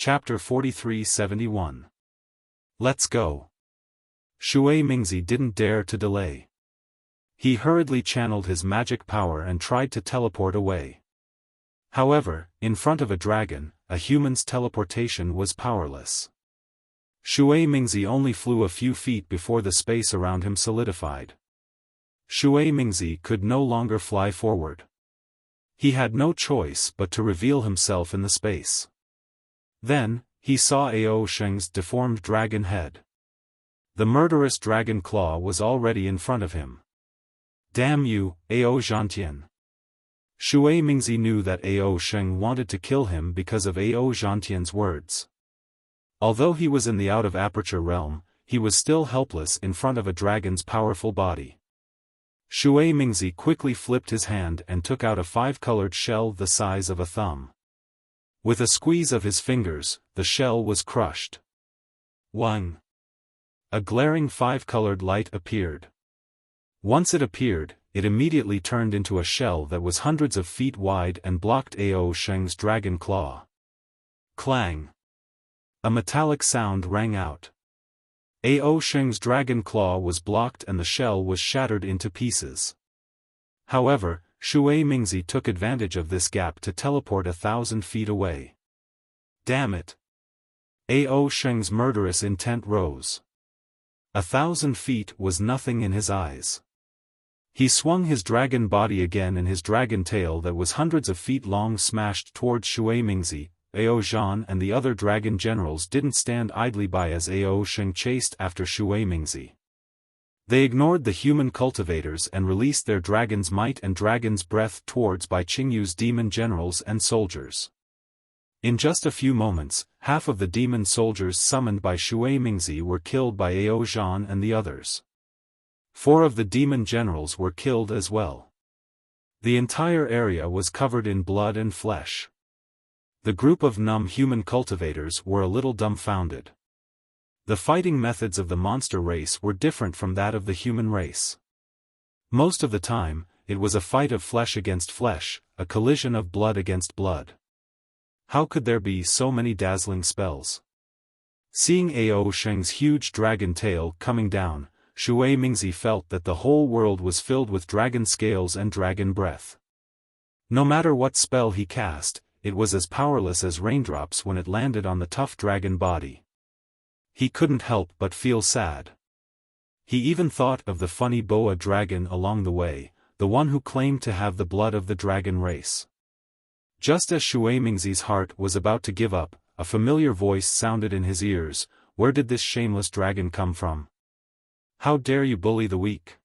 Chapter 43-71. Let's go. Shui Mingzi didn't dare to delay. He hurriedly channeled his magic power and tried to teleport away. However, in front of a dragon, a human's teleportation was powerless. Shui Mingzi only flew a few feet before the space around him solidified. Shui Mingzi could no longer fly forward. He had no choice but to reveal himself in the space. Then, he saw Ao Sheng's deformed dragon head. The murderous dragon claw was already in front of him. Damn you, Ao Zhantian. Shui Mingzi knew that Ao Sheng wanted to kill him because of Ao Zhantian's words. Although he was in the out-of-aperture realm, he was still helpless in front of a dragon's powerful body. Shui Mingzi quickly flipped his hand and took out a 5-colored shell the size of a thumb. With a squeeze of his fingers, the shell was crushed. Wang! A glaring 5-colored light appeared. Once it appeared, it immediately turned into a shell that was hundreds of feet wide and blocked Ao Sheng's dragon claw. Clang! A metallic sound rang out. Ao Sheng's dragon claw was blocked and the shell was shattered into pieces. However, Shui Mingzi took advantage of this gap to teleport 1,000 feet away. Damn it! Ao Sheng's murderous intent rose. 1,000 feet was nothing in his eyes. He swung his dragon body again and his dragon tail that was hundreds of feet long smashed towards Shui Mingzi. Ao Zhan and the other dragon generals didn't stand idly by as Ao Sheng chased after Shui Mingzi. They ignored the human cultivators and released their dragon's might and dragon's breath towards Bai Qingyu's demon generals and soldiers. In just a few moments, half of the demon soldiers summoned by Shui Mingzi were killed by Ao Zhan and the others. 4 of the demon generals were killed as well. The entire area was covered in blood and flesh. The group of numb human cultivators were a little dumbfounded. The fighting methods of the monster race were different from that of the human race. Most of the time, it was a fight of flesh against flesh, a collision of blood against blood. How could there be so many dazzling spells? Seeing Ao Sheng's huge dragon tail coming down, Shui Mingzi felt that the whole world was filled with dragon scales and dragon breath. No matter what spell he cast, it was as powerless as raindrops when it landed on the tough dragon body. He couldn't help but feel sad. He even thought of the funny boa dragon along the way, the one who claimed to have the blood of the dragon race. Just as Shui Mingzi's heart was about to give up, a familiar voice sounded in his ears. Where did this shameless dragon come from? How dare you bully the weak?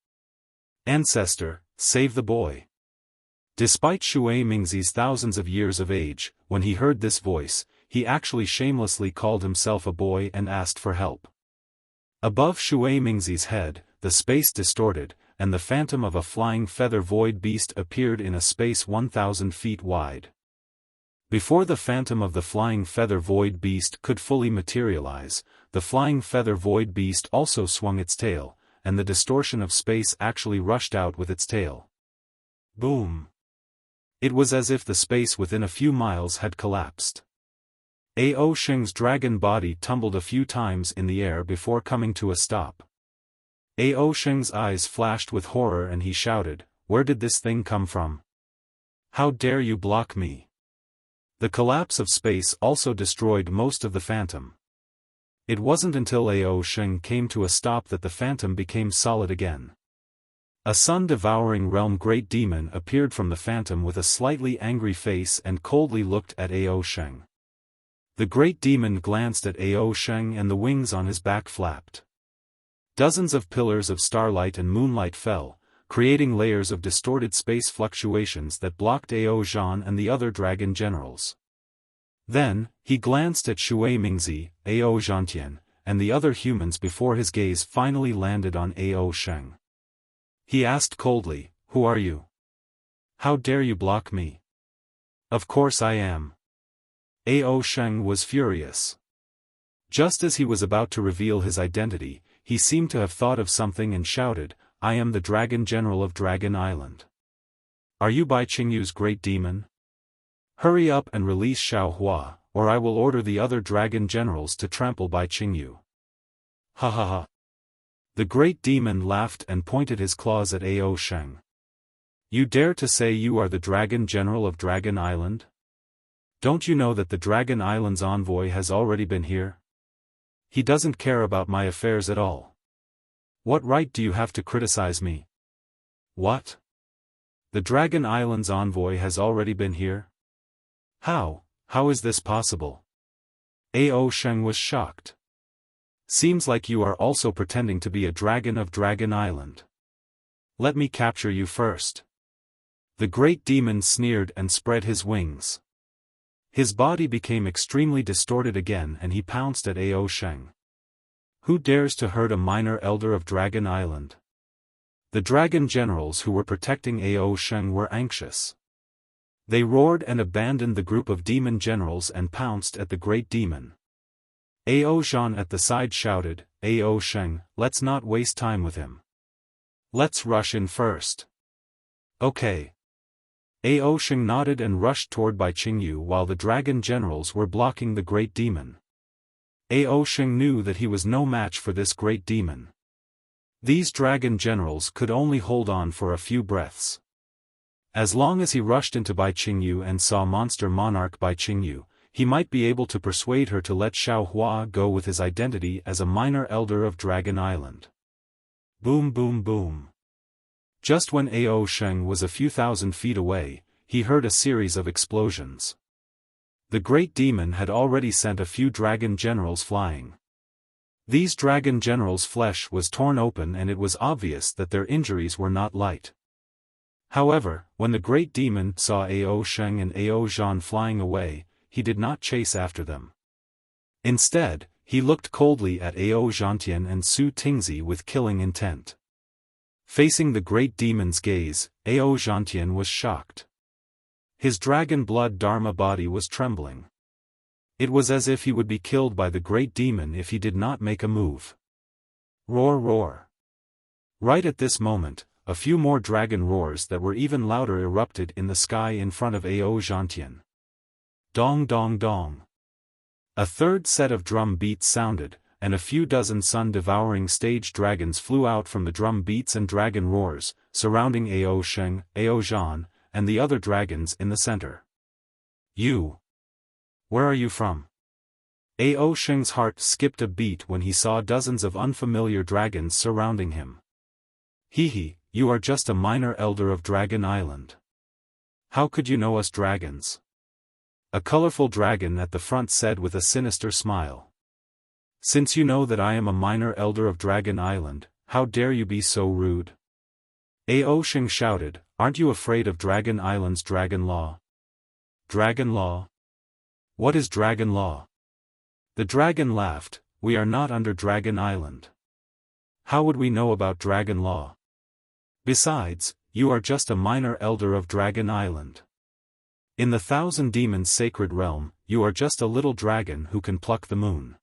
Ancestor, save the boy. Despite Shui Mingzi's thousands of years of age, when he heard this voice, he actually shamelessly called himself a boy and asked for help. Above Shui Mingzi's head, the space distorted, and the phantom of a flying feather void beast appeared in a space 1,000 feet wide. Before the phantom of the flying feather void beast could fully materialize, the flying feather void beast also swung its tail, and the distortion of space actually rushed out with its tail. Boom! It was as if the space within a few miles had collapsed. Ao Sheng's dragon body tumbled a few times in the air before coming to a stop. Ao Sheng's eyes flashed with horror and he shouted, "Where did this thing come from? How dare you block me?" The collapse of space also destroyed most of the phantom. It wasn't until Ao Sheng came to a stop that the phantom became solid again. A sun-devouring realm great demon appeared from the phantom with a slightly angry face and coldly looked at Ao Sheng. The great demon glanced at Ao Sheng and the wings on his back flapped. Dozens of pillars of starlight and moonlight fell, creating layers of distorted space fluctuations that blocked Ao Zhan and the other dragon generals. Then, he glanced at Shui Mingzi, Ao Zhantian, and the other humans before his gaze finally landed on Ao Sheng. He asked coldly, "Who are you? How dare you block me?" "Of course I am." Ao Sheng was furious. Just as he was about to reveal his identity, he seemed to have thought of something and shouted, "I am the Dragon General of Dragon Island. Are you Bai Qingyu's great demon? Hurry up and release Xiao Hua, or I will order the other dragon generals to trample Bai Qingyu. Ha ha ha. The great demon laughed and pointed his claws at Ao Sheng. You dare to say you are the dragon general of Dragon Island? Don't you know that the Dragon Island's envoy has already been here? He doesn't care about my affairs at all. What right do you have to criticize me? What? The Dragon Island's envoy has already been here? How is this possible? Ao Sheng was shocked. Seems like you are also pretending to be a dragon of Dragon Island. Let me capture you first. The great demon sneered and spread his wings. His body became extremely distorted again and he pounced at Ao Sheng. Who dares to hurt a minor elder of Dragon Island? The dragon generals who were protecting Ao Sheng were anxious. They roared and abandoned the group of demon generals and pounced at the great demon. Ao Zhan at the side shouted, Ao Sheng, let's not waste time with him. Let's rush in first. Okay. Ao Sheng nodded and rushed toward Bai Qingyu while the dragon generals were blocking the great demon. Ao Sheng knew that he was no match for this great demon. These dragon generals could only hold on for a few breaths. As long as he rushed into Bai Qingyu and saw monster monarch Bai Qingyu, he might be able to persuade her to let Xiao Hua go with his identity as a minor elder of Dragon Island. Boom boom boom. Just when Ao Sheng was a few thousand feet away, he heard a series of explosions. The great demon had already sent a few dragon generals flying. These dragon generals' flesh was torn open and it was obvious that their injuries were not light. However, when the great demon saw Ao Sheng and Ao Zhan flying away, he did not chase after them. Instead, he looked coldly at Ao Zhantian and Su Tingzi with killing intent. Facing the great demon's gaze, Ao Zhantian was shocked. His dragon blood Dharma body was trembling. It was as if he would be killed by the great demon if he did not make a move. Roar roar. Right at this moment, a few more dragon roars that were even louder erupted in the sky in front of Ao Zhantian. Dong dong dong. A third set of drum beats sounded, and a few dozen sun-devouring stage dragons flew out from the drum beats and dragon roars, surrounding Ao Sheng, Ao Zhan, and the other dragons in the center. You. Where are you from? Ao Sheng's heart skipped a beat when he saw dozens of unfamiliar dragons surrounding him. Hee, you are just a minor elder of Dragon Island. How could you know us dragons? A colorful dragon at the front said with a sinister smile. Since you know that I am a minor elder of Dragon Island, how dare you be so rude? Ao Sheng shouted, aren't you afraid of Dragon Island's dragon law? Dragon law? What is dragon law? The dragon laughed, we are not under Dragon Island. How would we know about dragon law? Besides, you are just a minor elder of Dragon Island. In the Thousand Demons sacred realm, you are just a little dragon who can pluck the moon.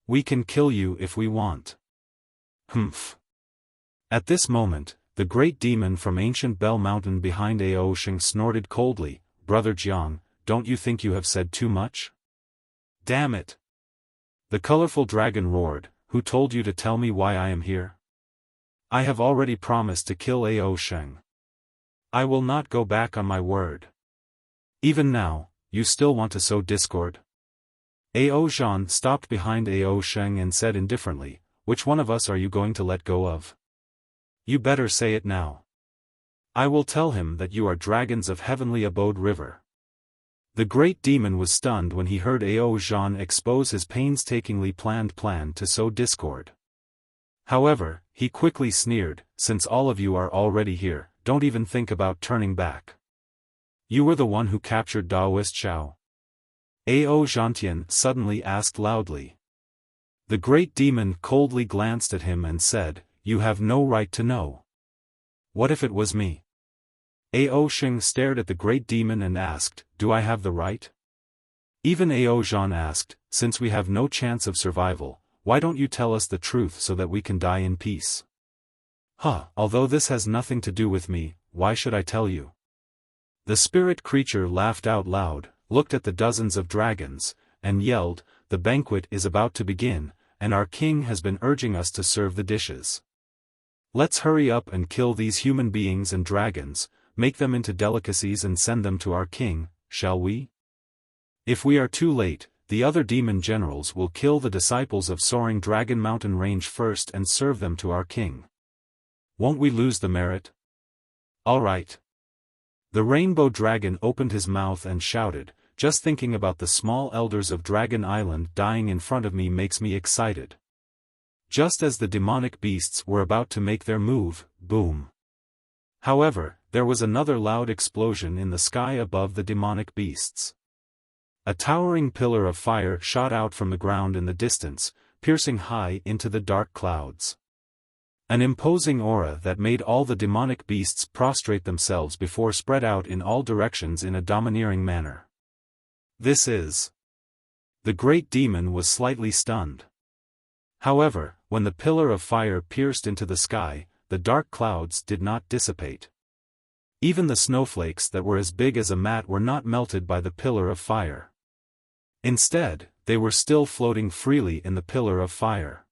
We can kill you if we want. Humph. At this moment, the great demon from ancient Bell Mountain behind Ao Sheng snorted coldly, Brother Jiang, don't you think you have said too much? Damn it. The colorful dragon roared, who told you to tell me why I am here? I have already promised to kill Ao Sheng. I will not go back on my word. Even now, you still want to sow discord? Ao Zhan stopped behind Ao Sheng and said indifferently, which one of us are you going to let go of? You better say it now. I will tell him that you are dragons of heavenly abode river. The great demon was stunned when he heard Ao Zhan expose his painstakingly planned plan to sow discord. However, he quickly sneered, since all of you are already here, don't even think about turning back. You were the one who captured Daoist Xiao. Ao Zhantian suddenly asked loudly. The great demon coldly glanced at him and said, you have no right to know. What if it was me? Ao Sheng stared at the great demon and asked, do I have the right? Even Ao Zhan asked, since we have no chance of survival, why don't you tell us the truth so that we can die in peace? Although this has nothing to do with me, why should I tell you? The spirit creature laughed out loud, looked at the dozens of dragons, and yelled, "The banquet is about to begin, and our king has been urging us to serve the dishes. Let's hurry up and kill these human beings and dragons, make them into delicacies and send them to our king, shall we? If we are too late, the other demon generals will kill the disciples of Soaring Dragon Mountain Range first and serve them to our king. Won't we lose the merit? All right." The rainbow dragon opened his mouth and shouted, "Just thinking about the small elders of Dragon Island dying in front of me makes me excited." Just as the demonic beasts were about to make their move, boom. However, there was another loud explosion in the sky above the demonic beasts. A towering pillar of fire shot out from the ground in the distance, piercing high into the dark clouds. An imposing aura that made all the demonic beasts prostrate themselves before spread out in all directions in a domineering manner. This is. The great demon was slightly stunned. However, when the pillar of fire pierced into the sky, the dark clouds did not dissipate. Even the snowflakes that were as big as a mat were not melted by the pillar of fire. Instead, they were still floating freely in the pillar of fire.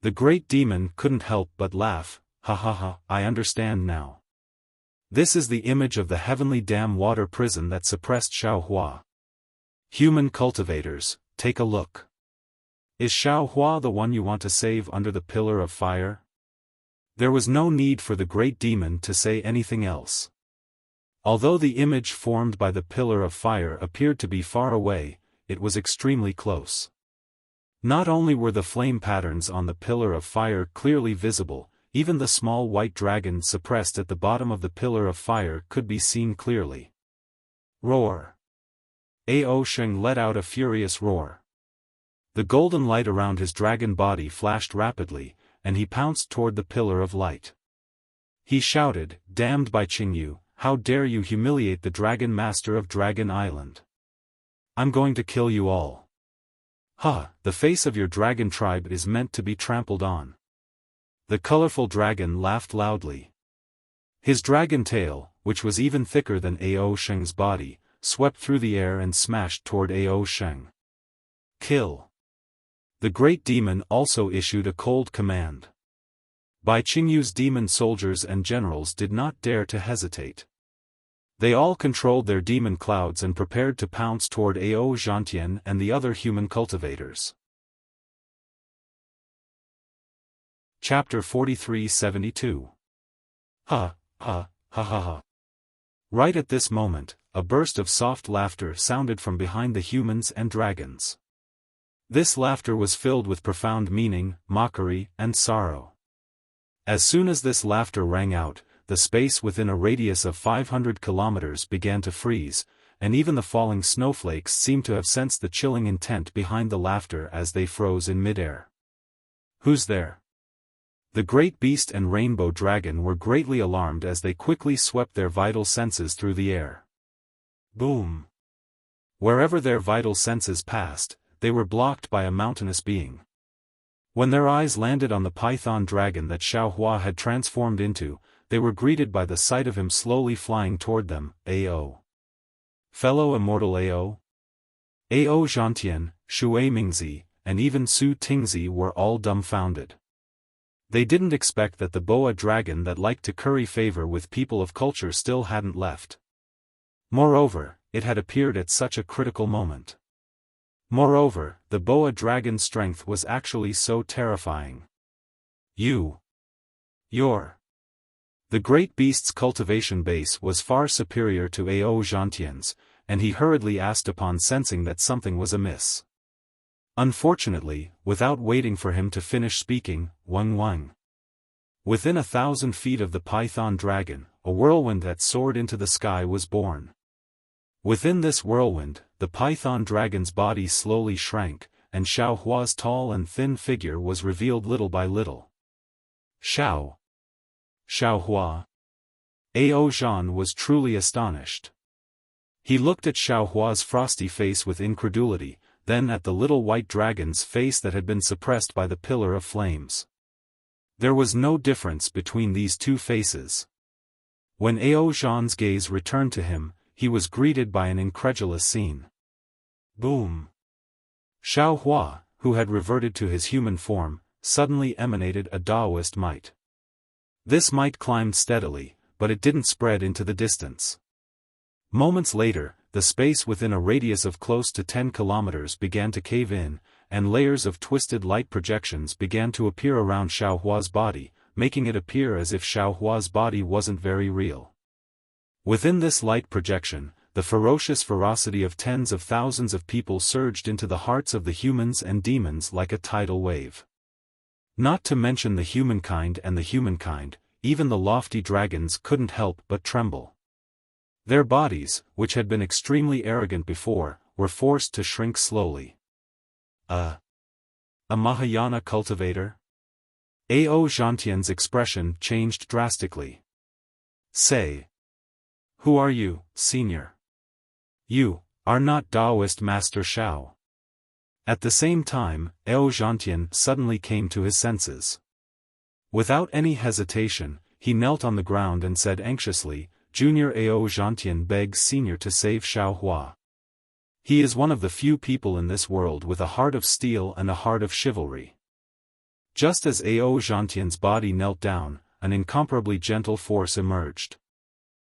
The great demon couldn't help but laugh. "Ha ha ha, I understand now. This is the image of the heavenly dam water prison that suppressed Xiaofan. Human cultivators, take a look. Is Xiaofan the one you want to save under the pillar of fire?" There was no need for the great demon to say anything else. Although the image formed by the pillar of fire appeared to be far away, it was extremely close. Not only were the flame patterns on the pillar of fire clearly visible, even the small white dragon suppressed at the bottom of the pillar of fire could be seen clearly. Roar! Ao Sheng let out a furious roar. The golden light around his dragon body flashed rapidly, and he pounced toward the pillar of light. He shouted, "Damned by Qingyu, how dare you humiliate the Dragon Master of Dragon Island! I'm going to kill you all. Ha, the face of your dragon tribe is meant to be trampled on." The colorful dragon laughed loudly. His dragon tail, which was even thicker than Ao Sheng's body, swept through the air and smashed toward Ao Sheng. "Kill!" The great demon also issued a cold command. Bai Qingyu's demon soldiers and generals did not dare to hesitate. They all controlled their demon clouds and prepared to pounce toward Ao Zhantian and the other human cultivators. Chapter 43-72. Ha, ha, ha ha ha. Right at this moment, a burst of soft laughter sounded from behind the humans and dragons. This laughter was filled with profound meaning, mockery, and sorrow. As soon as this laughter rang out, the space within a radius of 500 kilometers began to freeze, and even the falling snowflakes seemed to have sensed the chilling intent behind the laughter as they froze in midair. "Who's there?" The great beast and rainbow dragon were greatly alarmed as they quickly swept their vital senses through the air. Boom! Wherever their vital senses passed, they were blocked by a mountainous being. When their eyes landed on the python dragon that Xiaofan had transformed into, they were greeted by the sight of him slowly flying toward them. "Ao. Fellow immortal Ao." Ao Zhantian, Shui Mingzi, and even Su Tingzi were all dumbfounded. They didn't expect that the boa dragon that liked to curry favor with people of culture still hadn't left. Moreover, it had appeared at such a critical moment. Moreover, the boa dragon's strength was actually so terrifying. You're. The great beast's cultivation base was far superior to Ao Zhantian's, and he hurriedly asked upon sensing that something was amiss. Unfortunately, without waiting for him to finish speaking, Wang. Within 1,000 feet of the python dragon, a whirlwind that soared into the sky was born. Within this whirlwind, the python dragon's body slowly shrank, and Xiaohua's tall and thin figure was revealed little by little. Xiaohua. Ao Zhan was truly astonished. He looked at Xiaohua's frosty face with incredulity, then at the little white dragon's face that had been suppressed by the pillar of flames. There was no difference between these two faces. When Ao Zhan's gaze returned to him, he was greeted by an incredulous scene. Boom! Xiao Hua, who had reverted to his human form, suddenly emanated a Taoist might. This might climbed steadily, but it didn't spread into the distance. Moments later, the space within a radius of close to 10 kilometers began to cave in, and layers of twisted light projections began to appear around Xiao Hua's body, making it appear as if Xiao Hua's body wasn't very real. Within this light projection, the ferocious ferocity of tens of thousands of people surged into the hearts of the humans and demons like a tidal wave. Not to mention the humankind, even the lofty dragons couldn't help but tremble. Their bodies, which had been extremely arrogant before, were forced to shrink slowly. A Mahayana cultivator? Ao Zhantian's expression changed drastically. Say. Who are you, senior? You are not Taoist Master Xiao. At the same time, Ao Zhantian suddenly came to his senses. Without any hesitation, he knelt on the ground and said anxiously, Junior Ao Zhantian begs Senior to save Xiao Hua. He is one of the few people in this world with a heart of steel and a heart of chivalry. Just as Ao Zhantian's body knelt down, an incomparably gentle force emerged.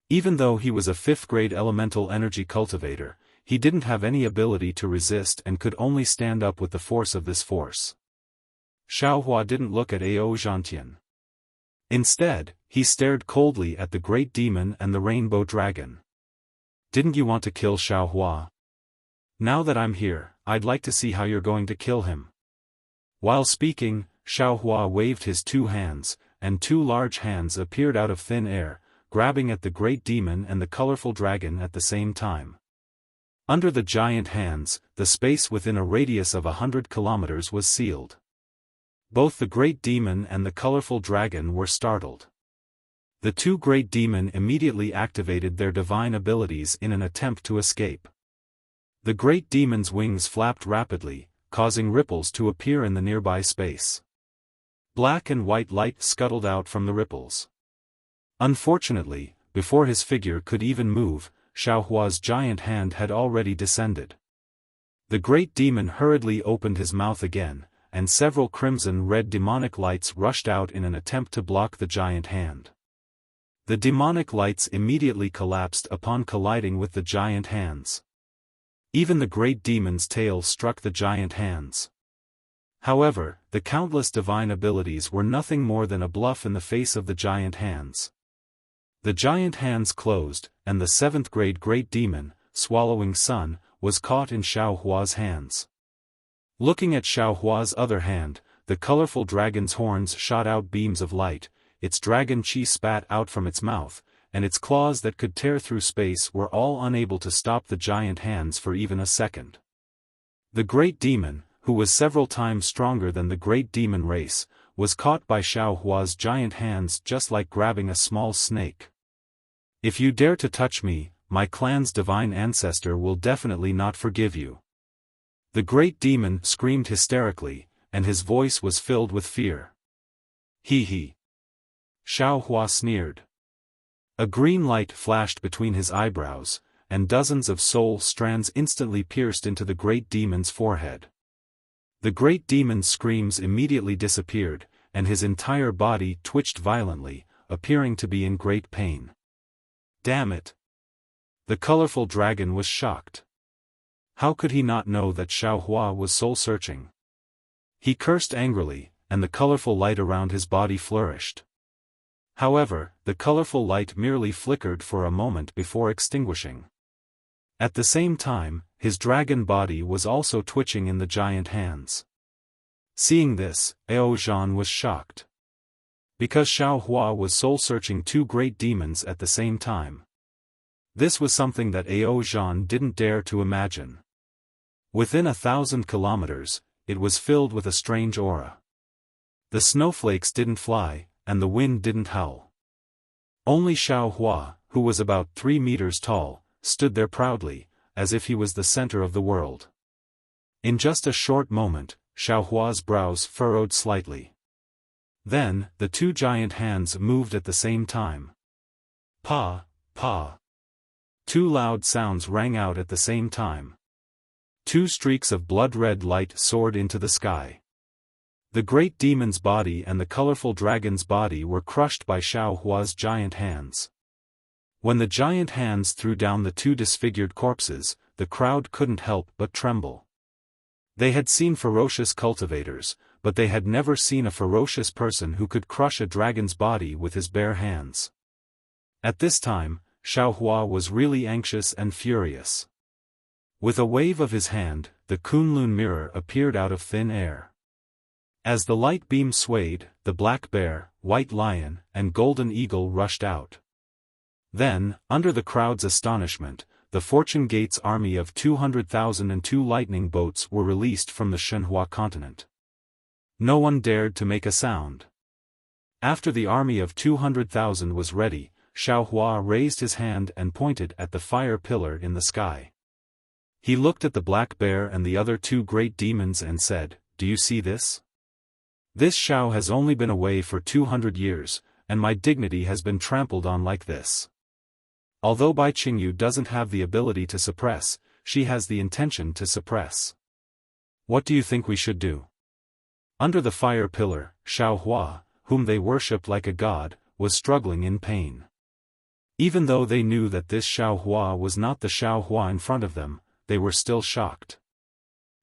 Even though he was a 5th-grade elemental energy cultivator, he didn't have any ability to resist and could only stand up with the force of this force. Xiao Hua didn't look at Ao Zhantian. Instead, he stared coldly at the Great Demon and the Rainbow Dragon. Didn't you want to kill Xiao Hua? Now that I'm here, I'd like to see how you're going to kill him. While speaking, Xiao Hua waved his 2 hands, and 2 large hands appeared out of thin air, grabbing at the Great Demon and the colorful dragon at the same time. Under the giant hands, the space within a radius of 100 kilometers was sealed. Both the Great Demon and the colorful dragon were startled. The 2 Great Demon immediately activated their divine abilities in an attempt to escape. The Great Demon's wings flapped rapidly, causing ripples to appear in the nearby space. Black and white light scuttled out from the ripples. Unfortunately, before his figure could even move, Xiao Hua's giant hand had already descended. The Great Demon hurriedly opened his mouth again, and several crimson-red demonic lights rushed out in an attempt to block the giant hand. The demonic lights immediately collapsed upon colliding with the giant hands. Even the Great Demon's tail struck the giant hands. However, the countless divine abilities were nothing more than a bluff in the face of the giant hands. The giant hands closed, and the 7th-grade Great Demon, swallowing sun, was caught in Xiao Hua's hands. Looking at Xiao Hua's other hand, the colorful dragon's horns shot out beams of light, its dragon chi spat out from its mouth, and its claws that could tear through space were all unable to stop the giant hands for even a second. The Great Demon, who was several times stronger than the Great Demon race, was caught by Xiao Hua's giant hands just like grabbing a small snake. If you dare to touch me, my clan's divine ancestor will definitely not forgive you. The Great Demon screamed hysterically, and his voice was filled with fear. He. Xiao Hua sneered. A green light flashed between his eyebrows, and dozens of soul strands instantly pierced into the Great Demon's forehead. The Great Demon's screams immediately disappeared, and his entire body twitched violently, appearing to be in great pain. Damn it! The colorful dragon was shocked. How could he not know that Xiao Hua was soul-searching? He cursed angrily, and the colorful light around his body flourished. However, the colorful light merely flickered for a moment before extinguishing. At the same time, his dragon body was also twitching in the giant hands. Seeing this, Ao Zhan was shocked. Because Xiao Hua was soul-searching 2 Great Demons at the same time. This was something that Ao Zhan didn't dare to imagine. Within 1,000 kilometers, it was filled with a strange aura. The snowflakes didn't fly, and the wind didn't howl. Only Xiao Hua, who was about 3 meters tall, stood there proudly, as if he was the center of the world. In just a short moment, Xiao Hua's brows furrowed slightly. Then, the 2 giant hands moved at the same time. Pa. Two loud sounds rang out at the same time. Two streaks of blood-red light soared into the sky. The great demon's body and the colorful dragon's body were crushed by Xiao Hua's giant hands. When the giant hands threw down the two disfigured corpses, the crowd couldn't help but tremble. They had seen ferocious cultivators, but they had never seen a ferocious person who could crush a dragon's body with his bare hands. At this time, Xiao Hua was really anxious and furious. With a wave of his hand, the Kunlun mirror appeared out of thin air. As the light beam swayed, the black bear, white lion, and golden eagle rushed out. Then, under the crowd's astonishment, the Fortune Gate's army of 200,000 and two lightning boats were released from the Shenhua continent. No one dared to make a sound. After the army of 200,000 was ready, Xiao Hua raised his hand and pointed at the fire pillar in the sky. He looked at the black bear and the other two great demons and said, "Do you see this? This Xiao has only been away for 200 years, and my dignity has been trampled on like this." Although Bai Qingyu doesn't have the ability to suppress, she has the intention to suppress. What do you think we should do? Under the fire pillar, Xiao Hua, whom they worshipped like a god, was struggling in pain. Even though they knew that this Xiao Hua was not the Xiao Hua in front of them, they were still shocked.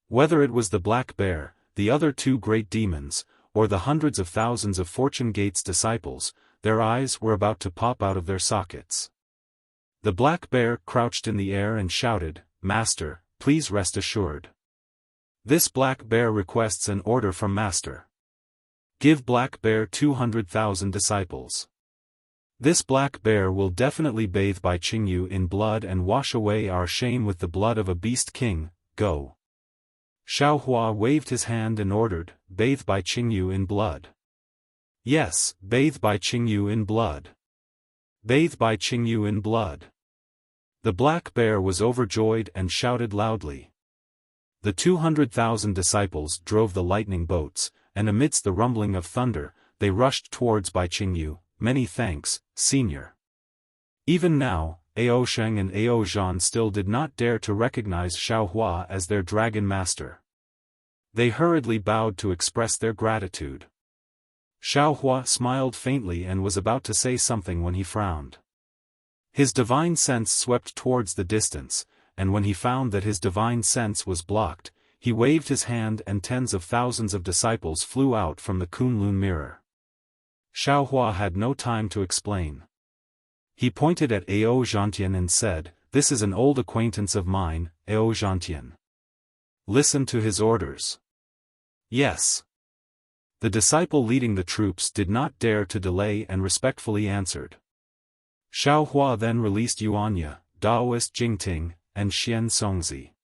Whether it was the black bear, the other two great demons, or the hundreds of thousands of Fortune Gate's disciples, their eyes were about to pop out of their sockets. The black bear crouched in the air and shouted, "Master, please rest assured. This black bear requests an order from Master. Give black bear 200,000 disciples. This black bear will definitely bathe Bai Qingyu in blood and wash away our shame with the blood of a beast king. Go." Xiao Hua waved his hand and ordered, "Bathe Bai Qingyu in blood." Yes, bathe Bai Qingyu in blood. Bathe Bai Qingyu in blood. The black bear was overjoyed and shouted loudly. The 200,000 disciples drove the lightning boats, and amidst the rumbling of thunder, they rushed towards Bai Qingyu. "Many thanks, Senior." Even now, Ao Sheng and Ao Zhan still did not dare to recognize Xiao Hua as their dragon master. They hurriedly bowed to express their gratitude. Xiao Hua smiled faintly and was about to say something when he frowned. His divine sense swept towards the distance, and when he found that his divine sense was blocked, he waved his hand and tens of thousands of disciples flew out from the Kunlun mirror. Xiao Hua had no time to explain. He pointed at Ao Zhantian and said, "This is an old acquaintance of mine, Ao Zhantian. Listen to his orders." "Yes." The disciple leading the troops did not dare to delay and respectfully answered. Xiao Hua then released Yuanya, Daoist Jingting, and Xian Songzi.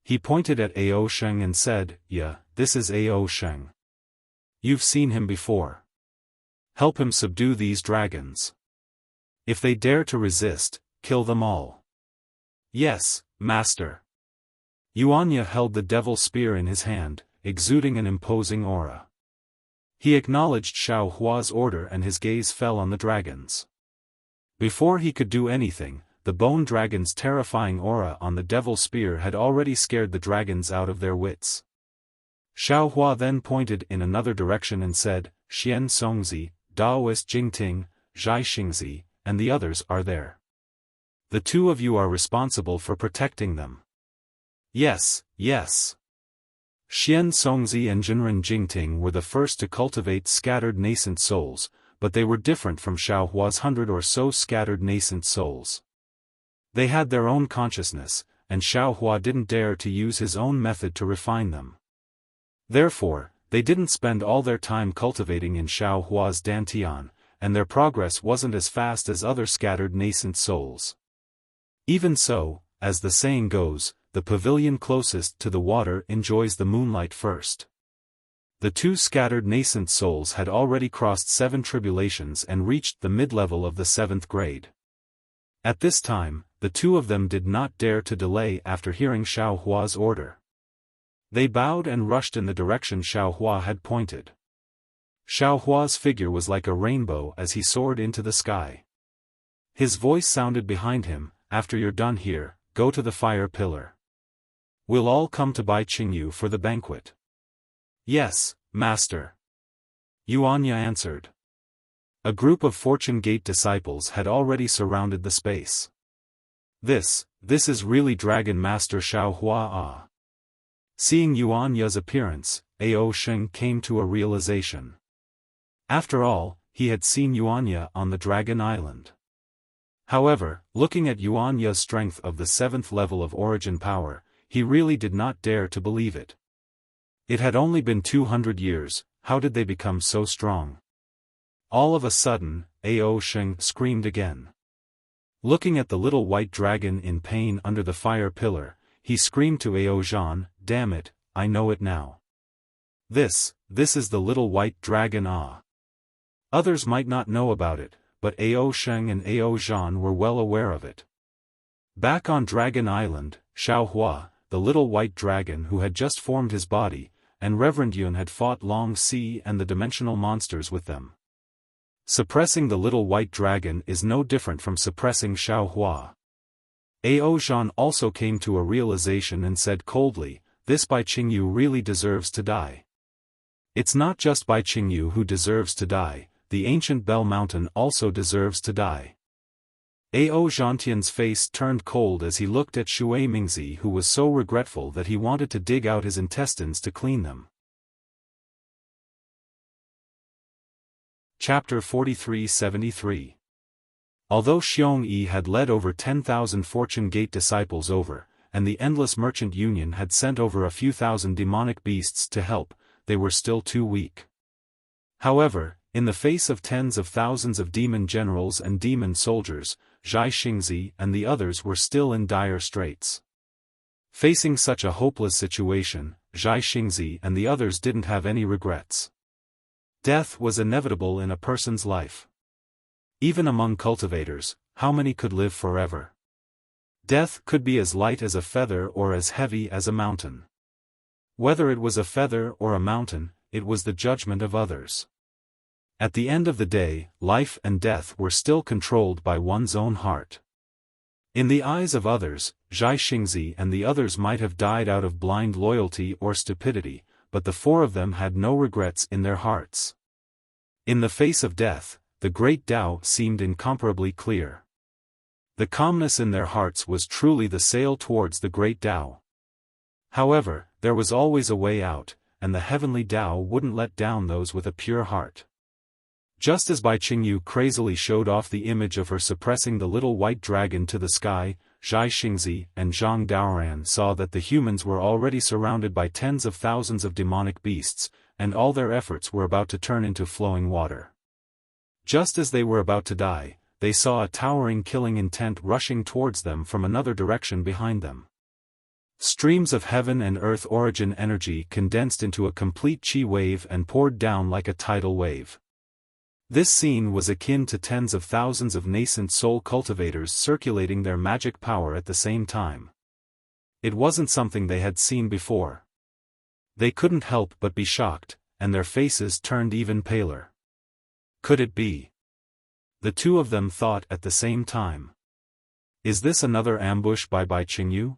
He pointed at Ao Sheng and said, "Yeah, this is Ao Sheng. You've seen him before. Help him subdue these dragons. If they dare to resist, kill them all." "Yes, Master." Yuanya held the devil spear in his hand, exuding an imposing aura. He acknowledged Xiao Hua's order and his gaze fell on the dragons. Before he could do anything, the bone dragon's terrifying aura on the devil spear had already scared the dragons out of their wits. Xiao Hua then pointed in another direction and said, "Xian Songzi, Daoist Jingting, Zhai Xingzi, and the others are there. The two of you are responsible for protecting them." "Yes, yes." Xian Songzi and Jinren Jingting were the first to cultivate scattered nascent souls, but they were different from Xiao Hua's 100 or so scattered nascent souls. They had their own consciousness, and Xiao Hua didn't dare to use his own method to refine them. Therefore, they didn't spend all their time cultivating in Xiao Hua's dantian, and their progress wasn't as fast as other scattered nascent souls. Even so, as the saying goes, the pavilion closest to the water enjoys the moonlight first. The two scattered nascent souls had already crossed 7 tribulations and reached the mid-level of the 7th grade. At this time, the two of them did not dare to delay after hearing Xiao Hua's order. They bowed and rushed in the direction Xiao Hua had pointed. Xiao Hua's figure was like a rainbow as he soared into the sky. His voice sounded behind him, after you're done here, go to the fire pillar. We'll all come to Bai Qingyu for the banquet. Yes, master. Yuanya answered. A group of Fortune Gate disciples had already surrounded the space. This is really Dragon Master Xiaofan. Seeing Yuanya's appearance, Ao Sheng came to a realization. After all, he had seen Yuanya on the Dragon Island. However, looking at Yuanya's strength of the 7th level of origin power, he really did not dare to believe it. It had only been 200 years, how did they become so strong? All of a sudden, Ao Sheng screamed again. Looking at the little white dragon in pain under the fire pillar, he screamed to Ao Zhan, damn it, I know it now. This is the little white dragon ah. Others might not know about it, but Ao Sheng and Ao Zhan were well aware of it. Back on Dragon Island, Xiaohua, the little white dragon who had just formed his body, and Reverend Yun had fought Long Sea and the dimensional monsters with them. Suppressing the little white dragon is no different from suppressing Xiaohua. Ao Zhan also came to a realization and said coldly, this Bai Qingyu really deserves to die. It's not just Bai Qingyu who deserves to die, the ancient Bell Mountain also deserves to die. Ao Zhantian's face turned cold as he looked at Shui Mingzi, who was so regretful that he wanted to dig out his intestines to clean them. Chapter 43-73. Although Xiong Yi had led over 10,000 Fortune Gate disciples over, and the Endless Merchant Union had sent over a few thousand demonic beasts to help, they were still too weak. However, in the face of tens of thousands of demon generals and demon soldiers, Zhai Xingzi and the others were still in dire straits. Facing such a hopeless situation, Zhai Xingzi and the others didn't have any regrets. Death was inevitable in a person's life. Even among cultivators, how many could live forever? Death could be as light as a feather or as heavy as a mountain. Whether it was a feather or a mountain, it was the judgment of others. At the end of the day, life and death were still controlled by one's own heart. In the eyes of others, Zhai Xingzi and the others might have died out of blind loyalty or stupidity, but the four of them had no regrets in their hearts. In the face of death, the great Tao seemed incomparably clear. The calmness in their hearts was truly the sail towards the great Tao. However, there was always a way out, and the heavenly Tao wouldn't let down those with a pure heart. Just as Bai Qingyu crazily showed off the image of her suppressing the little white dragon to the sky, Zhai Xingzi and Zhang Daoran saw that the humans were already surrounded by tens of thousands of demonic beasts, and all their efforts were about to turn into flowing water. Just as they were about to die, they saw a towering killing intent rushing towards them from another direction behind them. Streams of heaven and earth origin energy condensed into a complete chi wave and poured down like a tidal wave. This scene was akin to tens of thousands of nascent soul cultivators circulating their magic power at the same time. It wasn't something they had seen before. They couldn't help but be shocked, and their faces turned even paler. Could it be? The two of them thought at the same time. Is this another ambush by Bai Qingyu?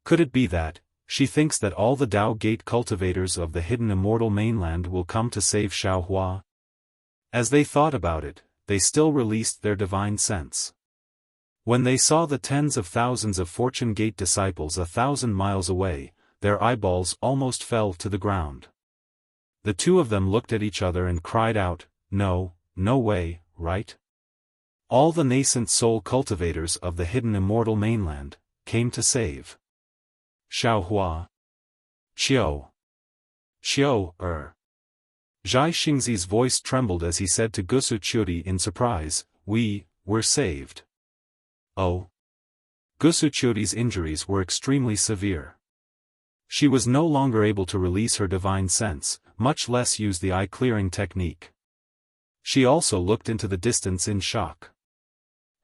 Could it be that, she thinks that all the Tao Gate cultivators of the hidden immortal mainland will come to save Xiaohua? As they thought about it, they still released their divine sense. When they saw the tens of thousands of Fortune Gate disciples 1,000 miles away, their eyeballs almost fell to the ground. The two of them looked at each other and cried out, no way, right? All the nascent soul cultivators of the hidden immortal mainland came to save Xiaohua. Zhai Xingzi's voice trembled as he said to Gusu Churi in surprise, we're saved. Oh. Gusu Churi's injuries were extremely severe. She was no longer able to release her divine sense, much less use the eye-clearing technique. She also looked into the distance in shock.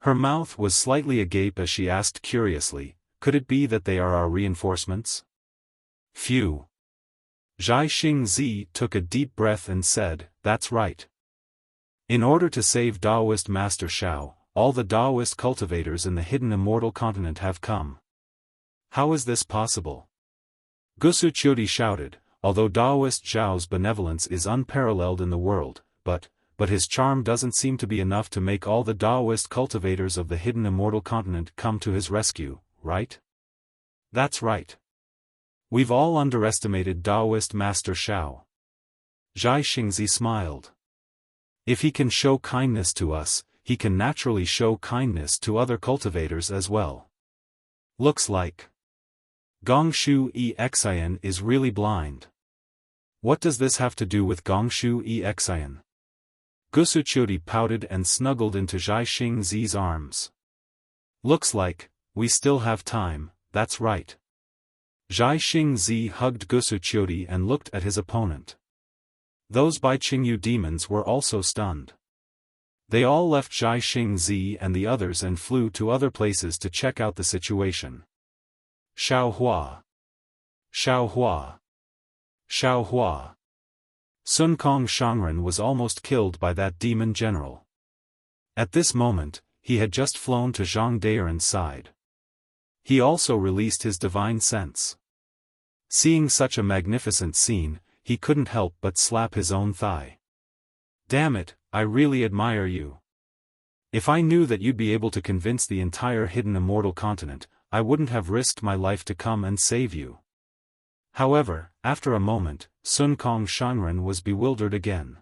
Her mouth was slightly agape as she asked curiously, could it be that they are our reinforcements? Phew. Zhai Xingzi took a deep breath and said, that's right. In order to save Taoist Master Xiao, all the Daoist cultivators in the hidden immortal continent have come. How is this possible? Gusuqiudi shouted, although Daoist Zhao's benevolence is unparalleled in the world, but his charm doesn't seem to be enough to make all the Daoist cultivators of the hidden immortal continent come to his rescue, right? That's right. We've all underestimated Daoist Master Xiao. Zhai Xingzi smiled. If he can show kindness to us, he can naturally show kindness to other cultivators as well. Looks like Gongshu Exian is really blind. What does this have to do with Gongshu Exian? Gusuqiudi pouted and snuggled into Zhai Xingzi's arms. Looks like we still have time, that's right. Zhai Xingzi hugged Gusuqiudi and looked at his opponent. Those Bai Qingyu demons were also stunned. They all left Zhai Xingzi and the others and flew to other places to check out the situation. Xiao Hua. Xiao Hua. Xiao Hua. Sun Kong Shangren was almost killed by that demon general. At this moment, he had just flown to Zhang Daeran's side. He also released his divine sense. Seeing such a magnificent scene, he couldn't help but slap his own thigh. Damn it, I really admire you. If I knew that you'd be able to convince the entire hidden immortal continent, I wouldn't have risked my life to come and save you. However, after a moment, Sun Kong Shangren was bewildered again.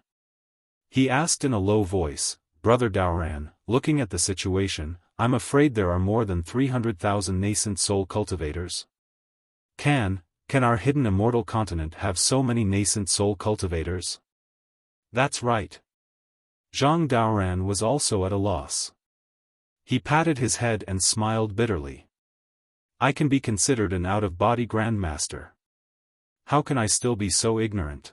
He asked in a low voice, Brother Daoran, looking at the situation, I'm afraid there are more than 300,000 nascent soul cultivators. Can our hidden immortal continent have so many nascent soul cultivators? That's right. Zhang Daoran was also at a loss. He patted his head and smiled bitterly. I can be considered an out-of-body grandmaster. How can I still be so ignorant?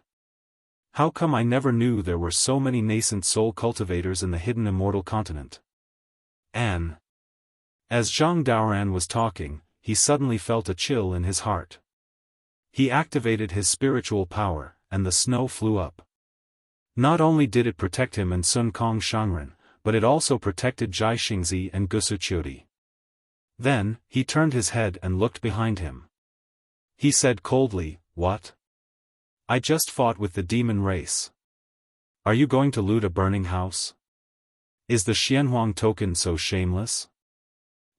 How come I never knew there were so many nascent soul cultivators in the hidden immortal continent? As Zhang Daoran was talking, he suddenly felt a chill in his heart. He activated his spiritual power, and the snow flew up. Not only did it protect him and Sun Kong Shangren, but it also protected Zhai Xingzi and Gusuqiudi. Then, he turned his head and looked behind him. He said coldly, What? I just fought with the demon race. Are you going to loot a burning house? Is the Xianhuang token so shameless?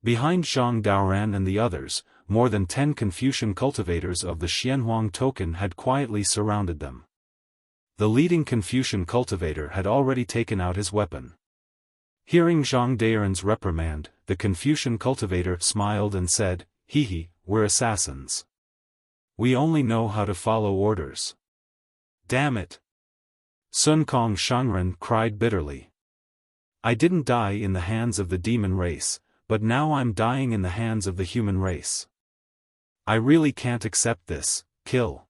Behind Zhang Daoran and the others, more than 10 Confucian cultivators of the Xianhuang token had quietly surrounded them. The leading Confucian cultivator had already taken out his weapon. Hearing Zhang Daoran's reprimand, the Confucian cultivator smiled and said, Hee, we're assassins. We only know how to follow orders. Damn it! Sun Kong Shangren cried bitterly. I didn't die in the hands of the demon race, but now I'm dying in the hands of the human race. I really can't accept this, kill.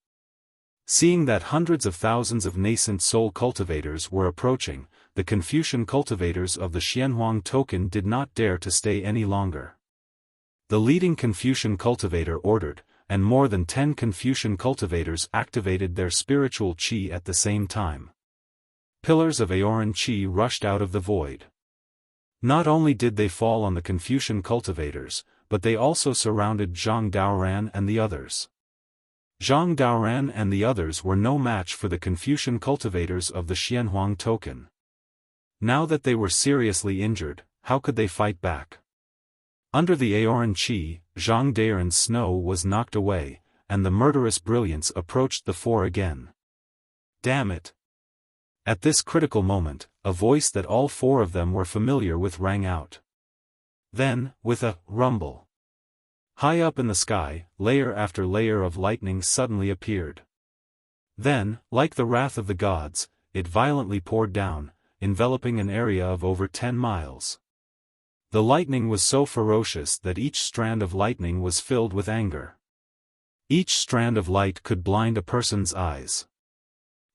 Seeing that hundreds of thousands of nascent soul cultivators were approaching, the Confucian cultivators of the Xianhuang token did not dare to stay any longer. The leading Confucian cultivator ordered, and more than 10 Confucian cultivators activated their spiritual qi at the same time. Pillars of Aoran qi rushed out of the void. Not only did they fall on the Confucian cultivators, but they also surrounded Zhang Daoran and the others. Zhang Daoran and the others were no match for the Confucian cultivators of the Xianhuang token. Now that they were seriously injured, how could they fight back? Under the Aoran qi, Zhang Daoran's snow was knocked away, and the murderous brilliance approached the four again. Damn it! At this critical moment, a voice that all four of them were familiar with rang out. Then, with a rumble, high up in the sky, layer after layer of lightning suddenly appeared. Then, like the wrath of the gods, it violently poured down, enveloping an area of over 10 miles. The lightning was so ferocious that each strand of lightning was filled with anger. Each strand of light could blind a person's eyes.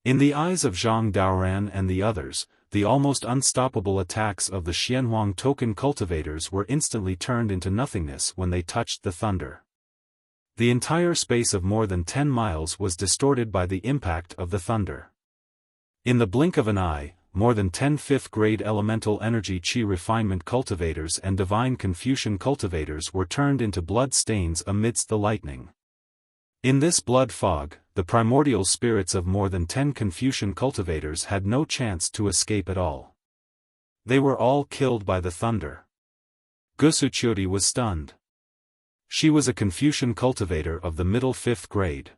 In the eyes of Zhang Daoran and the others, the almost unstoppable attacks of the Xianhuang token cultivators were instantly turned into nothingness when they touched the thunder. The entire space of more than 10 miles was distorted by the impact of the thunder. In the blink of an eye, more than 10 fifth-grade elemental energy chi refinement cultivators and divine Confucian cultivators were turned into blood stains amidst the lightning. In this blood fog, the primordial spirits of more than 10 Confucian cultivators had no chance to escape at all. They were all killed by the thunder. Gusuchuri was stunned. She was a Confucian cultivator of the middle 5th grade.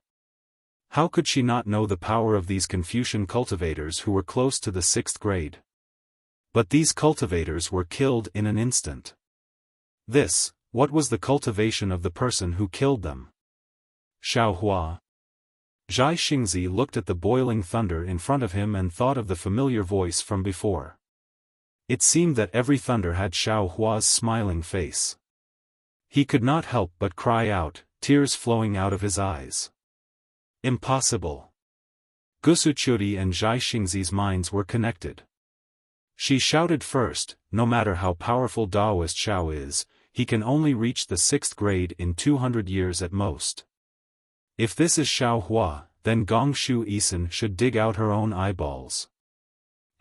How could she not know the power of these Confucian cultivators who were close to the 6th grade? But these cultivators were killed in an instant. What was the cultivation of the person who killed them? Xiaohua. Zhai Xingzi looked at the boiling thunder in front of him and thought of the familiar voice from before. It seemed that every thunder had Xiaohua's smiling face. He could not help but cry out, tears flowing out of his eyes. Impossible. Gusuchuri and Zhai Xingzi's minds were connected. She shouted first, no matter how powerful Daoist Xiao is, he can only reach the 6th grade in 200 years at most. If this is Xiaohua, then Gongshu Isan should dig out her own eyeballs.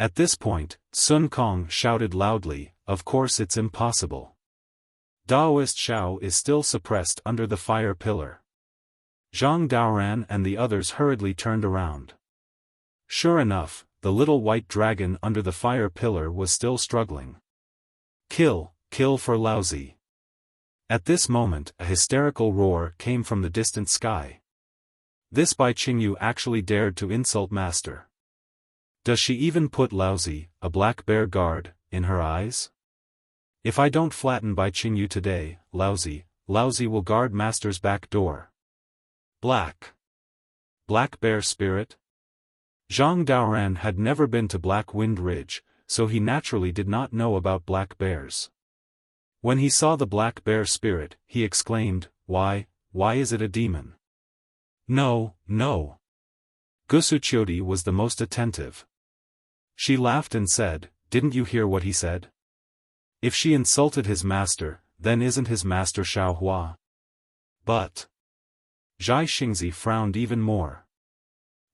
At this point, Sun Kong shouted loudly, of course it's impossible. Daoist Xiao is still suppressed under the fire pillar. Zhang Daoran and the others hurriedly turned around. Sure enough, the little white dragon under the fire pillar was still struggling. Kill for Laozi. At this moment a hysterical roar came from the distant sky. This Bai Qingyu actually dared to insult Master. Does she even put Laozi, a black bear guard, in her eyes? If I don't flatten Bai Qingyu today, Laozi will guard Master's back door. Black Bear Spirit? Zhang Daoran had never been to Black Wind Ridge, so he naturally did not know about black bears. When he saw the Black Bear Spirit, he exclaimed, why is it a demon? No. Gusuchuri was the most attentive. She laughed and said, didn't you hear what he said? If she insulted his master, then isn't his master Xiaohua? But Zhai Xingzi frowned even more.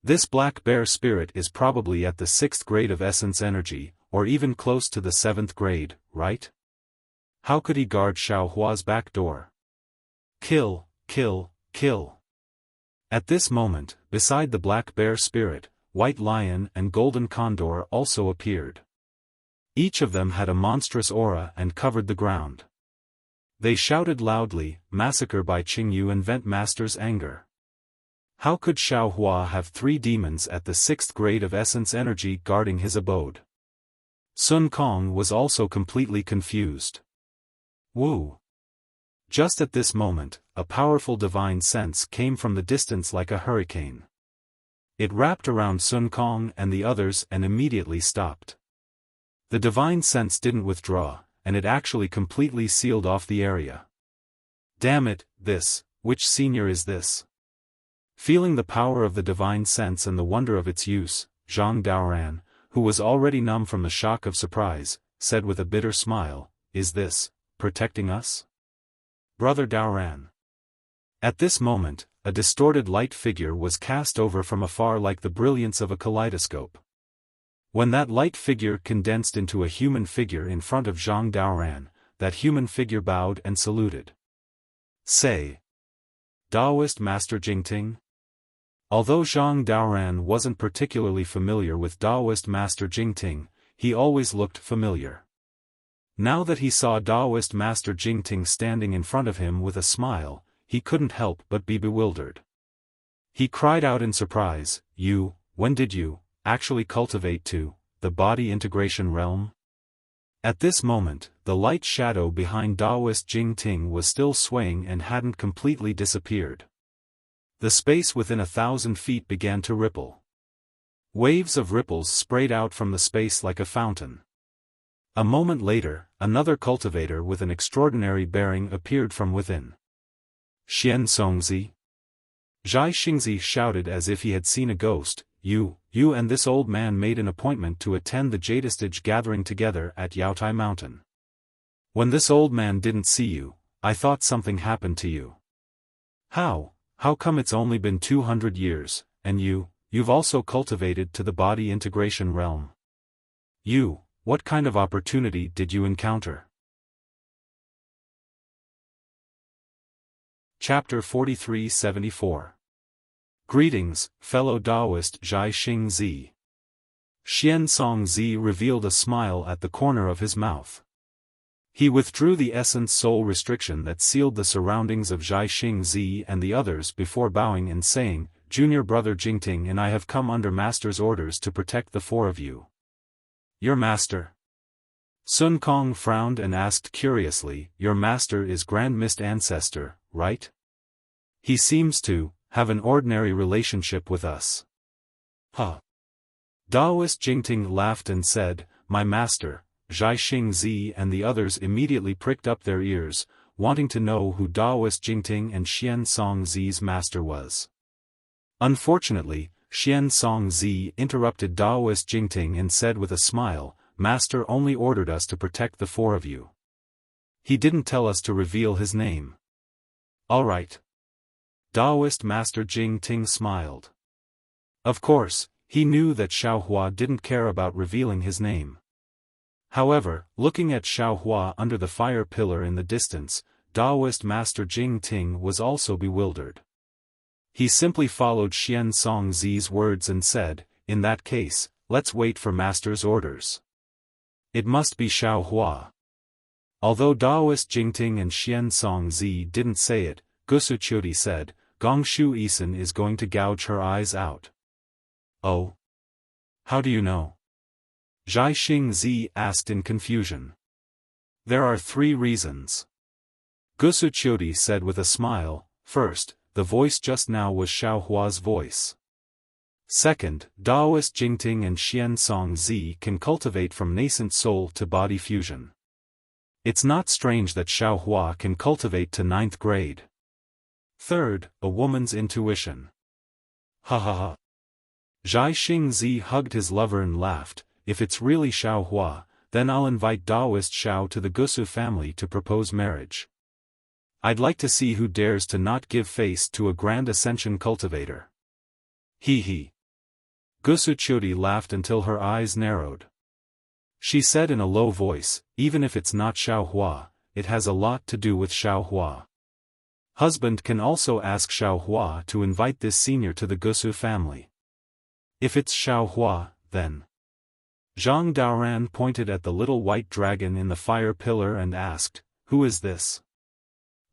This Black Bear Spirit is probably at the 6th grade of essence energy, or even close to the 7th grade, right? How could he guard Xiaohua's back door? Kill. At this moment, beside the Black Bear Spirit, White Lion and Golden Condor also appeared. Each of them had a monstrous aura and covered the ground. They shouted loudly, massacre Bai Qingyu and vent Master's anger. How could Xiaohua have 3 demons at the 6th grade of essence energy guarding his abode? Sun Kong was also completely confused. Wu. Just at this moment, a powerful divine sense came from the distance like a hurricane. It wrapped around Sun Kong and the others and immediately stopped. The divine sense didn't withdraw, and it actually completely sealed off the area. Damn it, which senior is this? Feeling the power of the divine sense and the wonder of its use, Zhang Daoran, who was already numb from the shock of surprise, said with a bitter smile, is this protecting us? Brother Daoran. At this moment, a distorted light figure was cast over from afar like the brilliance of a kaleidoscope. When that light figure condensed into a human figure in front of Zhang Daoran, that human figure bowed and saluted. Say. Daoist Master Jingting? Although Zhang Daoran wasn't particularly familiar with Daoist Master Jingting, he always looked familiar. Now that he saw Daoist Master Jingting standing in front of him with a smile, he couldn't help but be bewildered. He cried out in surprise, when did you actually cultivate to the body integration realm? At this moment, the light shadow behind Daoist Jingting was still swaying and hadn't completely disappeared. The space within 1,000 feet began to ripple. Waves of ripples sprayed out from the space like a fountain. A moment later, another cultivator with an extraordinary bearing appeared from within. Xian Songzi? Zhai Xingzi shouted as if he had seen a ghost. You and this old man made an appointment to attend the Jadestage gathering together at Yaotai Mountain. When this old man didn't see you, I thought something happened to you. How come it's only been 200 years, and you've also cultivated to the body integration realm? You, what kind of opportunity did you encounter? Chapter 4374. Greetings, fellow Taoist Zhai Xing Zi. Xian Song Zi revealed a smile at the corner of his mouth. He withdrew the essence soul restriction that sealed the surroundings of Zhai Xing Zi and the others before bowing and saying, Junior brother Jingting and I have come under master's orders to protect the four of you. Your master? Sun Kong frowned and asked curiously, Your master is Grand Mist Ancestor, right? He seems to have an ordinary relationship with us. Huh. Taoist Jingting laughed and said, My master, Zhai Xing Zi and the others immediately pricked up their ears, wanting to know who Taoist Jingting and Xian Song Zi's master was. Unfortunately, Xian Song Zi interrupted Taoist Jingting and said with a smile, Master only ordered us to protect the four of you. He didn't tell us to reveal his name. All right. Taoist Master Jingting smiled. Of course, he knew that Xiaohua didn't care about revealing his name. However, looking at Xiaohua under the fire pillar in the distance, Taoist Master Jingting was also bewildered. He simply followed Xian Song Zi's words and said, In that case, let's wait for Master's orders. It must be Xiaohua. Although Taoist Jingting and Xian Song Zi didn't say it, Gusuqiudi said, Gongshu Isan is going to gouge her eyes out. Oh? How do you know? Zhai Xing Zi asked in confusion. There are 3 reasons. Gusuqiudi said with a smile, First, the voice just now was Xiaohua's voice. Second, Taoist Jingting and Xian Song Zi can cultivate from nascent soul to body fusion. It's not strange that Xiaohua can cultivate to 9th grade. Third, a woman's intuition. Ha ha ha. Zhai Xing Zi hugged his lover and laughed, If it's really Xiaohua, then I'll invite Taoist Xiao to the Gusu family to propose marriage. I'd like to see who dares to not give face to a Grand Ascension cultivator. Hee hee. Gusuqiudi laughed until her eyes narrowed. She said in a low voice, Even if it's not Xiaohua, it has a lot to do with Xiaohua. Husband can also ask Xiaohua to invite this senior to the Gusu family. If it's Xiaohua, then. Zhang Daoran pointed at the little white dragon in the fire pillar and asked, Who is this?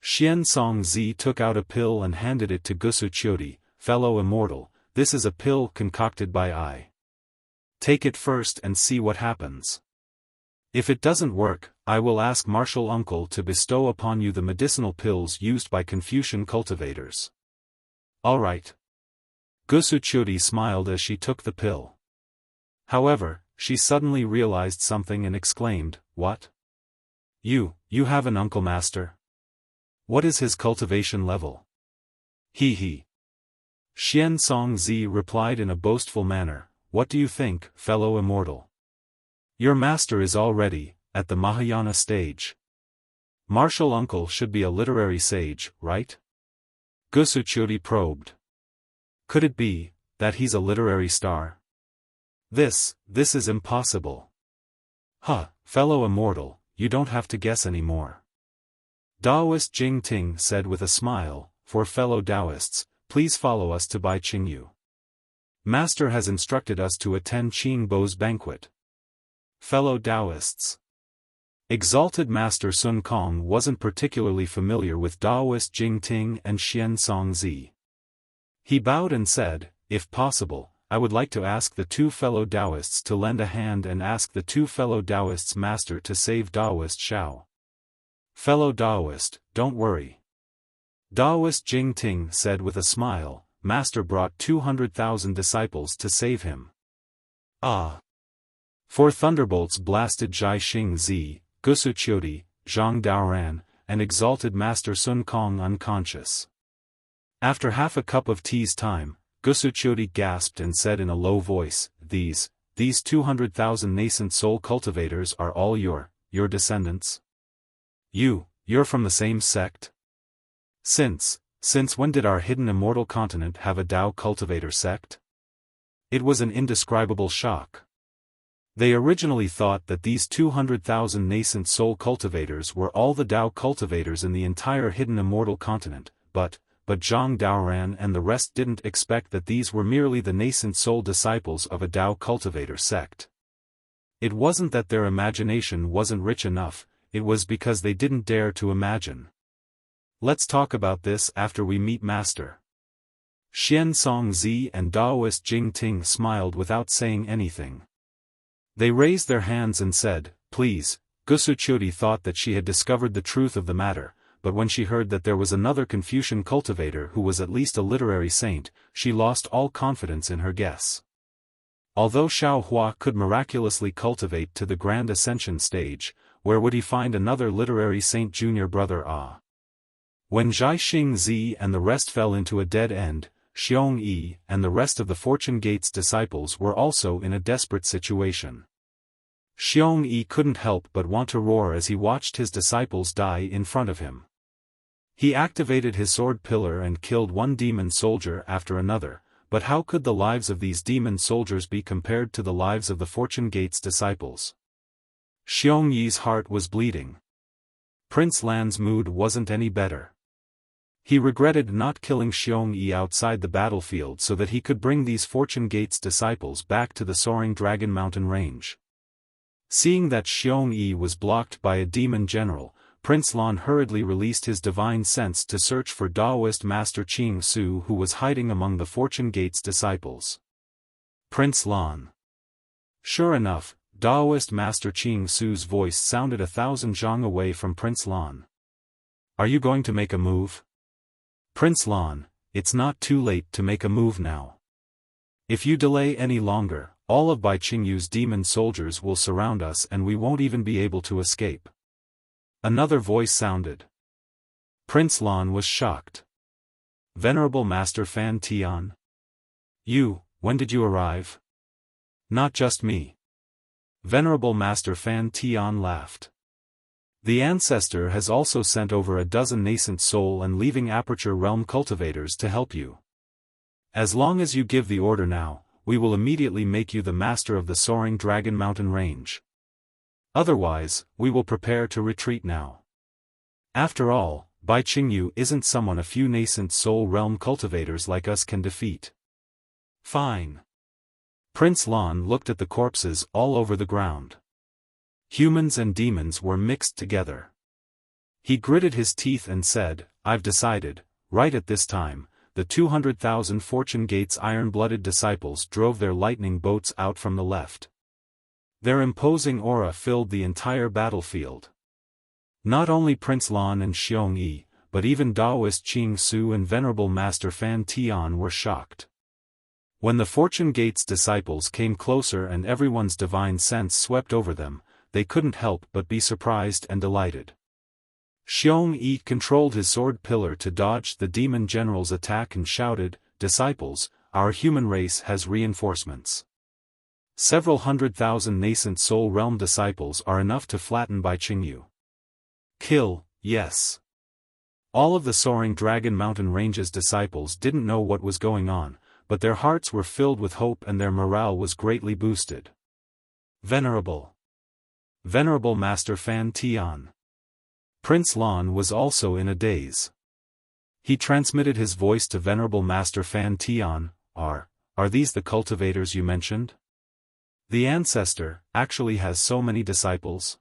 Xian Song Zi took out a pill and handed it to Gusuqiudi, Fellow immortal, this is a pill concocted by I. Take it first and see what happens. If it doesn't work, I will ask Martial Uncle to bestow upon you the medicinal pills used by Confucian cultivators. All right. Gusuqiudi smiled as she took the pill. However, she suddenly realized something and exclaimed, What? You have an uncle master? What is his cultivation level? Hee hee. Xian Song Zi replied in a boastful manner, What do you think, fellow immortal? Your master is already at the Mahayana stage. Martial Uncle should be a literary sage, right? Gusuqiudi probed. Could it be that he's a literary star? This is impossible. Huh, fellow immortal, you don't have to guess anymore. Taoist Jingting said with a smile, For fellow Taoists, please follow us to Bai Qingyu. Master has instructed us to attend Qing Bo's banquet. Fellow Taoists. Exalted Master Sun Kong wasn't particularly familiar with Taoist Jingting and Xian Song Zi. He bowed and said, If possible, I would like to ask the 2 fellow Taoists to lend a hand and ask the 2 fellow Taoists' master to save Taoist Xiao. Fellow Taoist, don't worry. Taoist Jingting said with a smile, Master brought 200,000 disciples to save him. Ah! 4 thunderbolts blasted Zhai Xing Zi, Gusuqiudi, Zhang Daoran, and exalted Master Sun Kong unconscious. After half a cup of tea's time, Gusuqiudi gasped and said in a low voice, These 200,000 nascent soul cultivators are all your descendants? You're from the same sect? Since when did our hidden immortal continent have a Tao cultivator sect? It was an indescribable shock. They originally thought that these 200,000 nascent soul cultivators were all the Dao cultivators in the entire hidden immortal continent, but Zhang Daoran and the rest didn't expect that these were merely the nascent soul disciples of a Dao cultivator sect. It wasn't that their imagination wasn't rich enough, it was because they didn't dare to imagine. Let's talk about this after we meet Master. Xian Songzi and Daoist Jing Ting smiled without saying anything. They raised their hands and said, "Please." Gusu Chuti thought that she had discovered the truth of the matter, but when she heard that there was another Confucian cultivator who was at least a literary saint, she lost all confidence in her guess. Although Xiao Hua could miraculously cultivate to the Grand Ascension stage, where would he find another literary saint junior brother When Zhai Xingzi and the rest fell into a dead end, Xiong Yi and the rest of the Fortune Gates disciples were also in a desperate situation. Xiong Yi couldn't help but want to roar as he watched his disciples die in front of him. He activated his sword pillar and killed one demon soldier after another, but how could the lives of these demon soldiers be compared to the lives of the Fortune Gates disciples? Xiong Yi's heart was bleeding. Prince Lan's mood wasn't any better. He regretted not killing Xiong Yi outside the battlefield so that he could bring these Fortune Gates disciples back to the soaring Dragon Mountain range. Seeing that Xiong Yi was blocked by a demon general, Prince Lan hurriedly released his divine sense to search for Daoist Master Qing Su, who was hiding among the Fortune Gates disciples. Prince Lan. Sure enough, Daoist Master Qing Su's voice sounded 1,000 zhang away from Prince Lan. "Are you going to make a move?" "Prince Lan, it's not too late to make a move now. If you delay any longer, all of Bai Qingyu's demon soldiers will surround us and we won't even be able to escape." Another voice sounded. Prince Lan was shocked. "Venerable Master Fan Tian? When did you arrive?" "Not just me." Venerable Master Fan Tian laughed. "The Ancestor has also sent over a dozen nascent soul and leaving aperture realm cultivators to help you. As long as you give the order now, we will immediately make you the master of the soaring Dragon Mountain range. Otherwise, we will prepare to retreat now. After all, Bai Qingyu isn't someone a few nascent soul realm cultivators like us can defeat." "Fine." Prince Lan looked at the corpses all over the ground. Humans and demons were mixed together. He gritted his teeth and said, "I've decided." Right at this time, the 200,000 Fortune Gates iron-blooded disciples drove their lightning boats out from the left. Their imposing aura filled the entire battlefield. Not only Prince Lan and Xiong Yi, but even Daoist Qing Su and Venerable Master Fan Tian were shocked. When the Fortune Gates disciples came closer and everyone's divine sense swept over them, they couldn't help but be surprised and delighted. Xiong Yi controlled his sword pillar to dodge the demon general's attack and shouted, "Disciples, our human race has reinforcements. Several 100,000 nascent soul realm disciples are enough to flatten Bai Qingyu. Kill, yes." All of the soaring Dragon Mountain range's disciples didn't know what was going on, but their hearts were filled with hope and their morale was greatly boosted. Venerable Master Fan Tian. Prince Lan was also in a daze. He transmitted his voice to Venerable Master Fan Tian, Are these the cultivators you mentioned? The Ancestor actually has so many disciples?"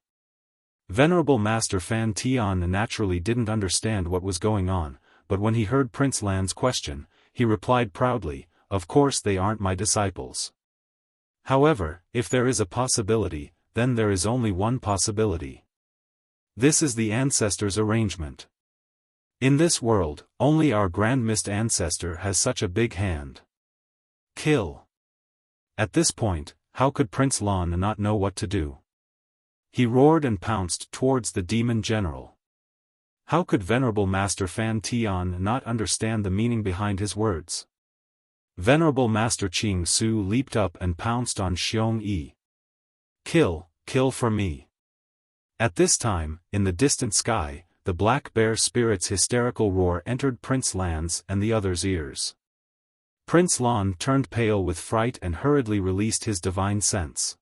Venerable Master Fan Tian naturally didn't understand what was going on, but when he heard Prince Lan's question, he replied proudly, "Of course they aren't my disciples. However, if there is a possibility, then there is only one possibility. This is the Ancestor's arrangement. In this world, only our Grand Mist Ancestor has such a big hand. Kill." At this point, how could Prince Lan not know what to do? He roared and pounced towards the demon general. How could Venerable Master Fan Tian not understand the meaning behind his words? Venerable Master Qing Su leaped up and pounced on Xiong Yi. Kill for me." At this time, in the distant sky, the Black Bear Spirit's hysterical roar entered Prince Lan's and the others' ears. Prince Lan turned pale with fright and hurriedly released his divine sense.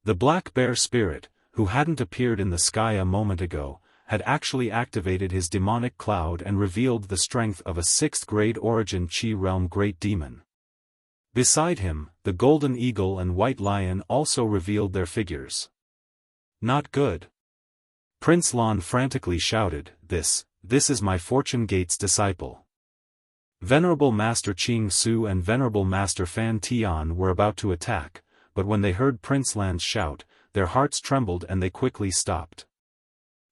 The black bear spirit, who hadn't appeared in the sky a moment ago, had actually activated his demonic cloud and revealed the strength of a 6th-grade origin Qi realm great demon. Beside him, the golden eagle and white lion also revealed their figures. Not good. Prince Lan frantically shouted, This is my Fortune Gate's disciple. Venerable Master Qing Su and Venerable Master Fan Tian were about to attack, but when they heard Prince Lan's shout, their hearts trembled and they quickly stopped.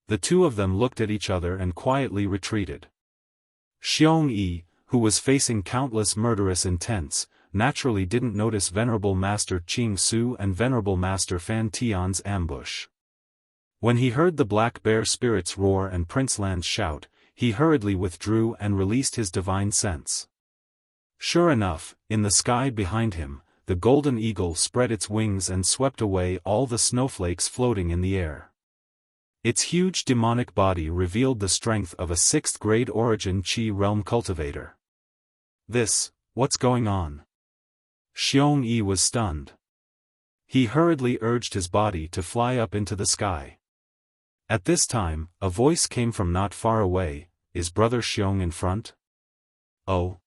The two of them looked at each other and quietly retreated. Xiong Yi, who was facing countless murderous intents, naturally didn't notice Venerable Master Qing Su and Venerable Master Fan Tian's ambush. When he heard the black bear spirit's roar and Prince Lan's shout, he hurriedly withdrew and released his divine sense. Sure enough, in the sky behind him, the golden eagle spread its wings and swept away all the snowflakes floating in the air. Its huge demonic body revealed the strength of a 6th-grade origin Qi realm cultivator. What's going on? Xiong Yi was stunned. He hurriedly urged his body to fly up into the sky. At this time, a voice came from not far away, Is Brother Xiong in front? Oh.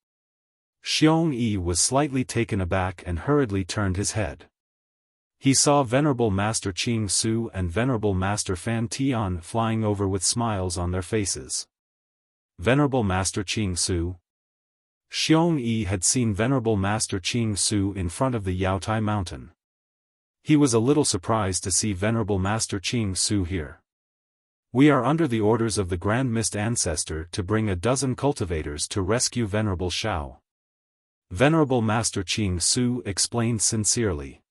Xiong Yi was slightly taken aback and hurriedly turned his head. He saw Venerable Master Qing Su and Venerable Master Fan Tian flying over with smiles on their faces. Venerable Master Qing Su? Xiong Yi had seen Venerable Master Qing Su in front of the Yaotai mountain. He was a little surprised to see Venerable Master Qing Su here. We are under the orders of the Grand Mist Ancestor to bring 12 cultivators to rescue Venerable Xiao. Venerable Master Qing Su explained sincerely.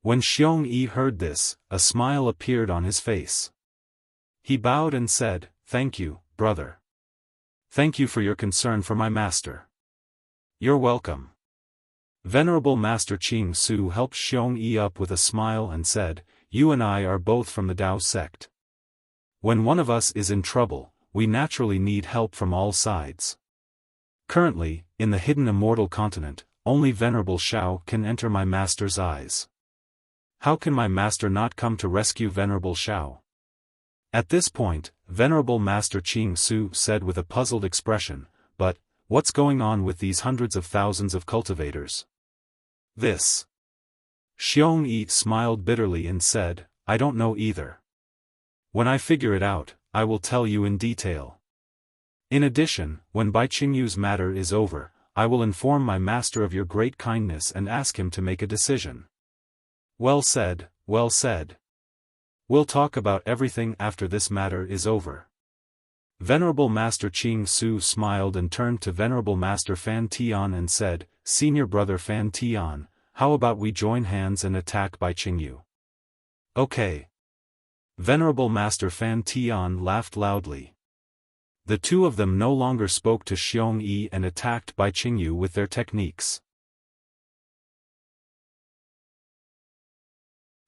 When Xiong Yi heard this, a smile appeared on his face. He bowed and said, Thank you, brother. Thank you for your concern for my master. You're welcome. Venerable Master Qing Su helped Xiong Yi up with a smile and said, You and I are both from the Dao sect. When one of us is in trouble, we naturally need help from all sides. Currently, in the hidden immortal continent, only Venerable Xiao can enter my master's eyes. How can my master not come to rescue Venerable Xiao? At this point, Venerable Master Qing Su said with a puzzled expression, But, what's going on with these hundreds of thousands of cultivators? Xiong Yi smiled bitterly and said, I don't know either. When I figure it out, I will tell you in detail. In addition, when Bai Qingyu's matter is over, I will inform my master of your great kindness and ask him to make a decision. Well said, well said. We'll talk about everything after this matter is over. Venerable Master Qing Su smiled and turned to Venerable Master Fan Tian and said, Senior Brother Fan Tian, how about we join hands and attack Bai Qingyu? Okay. Venerable Master Fan Tian laughed loudly. The two of them no longer spoke to Xiong Yi and attacked Bai Qingyu with their techniques.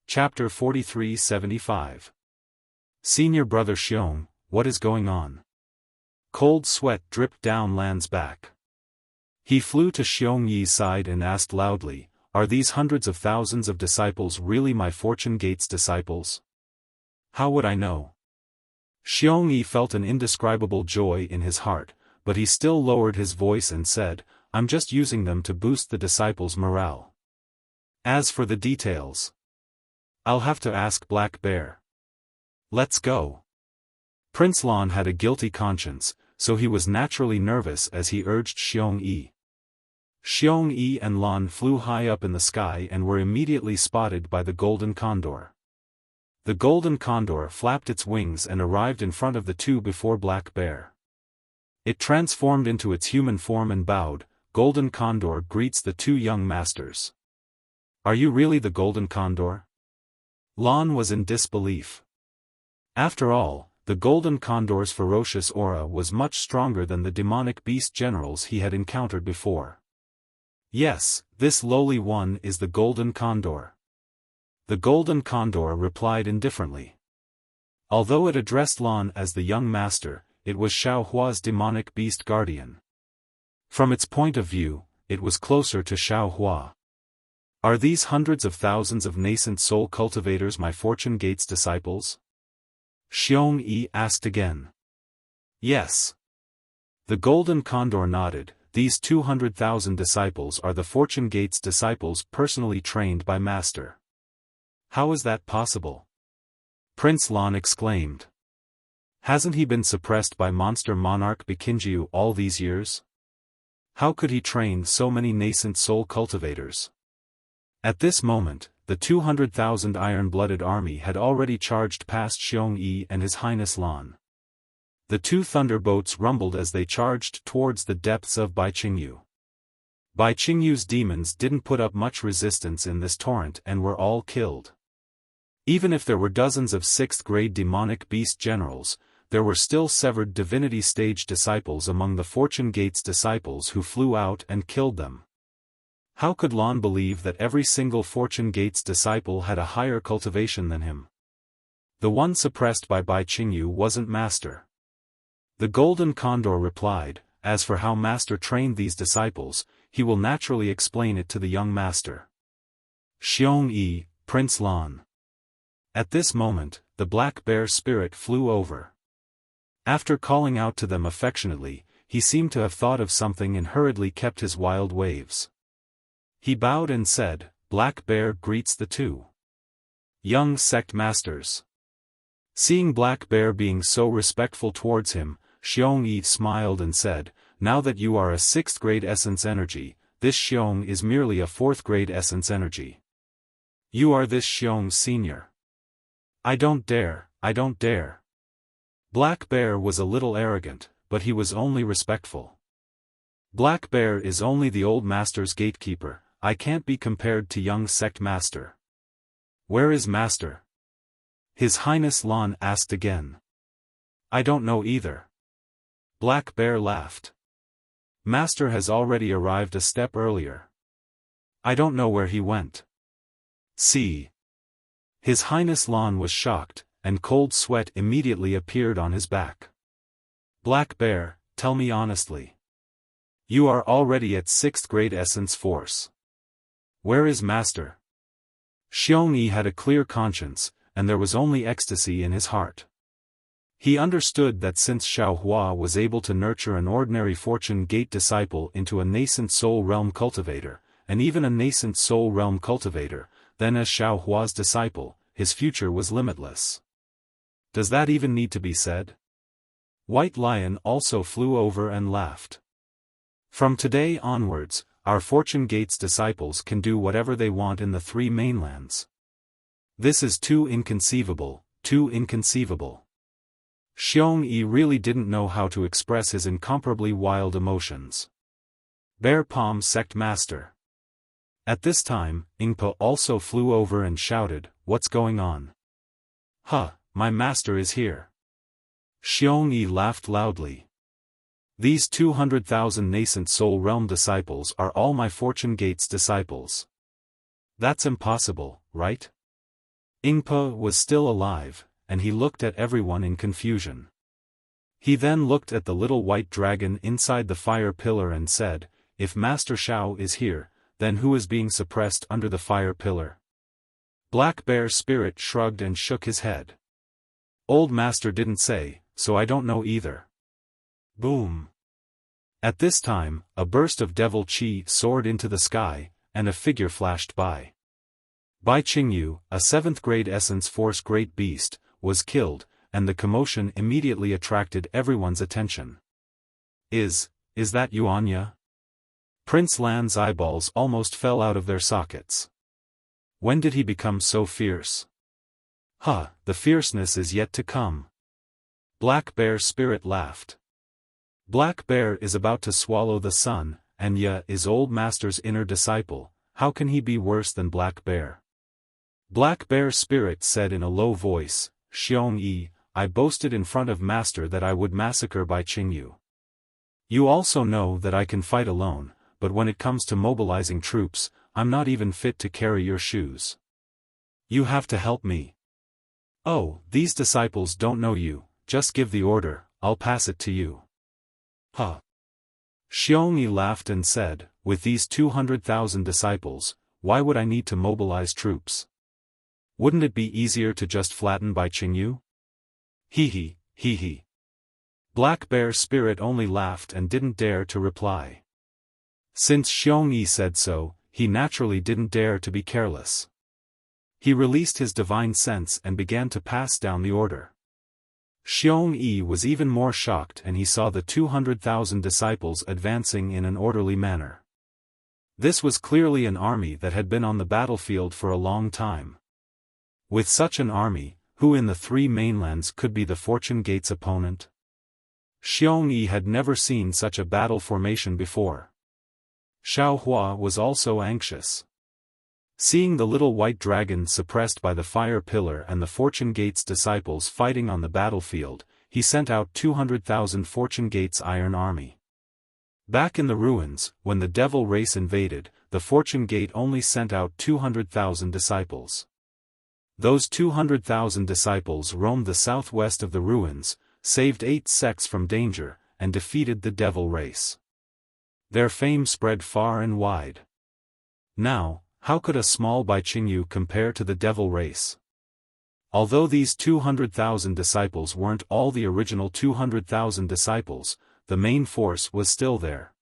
Chapter 43-75. Senior Brother Xiong, what is going on? Cold sweat dripped down Lan's back. He flew to Xiong Yi's side and asked loudly, Are these hundreds of thousands of disciples really my Fortune Gate's disciples? How would I know? Xiong Yi felt an indescribable joy in his heart, but he still lowered his voice and said, I'm just using them to boost the disciples' morale. As for the details, I'll have to ask Black Bear. Let's go. Prince Lan had a guilty conscience, so he was naturally nervous as he urged Xiong Yi. Xiong Yi and Lan flew high up in the sky and were immediately spotted by the golden condor. The golden condor flapped its wings and arrived in front of the two before Black Bear. It transformed into its human form and bowed. Golden condor greets the two young masters. Are you really the golden condor? Lan was in disbelief. After all, the golden condor's ferocious aura was much stronger than the demonic beast generals he had encountered before. Yes, this lowly one is the golden condor. The golden condor replied indifferently. Although it addressed Lan as the young master, it was Xiao Hua's demonic beast guardian. From its point of view, it was closer to Xiao Hua. Are these hundreds of thousands of nascent soul cultivators my fortune gates disciples? Xiong asked again. Yes. The golden condor nodded. These 200,000 disciples are the fortune gates disciples personally trained by Master. How is that possible? Prince Lan exclaimed. Hasn't he been suppressed by monster monarch Bikinjiu all these years? How could he train so many nascent soul cultivators? At this moment, the 200,000 iron-blooded army had already charged past Xiong and His Highness Lan. The two thunderbolts rumbled as they charged towards the depths of Bai Qingyu. Bai Qingyu's demons didn't put up much resistance in this torrent and were all killed. Even if there were dozens of 6th-grade demonic beast generals, there were still severed divinity stage disciples among the Fortune Gates disciples who flew out and killed them. How could Lan believe that every single Fortune Gates disciple had a higher cultivation than him? The one suppressed by Bai Qingyu wasn't Master. The Golden Condor replied, as for how Master trained these disciples, he will naturally explain it to the young Master. Xiong Prince Lan. At this moment, the black bear spirit flew over. After calling out to them affectionately, he seemed to have thought of something and hurriedly kept his wild waves. He bowed and said, Black Bear greets the two young sect masters. Seeing Black Bear being so respectful towards him, Xiong smiled and said, Now that you are a 6th-grade essence energy, this Xiong is merely a 4th-grade essence energy. You are this Xiong's senior. I don't dare. Black Bear was a little arrogant, but he was only respectful. Black Bear is only the old master's gatekeeper. I can't be compared to young sect master. Where is Master? His Highness Lan asked again. I don't know either. Black Bear laughed. Master has already arrived a step earlier. I don't know where he went. See. His Highness Lan was shocked, and cold sweat immediately appeared on his back. Black Bear, tell me honestly. You are already at 6th-grade essence force. Where is Master? Xiong had a clear conscience, and there was only ecstasy in his heart. He understood that since Xiaohua was able to nurture an ordinary Fortune Gate disciple into a nascent soul realm cultivator, and even a nascent soul realm cultivator, then as Xiaohua's disciple, his future was limitless. Does that even need to be said? White Lion also flew over and laughed. From today onwards, our Fortune Gates disciples can do whatever they want in the 3 mainlands. This is too inconceivable, too inconceivable. Xiong really didn't know how to express his incomparably wild emotions. Bear Palm Sect Master. At this time, Ingpa also flew over and shouted, What's going on? My master is here. Xiong laughed loudly. These 200,000 nascent soul realm disciples are all my Fortune Gates disciples. That's impossible, right? Ingpa was still alive, and he looked at everyone in confusion. He then looked at the little white dragon inside the fire pillar and said, If Master Shao is here, then who is being suppressed under the fire pillar? Black Bear Spirit shrugged and shook his head. Old Master didn't say, so I don't know either. Boom. At this time, a burst of devil chi soared into the sky, and a figure flashed by. Bai Qingyu, a 7th-grade essence force great beast, was killed, and the commotion immediately attracted everyone's attention. Is that Yuanya? Prince Lan's eyeballs almost fell out of their sockets. When did he become so fierce? The fierceness is yet to come. Black Bear Spirit laughed. Black Bear is about to swallow the sun, and Ya is Old Master's inner disciple. How can he be worse than Black Bear? Black Bear Spirit said in a low voice, Xiong I boasted in front of Master that I would massacre Bai Qingyu. You also know that I can fight alone, but when it comes to mobilizing troops, I'm not even fit to carry your shoes. You have to help me. Oh, these disciples don't know you, just give the order, I'll pass it to you. Xiong laughed and said, with these 200,000 disciples, why would I need to mobilize troops? Wouldn't it be easier to just flatten Bai Qingyu? Hee hee. Black Bear Spirit only laughed and didn't dare to reply. Since Xiong Yi said so, he naturally didn't dare to be careless. He released his divine sense and began to pass down the order. Xiong Yi was even more shocked, and he saw the 200,000 disciples advancing in an orderly manner. This was clearly an army that had been on the battlefield for a long time. With such an army, who in the three mainlands could be the Fortune Gate's opponent? Xiong Yi had never seen such a battle formation before. Xiao Hua was also anxious. Seeing the little white dragon suppressed by the fire pillar and the Fortune Gate's disciples fighting on the battlefield, he sent out 200,000 Fortune Gate's iron army. Back in the ruins, when the devil race invaded, the Fortune Gate only sent out 200,000 disciples. Those 200,000 disciples roamed the southwest of the ruins, saved 8 sects from danger, and defeated the devil race. Their fame spread far and wide. Now, how could a small Bai Qingyu compare to the devil race? Although these 200,000 disciples weren't all the original 200,000 disciples, the main force was still there.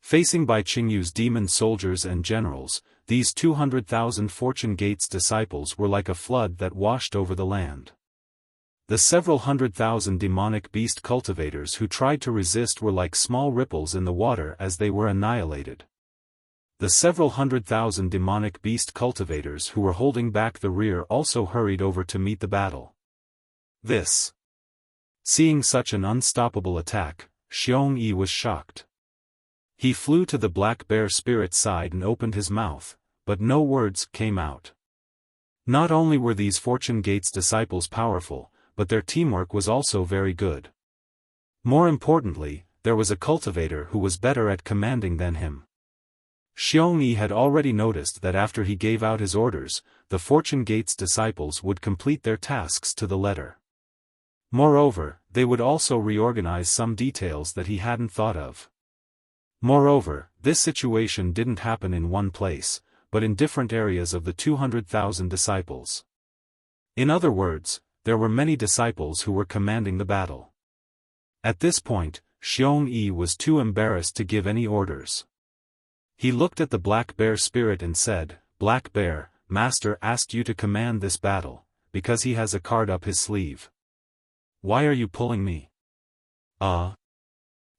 Facing Bai Qingyu's demon soldiers and generals, these 200,000 Fortune Gate's disciples were like a flood that washed over the land. The several 100,000 demonic beast cultivators who tried to resist were like small ripples in the water as they were annihilated. The several 100,000 demonic beast cultivators who were holding back the rear also hurried over to meet the battle. Seeing such an unstoppable attack, Xiong Yi was shocked. He flew to the Black Bear Spirit's side and opened his mouth, but no words came out. Not only were these Fortune Gate's disciples powerful, but their teamwork was also very good. More importantly, there was a cultivator who was better at commanding than him. Xiong Yi had already noticed that after he gave out his orders, the Fortune Gate's disciples would complete their tasks to the letter. Moreover, they would also reorganize some details that he hadn't thought of. Moreover, this situation didn't happen in one place, but in different areas of the 200,000 disciples. In other words, there were many disciples who were commanding the battle. At this point, Xiong Yi was too embarrassed to give any orders. He looked at the Black Bear Spirit and said, "Black Bear, Master asked you to command this battle, because he has a card up his sleeve. Why are you pulling me?"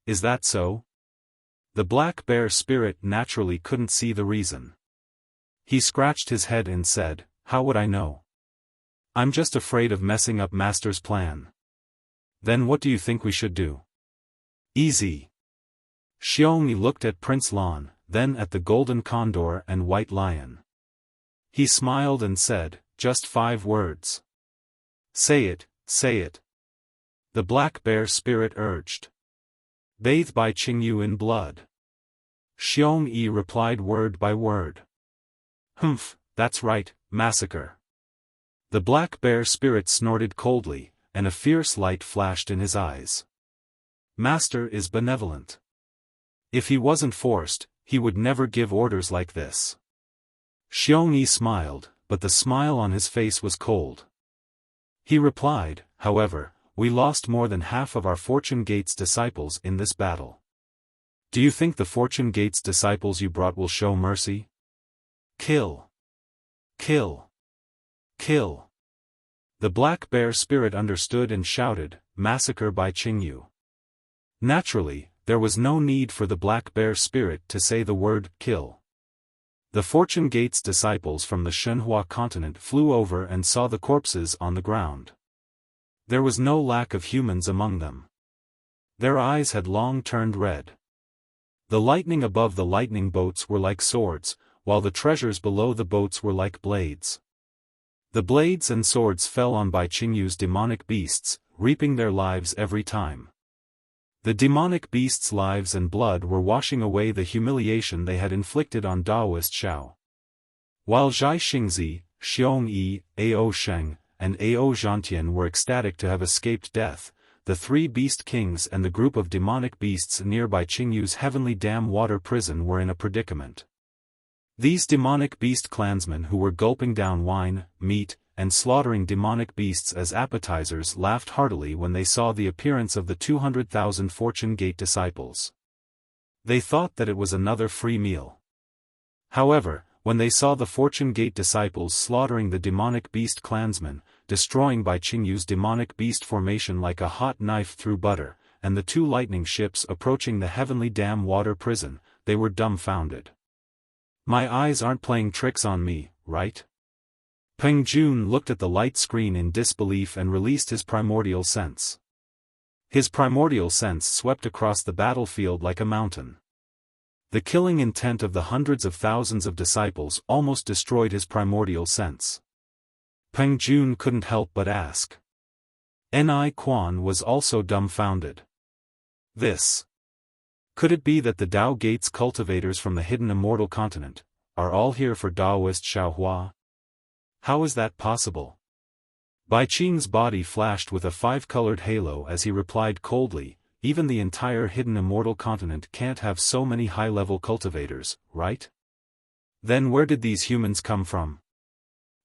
Is that so?" The Black Bear Spirit naturally couldn't see the reason. He scratched his head and said, "How would I know? I'm just afraid of messing up Master's plan." "Then what do you think we should do?" "Easy." Xiong Yi looked at Prince Lan, then at the Golden Condor and White Lion. He smiled and said, "Just 5 words." Say it." The Black Bear Spirit urged. "Bathe Bai Qingyu in blood." Xiong Yi replied word by word. "Humph, that's right, massacre." The Black Bear Spirit snorted coldly, and a fierce light flashed in his eyes. Master is benevolent. If he wasn't forced, he would never give orders like this. Xiong Yi smiled, but the smile on his face was cold. He replied, "However, we lost more than half of our Fortune Gate's disciples in this battle. Do you think the Fortune Gate's disciples you brought will show mercy? Kill! Kill! Kill!" The Black Bear Spirit understood and shouted, "Massacre Bai Qingyu." Naturally, there was no need for the Black Bear Spirit to say the word kill. The Fortune Gate's disciples from the Shenhua continent flew over and saw the corpses on the ground. There was no lack of humans among them. Their eyes had long turned red. The lightning above the lightning boats were like swords, while the treasures below the boats were like blades. The blades and swords fell on Bai Qingyu's demonic beasts, reaping their lives every time. The demonic beasts' lives and blood were washing away the humiliation they had inflicted on Daoist Xiao. While Zhai Xingzi, Xiong Yi, Ao Sheng, and Ao Zhantian were ecstatic to have escaped death, the 3 beast kings and the group of demonic beasts near Bai Qingyu's heavenly dam water prison were in a predicament. These demonic beast clansmen who were gulping down wine, meat, and slaughtering demonic beasts as appetizers laughed heartily when they saw the appearance of the 200,000 Fortune Gate disciples. They thought that it was another free meal. However, when they saw the Fortune Gate disciples slaughtering the demonic beast clansmen, destroying Bai Qingyu's demonic beast formation like a hot knife through butter, and the two lightning ships approaching the heavenly dam water prison, they were dumbfounded. My eyes aren't playing tricks on me, right? Peng Jun looked at the light screen in disbelief and released his primordial sense. His primordial sense swept across the battlefield like a mountain. The killing intent of the hundreds of thousands of disciples almost destroyed his primordial sense. Peng Jun couldn't help but ask. Ni Quan was also dumbfounded. This. Could it be that the Dao Gates cultivators from the hidden immortal continent are all here for Daoist Xiaohua? How is that possible? Bai Qing's body flashed with a five-colored halo as he replied coldly, even the entire hidden immortal continent can't have so many high-level cultivators, right? Then where did these humans come from?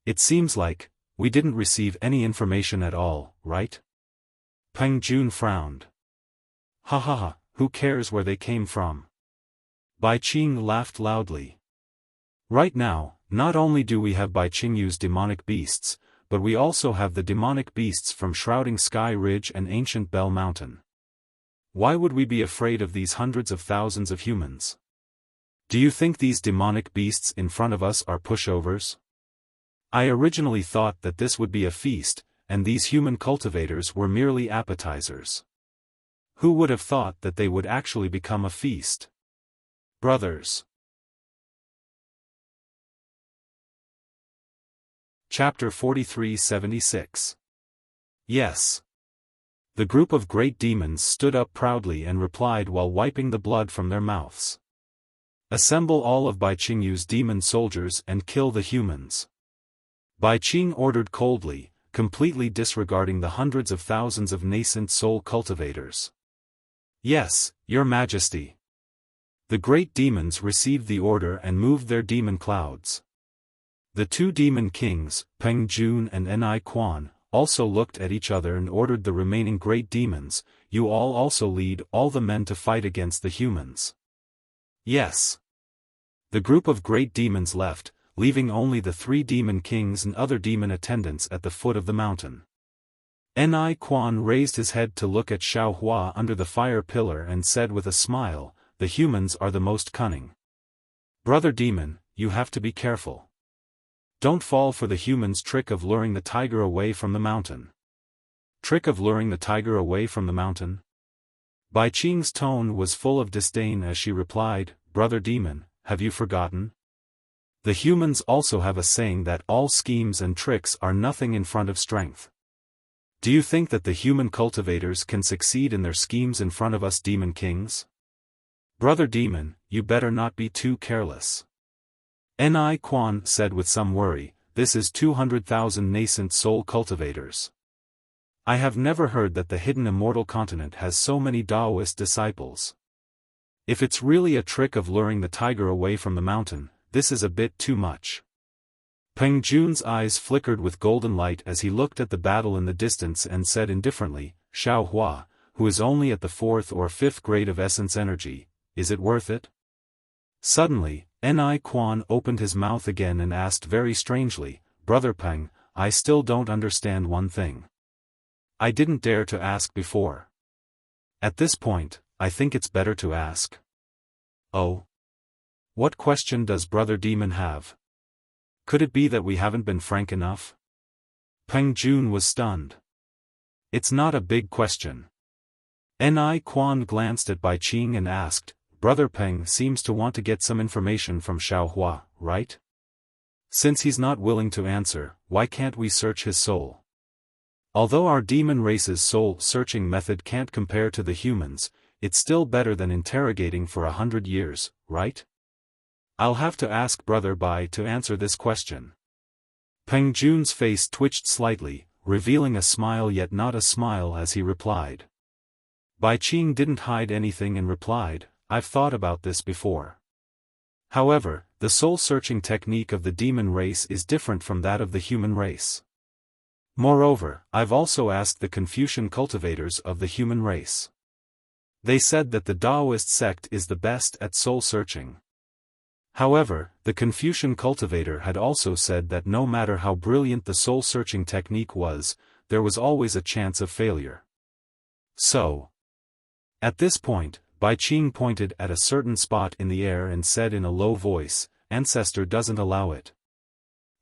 It seems like we didn't receive any information at all, right? Peng Jun frowned. Ha ha ha, who cares where they came from? Bai Qing laughed loudly. Right now, not only do we have Bai Qingyu's demonic beasts, but we also have the demonic beasts from Shrouding Sky Ridge and Ancient Bell Mountain. Why would we be afraid of these hundreds of thousands of humans? Do you think these demonic beasts in front of us are pushovers? I originally thought that this would be a feast, and these human cultivators were merely appetizers. Who would have thought that they would actually become a feast? Brothers. Chapter 43-76. Yes. The group of great demons stood up proudly and replied while wiping the blood from their mouths. Assemble all of Bai Qingyu's demon soldiers and kill the humans. Bai Qing ordered coldly, completely disregarding the hundreds of thousands of nascent soul cultivators. Yes, Your Majesty. The great demons received the order and moved their demon clouds. The two demon kings, Peng Jun and Ni Quan, also looked at each other and ordered the remaining great demons, you all also lead all the men to fight against the humans. Yes. The group of great demons left, leaving only the three demon kings and other demon attendants at the foot of the mountain. Ni Quan raised his head to look at Xiaohua under the fire pillar and said with a smile, the humans are the most cunning. Brother demon, you have to be careful. Don't fall for the human's trick of luring the tiger away from the mountain. Trick of luring the tiger away from the mountain? Bai Qing's tone was full of disdain as she replied, Brother demon, have you forgotten? The humans also have a saying that all schemes and tricks are nothing in front of strength. Do you think that the human cultivators can succeed in their schemes in front of us demon kings? Brother demon, you better not be too careless. Ni Quan said with some worry, this is 200,000 nascent soul cultivators. I have never heard that the hidden immortal continent has so many Daoist disciples. If it's really a trick of luring the tiger away from the mountain, this is a bit too much. Peng Jun's eyes flickered with golden light as he looked at the battle in the distance and said indifferently, Xiaohua, who is only at the 4th or 5th grade of essence energy, is it worth it? Suddenly, Ni Quan opened his mouth again and asked very strangely, Brother Peng, I still don't understand one thing. I didn't dare to ask before. At this point, I think it's better to ask. Oh? What question does Brother Demon have? Could it be that we haven't been frank enough? Peng Jun was stunned. It's not a big question. Ni Quan glanced at Bai Qing and asked, Brother Peng seems to want to get some information from Xiaohua, right? Since he's not willing to answer, why can't we search his soul? Although our demon race's soul-searching method can't compare to the humans, it's still better than interrogating for 100 years, right? I'll have to ask Brother Bai to answer this question. Peng Jun's face twitched slightly, revealing a smile yet not a smile as he replied. Bai Qing didn't hide anything and replied, I've thought about this before. However, the soul-searching technique of the demon race is different from that of the human race. Moreover, I've also asked the Confucian cultivators of the human race. They said that the Taoist sect is the best at soul-searching. However, the Confucian cultivator had also said that no matter how brilliant the soul-searching technique was, there was always a chance of failure. So, at this point, Bai Qing pointed at a certain spot in the air and said in a low voice, "Ancestor doesn't allow it."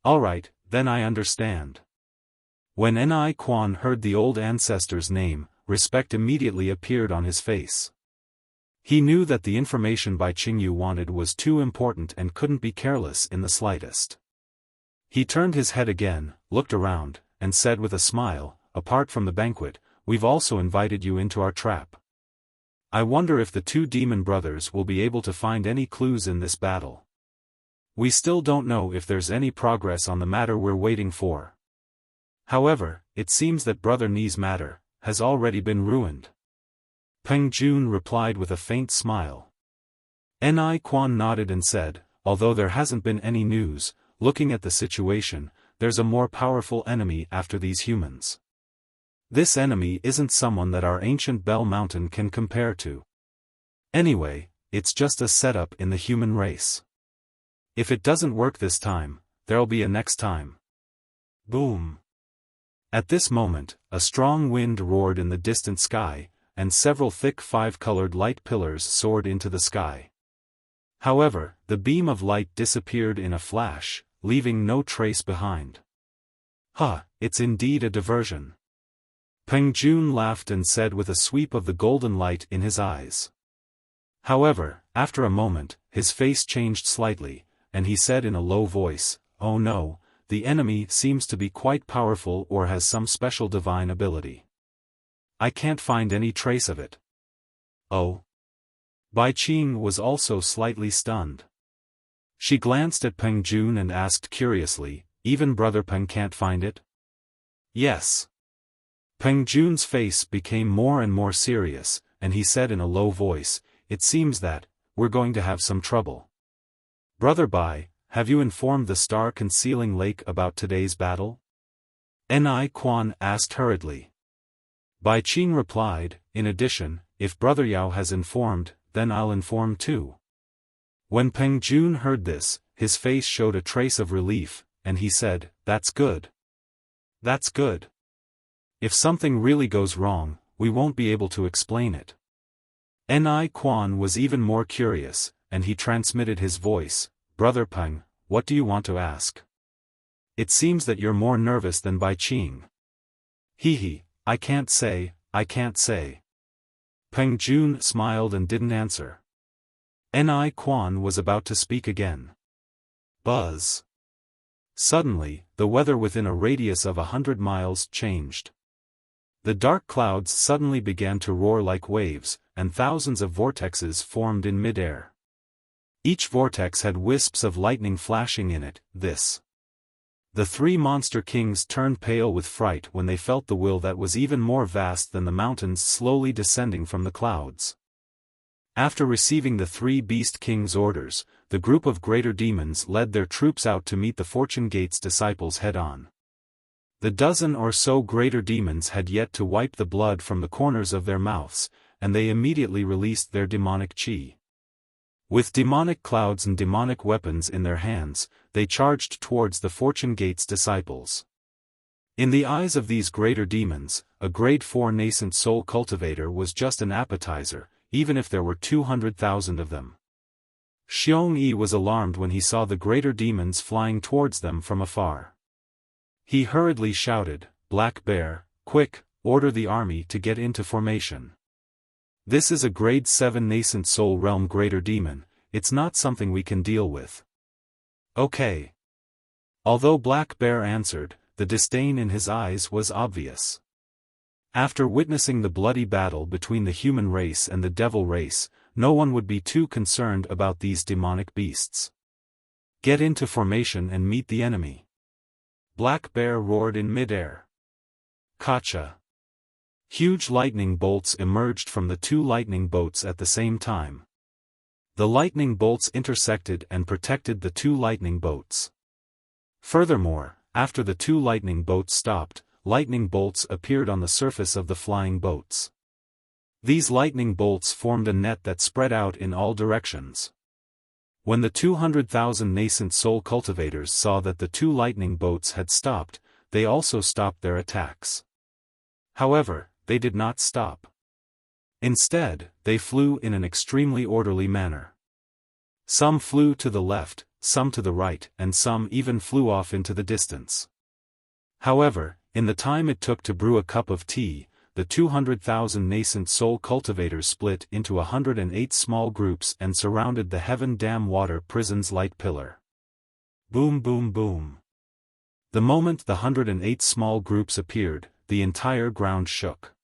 "Alright, then I understand." When Ni Quan heard the old ancestor's name, respect immediately appeared on his face. He knew that the information Bai Qingyu wanted was too important and couldn't be careless in the slightest. He turned his head again, looked around, and said with a smile, "Apart from the banquet, we've also invited you into our trap. I wonder if the two demon brothers will be able to find any clues in this battle. We still don't know if there's any progress on the matter we're waiting for. However, it seems that Brother Ni's matter has already been ruined." Peng Jun replied with a faint smile. Ni Quan nodded and said, "Although there hasn't been any news, looking at the situation, there's a more powerful enemy after these humans. This enemy isn't someone that our ancient Bell Mountain can compare to. Anyway, it's just a setup in the human race. If it doesn't work this time, there'll be a next time." Boom! At this moment, a strong wind roared in the distant sky, and several thick five-colored light pillars soared into the sky. However, the beam of light disappeared in a flash, leaving no trace behind. It's indeed a diversion." Peng Jun laughed and said with a sweep of the golden light in his eyes. However, after a moment, his face changed slightly, and he said in a low voice, "Oh no, the enemy seems to be quite powerful or has some special divine ability. I can't find any trace of it." "Oh?" Bai Qing was also slightly stunned. She glanced at Peng Jun and asked curiously, "Even Brother Peng can't find it?" "Yes." Peng Jun's face became more and more serious, and he said in a low voice, "It seems that we're going to have some trouble. Brother Bai, have you informed the star-concealing lake about today's battle?" Ni Quan asked hurriedly. Bai Qing replied, "In addition, if Brother Yao has informed, then I'll inform too." When Peng Jun heard this, his face showed a trace of relief, and he said, "That's good. That's good. If something really goes wrong, we won't be able to explain it." Ni Quan was even more curious, and he transmitted his voice, "Brother Peng, what do you want to ask? It seems that you're more nervous than Bai Qing." I can't say. Peng Jun smiled and didn't answer. Ni Quan was about to speak again. Buzz. Suddenly, the weather within a radius of 100 miles changed. The dark clouds suddenly began to roar like waves, and thousands of vortexes formed in mid-air. Each vortex had wisps of lightning flashing in it. The three monster kings turned pale with fright when they felt the will that was even more vast than the mountains slowly descending from the clouds. After receiving the three beast kings' orders, the group of greater demons led their troops out to meet the Fortune Gate's disciples head-on. The dozen or so greater demons had yet to wipe the blood from the corners of their mouths, and they immediately released their demonic chi. With demonic clouds and demonic weapons in their hands, they charged towards the Fortune Gate's disciples. In the eyes of these greater demons, a grade 4 nascent soul cultivator was just an appetizer, even if there were 200,000 of them. Xiong Yi was alarmed when he saw the greater demons flying towards them from afar. He hurriedly shouted, "Black Bear, quick, order the army to get into formation. This is a grade 7 nascent soul realm greater demon, it's not something we can deal with." "Okay." Although Black Bear answered, the disdain in his eyes was obvious. After witnessing the bloody battle between the human race and the devil race, no one would be too concerned about these demonic beasts. "Get into formation and meet the enemy." Black Bear roared in midair. Kacha. Huge lightning bolts emerged from the two lightning boats at the same time. The lightning bolts intersected and protected the two lightning boats. Furthermore, after the two lightning boats stopped, lightning bolts appeared on the surface of the flying boats. These lightning bolts formed a net that spread out in all directions. When the 200,000 nascent soul cultivators saw that the two lightning boats had stopped, they also stopped their attacks. However, they did not stop. Instead, they flew in an extremely orderly manner. Some flew to the left, some to the right, and some even flew off into the distance. However, in the time it took to brew a cup of tea, the 200,000 nascent soul cultivators split into 108 small groups and surrounded the Heaven Dam Water Prison's light pillar. Boom boom boom. The moment the 108 small groups appeared, the entire ground shook.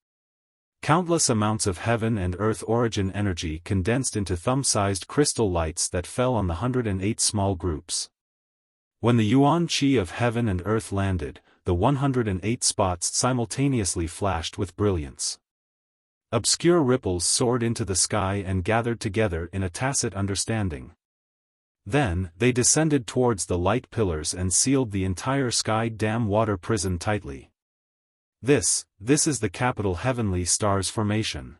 Countless amounts of heaven and earth origin energy condensed into thumb-sized crystal lights that fell on the 108 small groups. When the yuan qi of heaven and earth landed, the 108 spots simultaneously flashed with brilliance. Obscure ripples soared into the sky and gathered together in a tacit understanding. Then, they descended towards the light pillars and sealed the entire sky dam water prison tightly. This is the capital Heavenly Stars formation.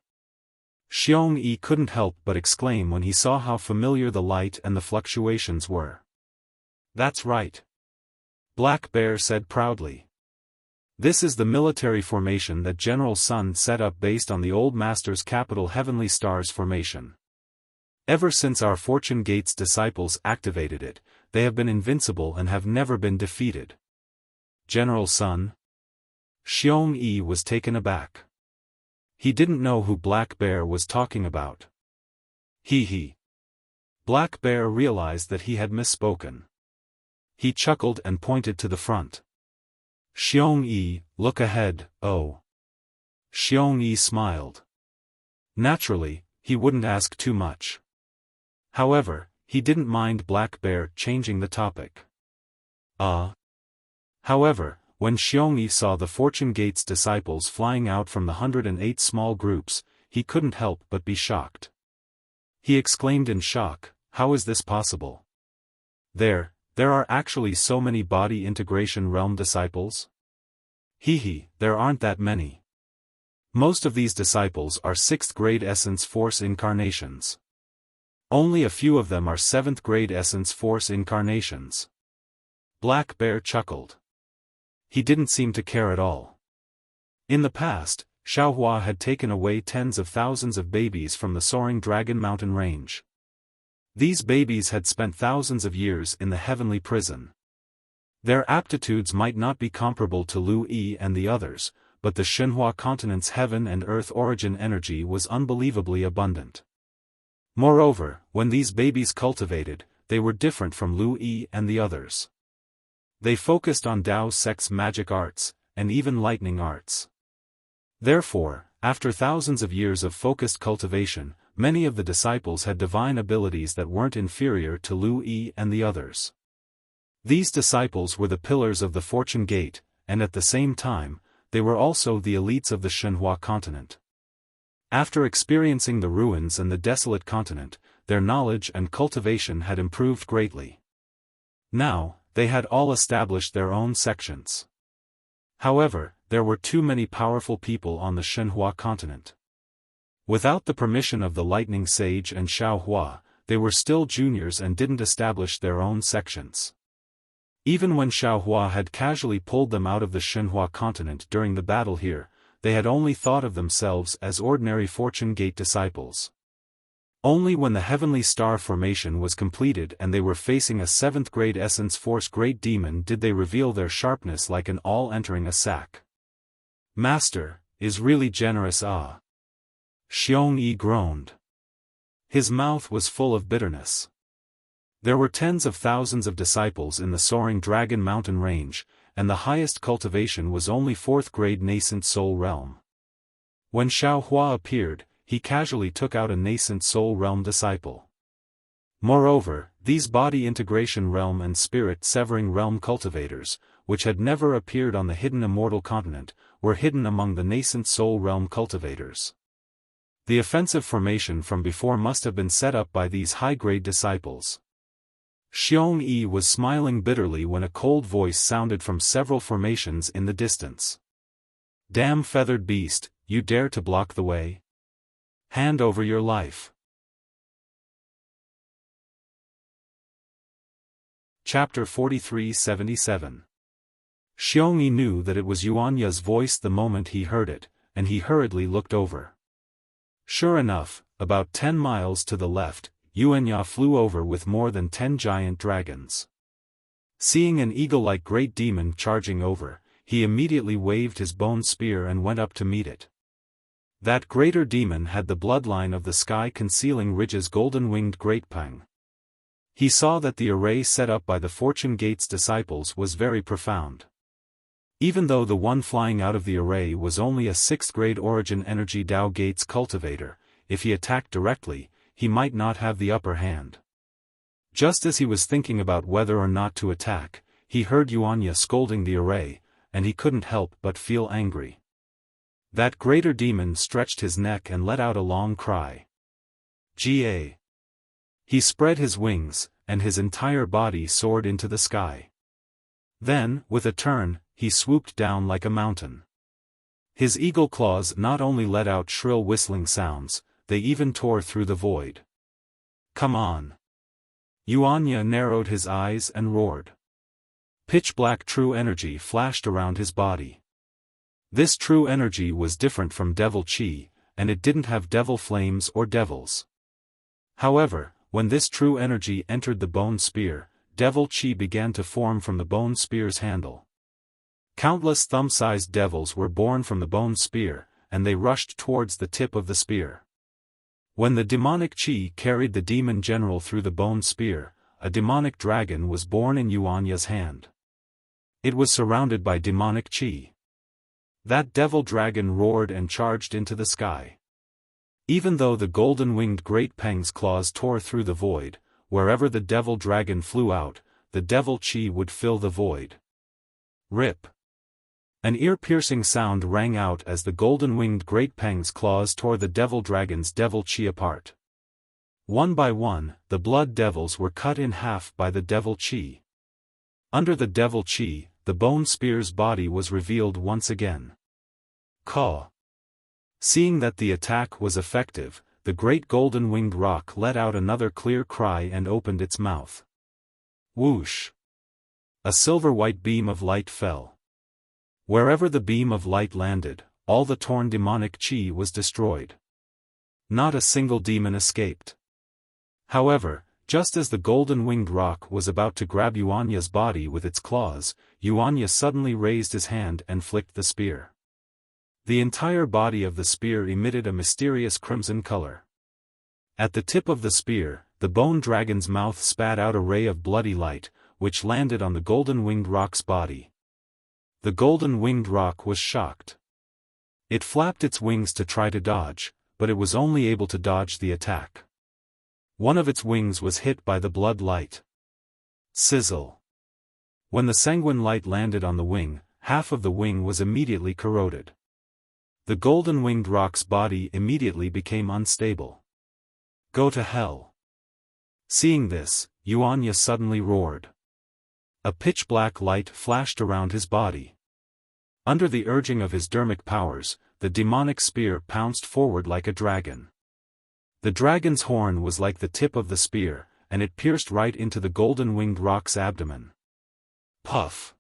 Xiong-yi couldn't help but exclaim when he saw how familiar the light and the fluctuations were. That's right. Black Bear said proudly. This is the military formation that General Sun set up based on the old master's capital Heavenly Stars formation. Ever since our Fortune Gates disciples activated it, they have been invincible and have never been defeated. General Sun? Xiong-yi was taken aback. He didn't know who Black Bear was talking about. He. Black Bear realized that he had misspoken. He chuckled and pointed to the front. Xiong-yi, look ahead, oh. Xiong-yi smiled. Naturally, he wouldn't ask too much. However, he didn't mind Black Bear changing the topic. However, when Xiong-yi saw the Fortune Gates disciples flying out from the 108 small groups, he couldn't help but be shocked. He exclaimed in shock, how is this possible? There are actually so many body integration realm disciples? There aren't that many. Most of these disciples are 6th grade Essence Force incarnations. Only a few of them are 7th grade Essence Force incarnations. Black Bear chuckled. He didn't seem to care at all. In the past, Xiaohua had taken away tens of thousands of babies from the soaring Dragon Mountain range. These babies had spent thousands of years in the heavenly prison. Their aptitudes might not be comparable to Lu Yi and the others, but the Shenhua continent's heaven and earth origin energy was unbelievably abundant. Moreover, when these babies cultivated, they were different from Lu Yi and the others. They focused on Dao Sect's magic arts, and even lightning arts. Therefore, after thousands of years of focused cultivation, many of the disciples had divine abilities that weren't inferior to Lu Yi and the others. These disciples were the pillars of the Fortune Gate, and at the same time, they were also the elites of the Shenhua continent. After experiencing the ruins and the desolate continent, their knowledge and cultivation had improved greatly. Now, they had all established their own sections. However, there were too many powerful people on the Shenhua continent. Without the permission of the Lightning Sage and Xiaohua, they were still juniors and didn't establish their own sections. Even when Xiaohua had casually pulled them out of the Shenhua continent during the battle here, they had only thought of themselves as ordinary Fortune Gate disciples. Only when the Heavenly Star formation was completed and they were facing a 7th grade Essence Force Great Demon did they reveal their sharpness like an awl entering a sack. Master, is really generous Xiong-yi groaned. His mouth was full of bitterness. There were tens of thousands of disciples in the soaring Dragon Mountain range, and the highest cultivation was only 4th grade Nascent Soul Realm. When Xiaohua appeared, he casually took out a Nascent Soul Realm disciple. Moreover, these body integration realm and spirit severing realm cultivators, which had never appeared on the hidden immortal continent, were hidden among the Nascent Soul Realm cultivators. The offensive formation from before must have been set up by these high-grade disciples. Xiong Yi was smiling bitterly when a cold voice sounded from several formations in the distance. "Damn feathered beast, you dare to block the way? Hand over your life." Chapter 43-77. Xiong Yi knew that it was Yuanya's voice the moment he heard it, and he hurriedly looked over. Sure enough, about 10 miles to the left, Yuanya flew over with more than 10 giant dragons. Seeing an eagle-like great demon charging over, he immediately waved his bone spear and went up to meet it. That greater demon had the bloodline of the sky-concealing ridge's golden-winged great pang. He saw that the array set up by the Fortune Gate's disciples was very profound. Even though the one flying out of the array was only a 6th-grade origin energy Dao Gate's cultivator, if he attacked directly, he might not have the upper hand. Just as he was thinking about whether or not to attack, he heard Yuanya scolding the array, and he couldn't help but feel angry. That greater demon stretched his neck and let out a long cry. Ga. He spread his wings, and his entire body soared into the sky. Then, with a turn, he swooped down like a mountain. His eagle claws not only let out shrill whistling sounds, they even tore through the void. "Come on!" Yuanya narrowed his eyes and roared. Pitch-black true energy flashed around his body. This true energy was different from devil chi, and it didn't have devil flames or devils. However, when this true energy entered the bone spear, devil chi began to form from the bone spear's handle. Countless thumb-sized devils were born from the bone spear, and they rushed towards the tip of the spear. When the demonic chi carried the demon general through the bone spear, a demonic dragon was born in Yuanya's hand. It was surrounded by demonic chi. That devil dragon roared and charged into the sky. Even though the golden-winged great pang's claws tore through the void, wherever the devil dragon flew out, the devil chi would fill the void. Rip! An ear-piercing sound rang out as the golden-winged great pang's claws tore the devil dragon's devil chi apart. One by one, the blood devils were cut in half by the devil chi. Under the devil chi, the bone spear's body was revealed once again. Caw! Seeing that the attack was effective, the great golden-winged rock let out another clear cry and opened its mouth. Whoosh! A silver-white beam of light fell. Wherever the beam of light landed, all the torn demonic chi was destroyed. Not a single demon escaped. However, just as the golden-winged rock was about to grab Yuanya's body with its claws, Yuanya suddenly raised his hand and flicked the spear. The entire body of the spear emitted a mysterious crimson color. At the tip of the spear, the bone dragon's mouth spat out a ray of bloody light, which landed on the golden-winged rock's body. The golden-winged rock was shocked. It flapped its wings to try to dodge, but it was only able to dodge the attack. One of its wings was hit by the blood light. Sizzle! When the sanguine light landed on the wing, half of the wing was immediately corroded. The golden-winged rock's body immediately became unstable. Go to hell! Seeing this, Yuanya suddenly roared. A pitch-black light flashed around his body. Under the urging of his dermic powers, the demonic spear pounced forward like a dragon. The dragon's horn was like the tip of the spear, and it pierced right into the golden-winged rock's abdomen. Puff!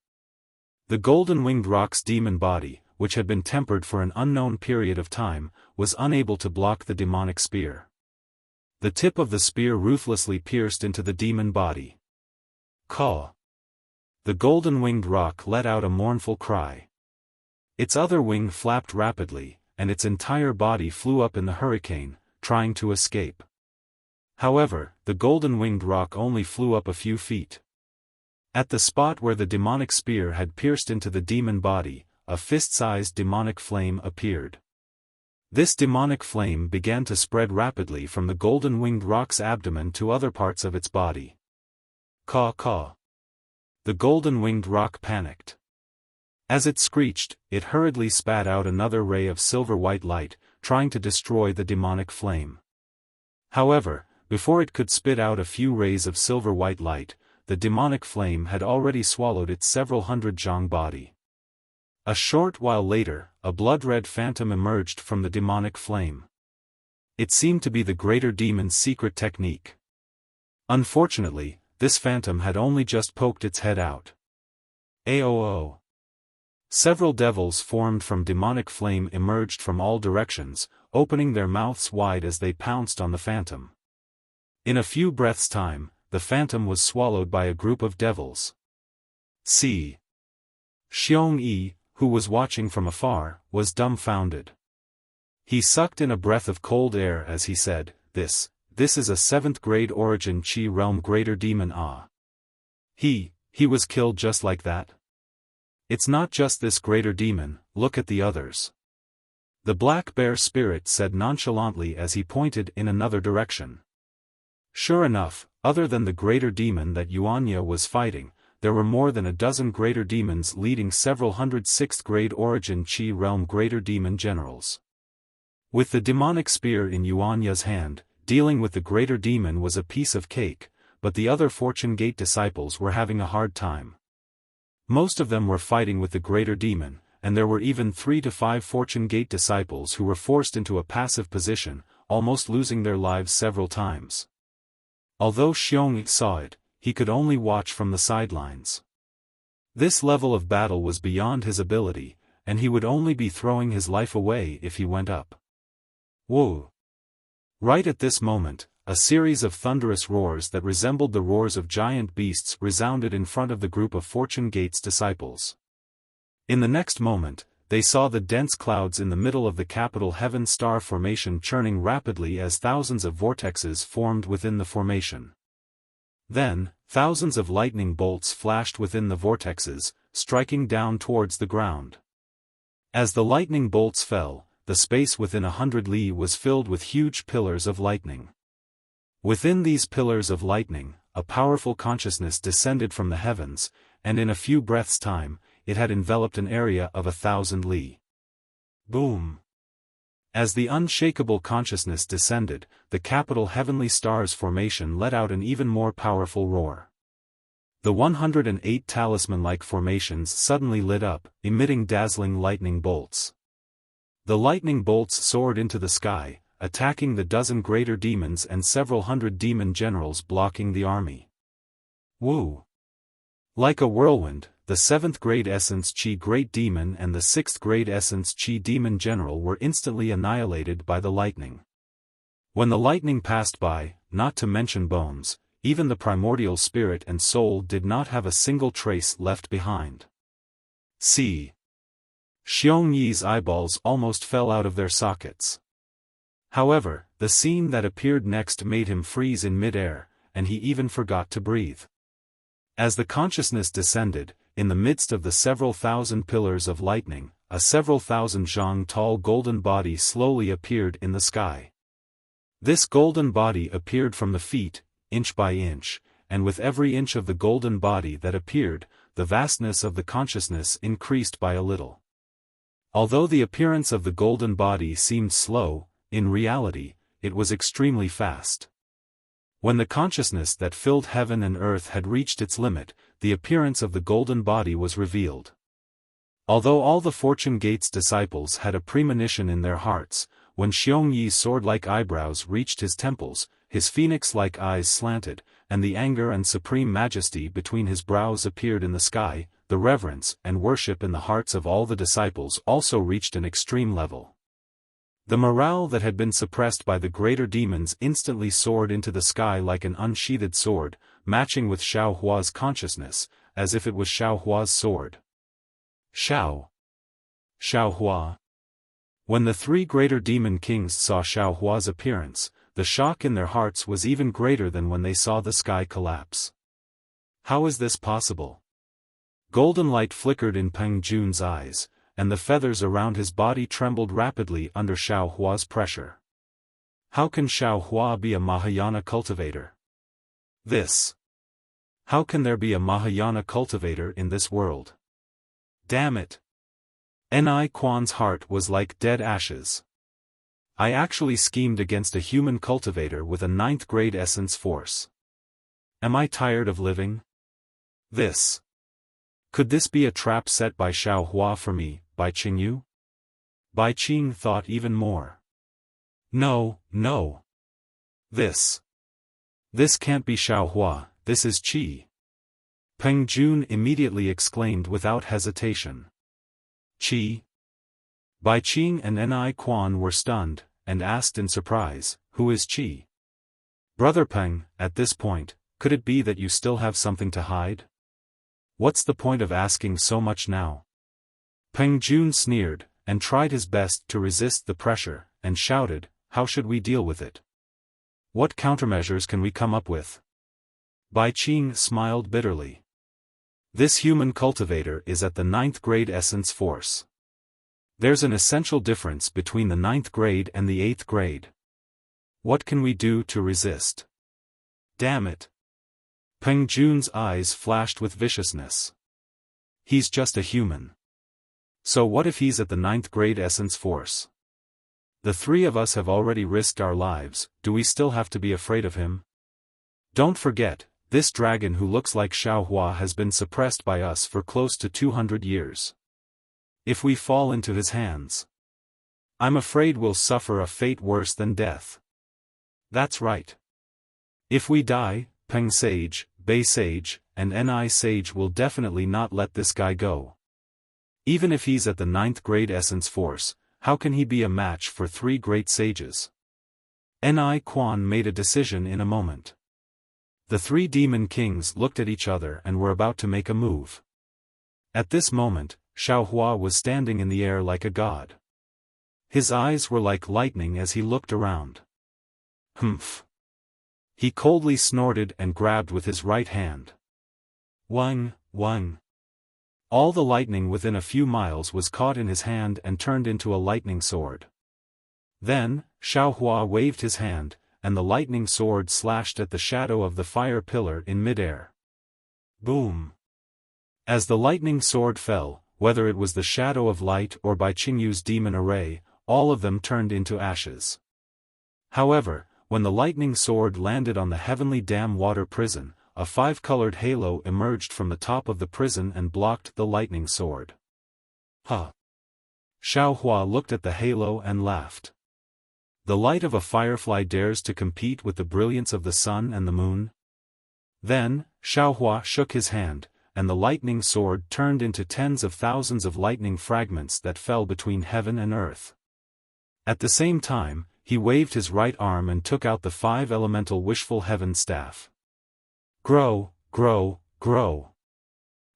The golden-winged rock's demon body, which had been tempered for an unknown period of time, was unable to block the demonic spear. The tip of the spear ruthlessly pierced into the demon body. Caw! The golden-winged rock let out a mournful cry. Its other wing flapped rapidly, and its entire body flew up in the hurricane, trying to escape. However, the golden-winged rock only flew up a few feet. At the spot where the demonic spear had pierced into the demon body, a fist-sized demonic flame appeared. This demonic flame began to spread rapidly from the golden-winged rock's abdomen to other parts of its body. Caw caw! The golden-winged rock panicked. As it screeched, it hurriedly spat out another ray of silver-white light, trying to destroy the demonic flame. However, before it could spit out a few rays of silver-white light, the demonic flame had already swallowed its several hundred zhang body. A short while later, a blood-red phantom emerged from the demonic flame. It seemed to be the greater demon's secret technique. Unfortunately, this phantom had only just poked its head out. Aoo! Several devils formed from demonic flame emerged from all directions, opening their mouths wide as they pounced on the phantom. In a few breaths' time, the phantom was swallowed by a group of devils. Xiong, who was watching from afar, was dumbfounded. He sucked in a breath of cold air as he said, This is a 7th grade origin Qi realm greater demon He was killed just like that? It's not just this greater demon, look at the others. The black bear spirit said nonchalantly as he pointed in another direction. Sure enough, other than the greater demon that Yuanya was fighting, there were more than a dozen greater demons leading several hundred 6th grade origin Qi realm greater demon generals. With the demonic spear in Yuanya's hand, dealing with the greater demon was a piece of cake, but the other Fortune Gate disciples were having a hard time. Most of them were fighting with the greater demon, and there were even 3 to 5 Fortune Gate disciples who were forced into a passive position, almost losing their lives several times. Although Xiong saw it, he could only watch from the sidelines. This level of battle was beyond his ability, and he would only be throwing his life away if he went up. Whoa! Right at this moment, a series of thunderous roars that resembled the roars of giant beasts resounded in front of the group of Fortune Gate's disciples. In the next moment, they saw the dense clouds in the middle of the capital heaven star formation churning rapidly as thousands of vortexes formed within the formation. Then, thousands of lightning bolts flashed within the vortexes, striking down towards the ground. As the lightning bolts fell, the space within 100 li was filled with huge pillars of lightning. Within these pillars of lightning, a powerful consciousness descended from the heavens, and in a few breaths' time, it had enveloped an area of 1,000 li. Boom! As the unshakable consciousness descended, the capital heavenly stars formation let out an even more powerful roar. The 108 talisman-like formations suddenly lit up, emitting dazzling lightning bolts. The lightning bolts soared into the sky, attacking the dozen greater demons and several hundred demon generals blocking the army. Woo! Like a whirlwind, the 7th grade Essence Qi Great Demon and the 6th grade Essence Qi Demon General were instantly annihilated by the lightning. When the lightning passed by, not to mention bones, even the primordial spirit and soul did not have a single trace left behind. Xiong Yi's eyeballs almost fell out of their sockets. However, the scene that appeared next made him freeze in mid-air, and he even forgot to breathe. As the consciousness descended, in the midst of the several thousand pillars of lightning, a several thousand zhang tall golden body slowly appeared in the sky. This golden body appeared from the feet, inch by inch, and with every inch of the golden body that appeared, the vastness of the consciousness increased by a little. Although the appearance of the golden body seemed slow, in reality, it was extremely fast. When the consciousness that filled heaven and earth had reached its limit, the appearance of the golden body was revealed. Although all the Fortune Gate's disciples had a premonition in their hearts, when Xiong Yi's sword-like eyebrows reached his temples, his phoenix-like eyes slanted, and the anger and supreme majesty between his brows appeared in the sky, the reverence and worship in the hearts of all the disciples also reached an extreme level. The morale that had been suppressed by the greater demons instantly soared into the sky like an unsheathed sword, matching with Xiao Hua's consciousness, as if it was Xiao Hua's sword. Xiao Hua. When the 3 greater demon kings saw Xiao Hua's appearance, the shock in their hearts was even greater than when they saw the sky collapse. How is this possible? Golden light flickered in Peng Jun's eyes, and the feathers around his body trembled rapidly under Xiao Hua's pressure. How can Xiao Hua be a Mahayana cultivator? How can there be a Mahayana cultivator in this world? Damn it! Ni Quan's heart was like dead ashes. I actually schemed against a human cultivator with a 9th grade essence force. Am I tired of living? Could this be a trap set by Xiao Hua for me, Bai Qingyu? Bai Qing thought even more. No. This can't be Xiao Hua, this is Qi. Peng Jun immediately exclaimed without hesitation. Qi? Bai Qing and Ni Quan were stunned, and asked in surprise, who is Qi? Brother Peng, at this point, could it be that you still have something to hide? What's the point of asking so much now? Peng Jun sneered, and tried his best to resist the pressure, and shouted, how should we deal with it? What countermeasures can we come up with? Bai Qing smiled bitterly. This human cultivator is at the 9th grade essence force. There's an essential difference between the 9th grade and the 8th grade. What can we do to resist? Damn it. Peng Jun's eyes flashed with viciousness. He's just a human. So what if he's at the 9th grade essence force? The three of us have already risked our lives, do we still have to be afraid of him? Don't forget, this dragon who looks like Xiao Hua has been suppressed by us for close to 200 years. If we fall into his hands, I'm afraid we'll suffer a fate worse than death. That's right. If we die, Peng Sage, Bei Sage, and Ni Sage will definitely not let this guy go. Even if he's at the 9th grade essence force, how can he be a match for 3 great sages? Ni Quan made a decision in a moment. The 3 demon kings looked at each other and were about to make a move. At this moment, Xiao Hua was standing in the air like a god. His eyes were like lightning as he looked around. Humph. He coldly snorted and grabbed with his right hand. Wang. All the lightning within a few miles was caught in his hand and turned into a lightning sword. Then, Xiao Hua waved his hand, and the lightning sword slashed at the shadow of the fire pillar in midair. Boom! As the lightning sword fell, whether it was the shadow of light or Bai Qingyu's demon array, all of them turned into ashes. However, when the lightning sword landed on the heavenly dam water prison, a 5-colored halo emerged from the top of the prison and blocked the lightning sword. Huh! Xiao Hua looked at the halo and laughed. The light of a firefly dares to compete with the brilliance of the sun and the moon? Then, Xiao Hua shook his hand, and the lightning sword turned into tens of thousands of lightning fragments that fell between heaven and earth. At the same time, he waved his right arm and took out the 5-elemental wishful heaven staff. Grow, grow, grow!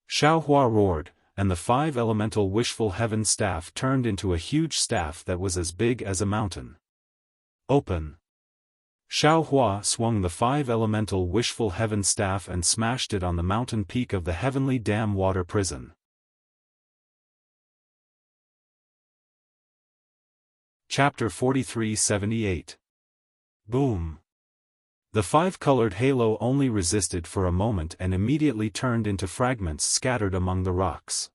Xiao Hua roared, and the 5-elemental wishful heaven staff turned into a huge staff that was as big as a mountain. Open! Xiao Hua swung the 5-elemental wishful heaven staff and smashed it on the mountain peak of the heavenly dam water prison. Chapter 4378. Boom! The 5-colored halo only resisted for a moment and immediately turned into fragments scattered among the rocks.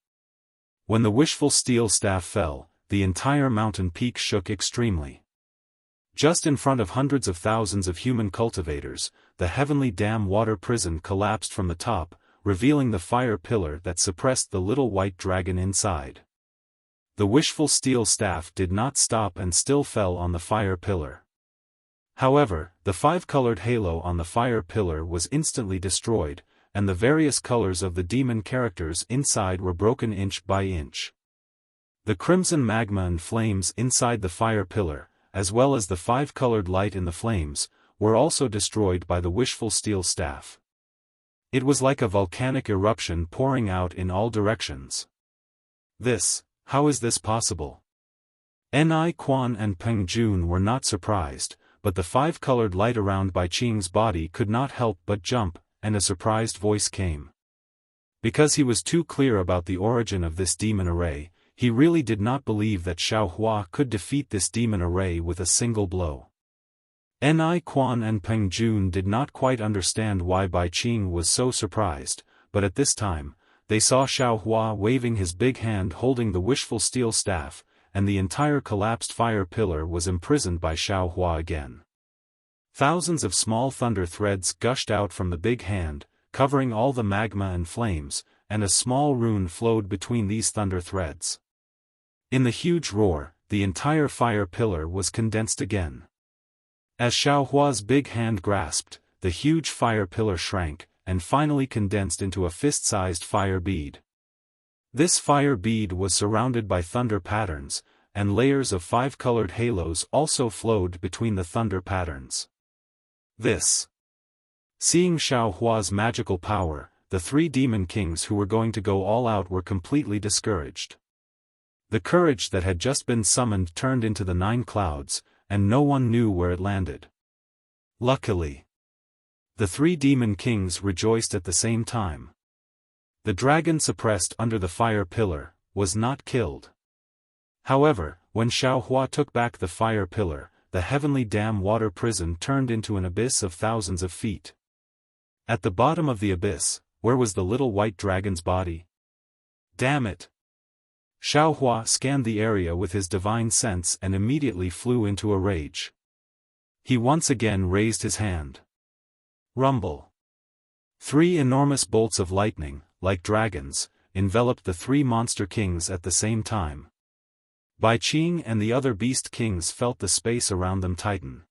When the wishful steel staff fell, the entire mountain peak shook extremely. Just in front of hundreds of thousands of human cultivators, the heavenly dam water prison collapsed from the top, revealing the fire pillar that suppressed the little white dragon inside. The wishful steel staff did not stop and still fell on the fire pillar. However, the 5-colored halo on the fire pillar was instantly destroyed, and the various colors of the demon characters inside were broken inch by inch. The crimson magma and flames inside the fire pillar, as well as the 5-colored light in the flames, were also destroyed by the wishful steel staff. It was like a volcanic eruption pouring out in all directions. How is this possible? Ni Quan and Peng Jun were not surprised, but the 5-colored light around Bai Qing's body could not help but jump, and a surprised voice came. Because he was too clear about the origin of this demon array, he really did not believe that Xiao Hua could defeat this demon array with a single blow. Ni Quan and Peng Jun did not quite understand why Bai Qing was so surprised, but at this time, they saw Xiao Hua waving his big hand holding the wishful steel staff, and the entire collapsed fire pillar was imprisoned by Xiaohua again. Thousands of small thunder threads gushed out from the big hand, covering all the magma and flames, and a small rune flowed between these thunder threads. In the huge roar, the entire fire pillar was condensed again. As Xiaohua's big hand grasped, the huge fire pillar shrank, and finally condensed into a fist-sized fire bead. This fire bead was surrounded by thunder patterns, and layers of 5-colored halos also flowed between the thunder patterns. Seeing Xiaohua's magical power, the 3 demon kings who were going to go all out were completely discouraged. The courage that had just been summoned turned into the 9 clouds, and no one knew where it landed. Luckily, the 3 demon kings rejoiced at the same time. The dragon suppressed under the fire pillar was not killed. However, when Xiaohua took back the fire pillar, the heavenly dam water prison turned into an abyss of thousands of feet. At the bottom of the abyss, where was the little white dragon's body? Damn it! Xiaohua scanned the area with his divine sense and immediately flew into a rage. He once again raised his hand. Rumble! 3 enormous bolts of lightning, like dragons, enveloped the 3 monster kings at the same time. Bai Qing and the other beast kings felt the space around them tighten.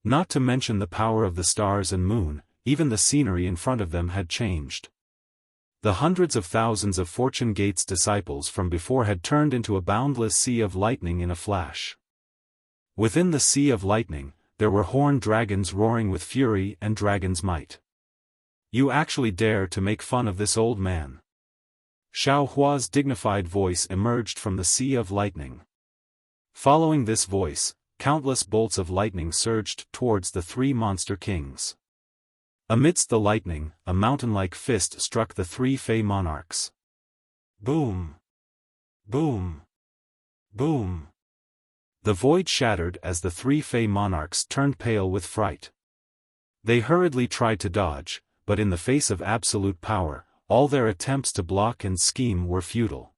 Not to mention the power of the stars and moon, even the scenery in front of them had changed. The hundreds of thousands of Fortune Gate's disciples from before had turned into a boundless sea of lightning in a flash. Within the sea of lightning, there were horned dragons roaring with fury and dragon's might. You actually dare to make fun of this old man? Xiaohua's dignified voice emerged from the sea of lightning. Following this voice, countless bolts of lightning surged towards the 3 monster kings. Amidst the lightning, a mountain-like fist struck the 3 Fey monarchs. Boom! Boom! Boom! The void shattered as the 3 Fey monarchs turned pale with fright. They hurriedly tried to dodge, but in the face of absolute power, all their attempts to block and scheme were futile.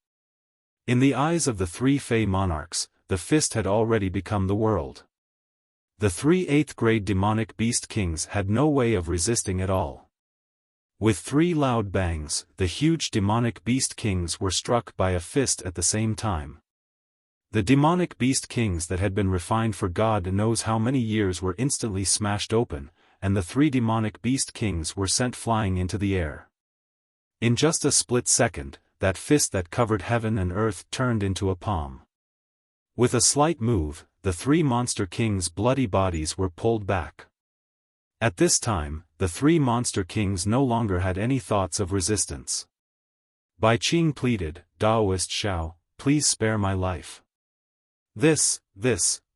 In the eyes of the 3 Fey monarchs, the fist had already become the world. The 3 8th-grade demonic beast kings had no way of resisting at all. With 3 loud bangs, the huge demonic beast kings were struck by a fist at the same time. The demonic beast kings that had been refined for God knows how many years were instantly smashed open, and the 3 demonic beast kings were sent flying into the air. In just a split second, that fist that covered heaven and earth turned into a palm. With a slight move, the 3 monster kings' bloody bodies were pulled back. At this time, the 3 monster kings no longer had any thoughts of resistance. Bai Qing pleaded, "Daoist Xiao, please spare my life.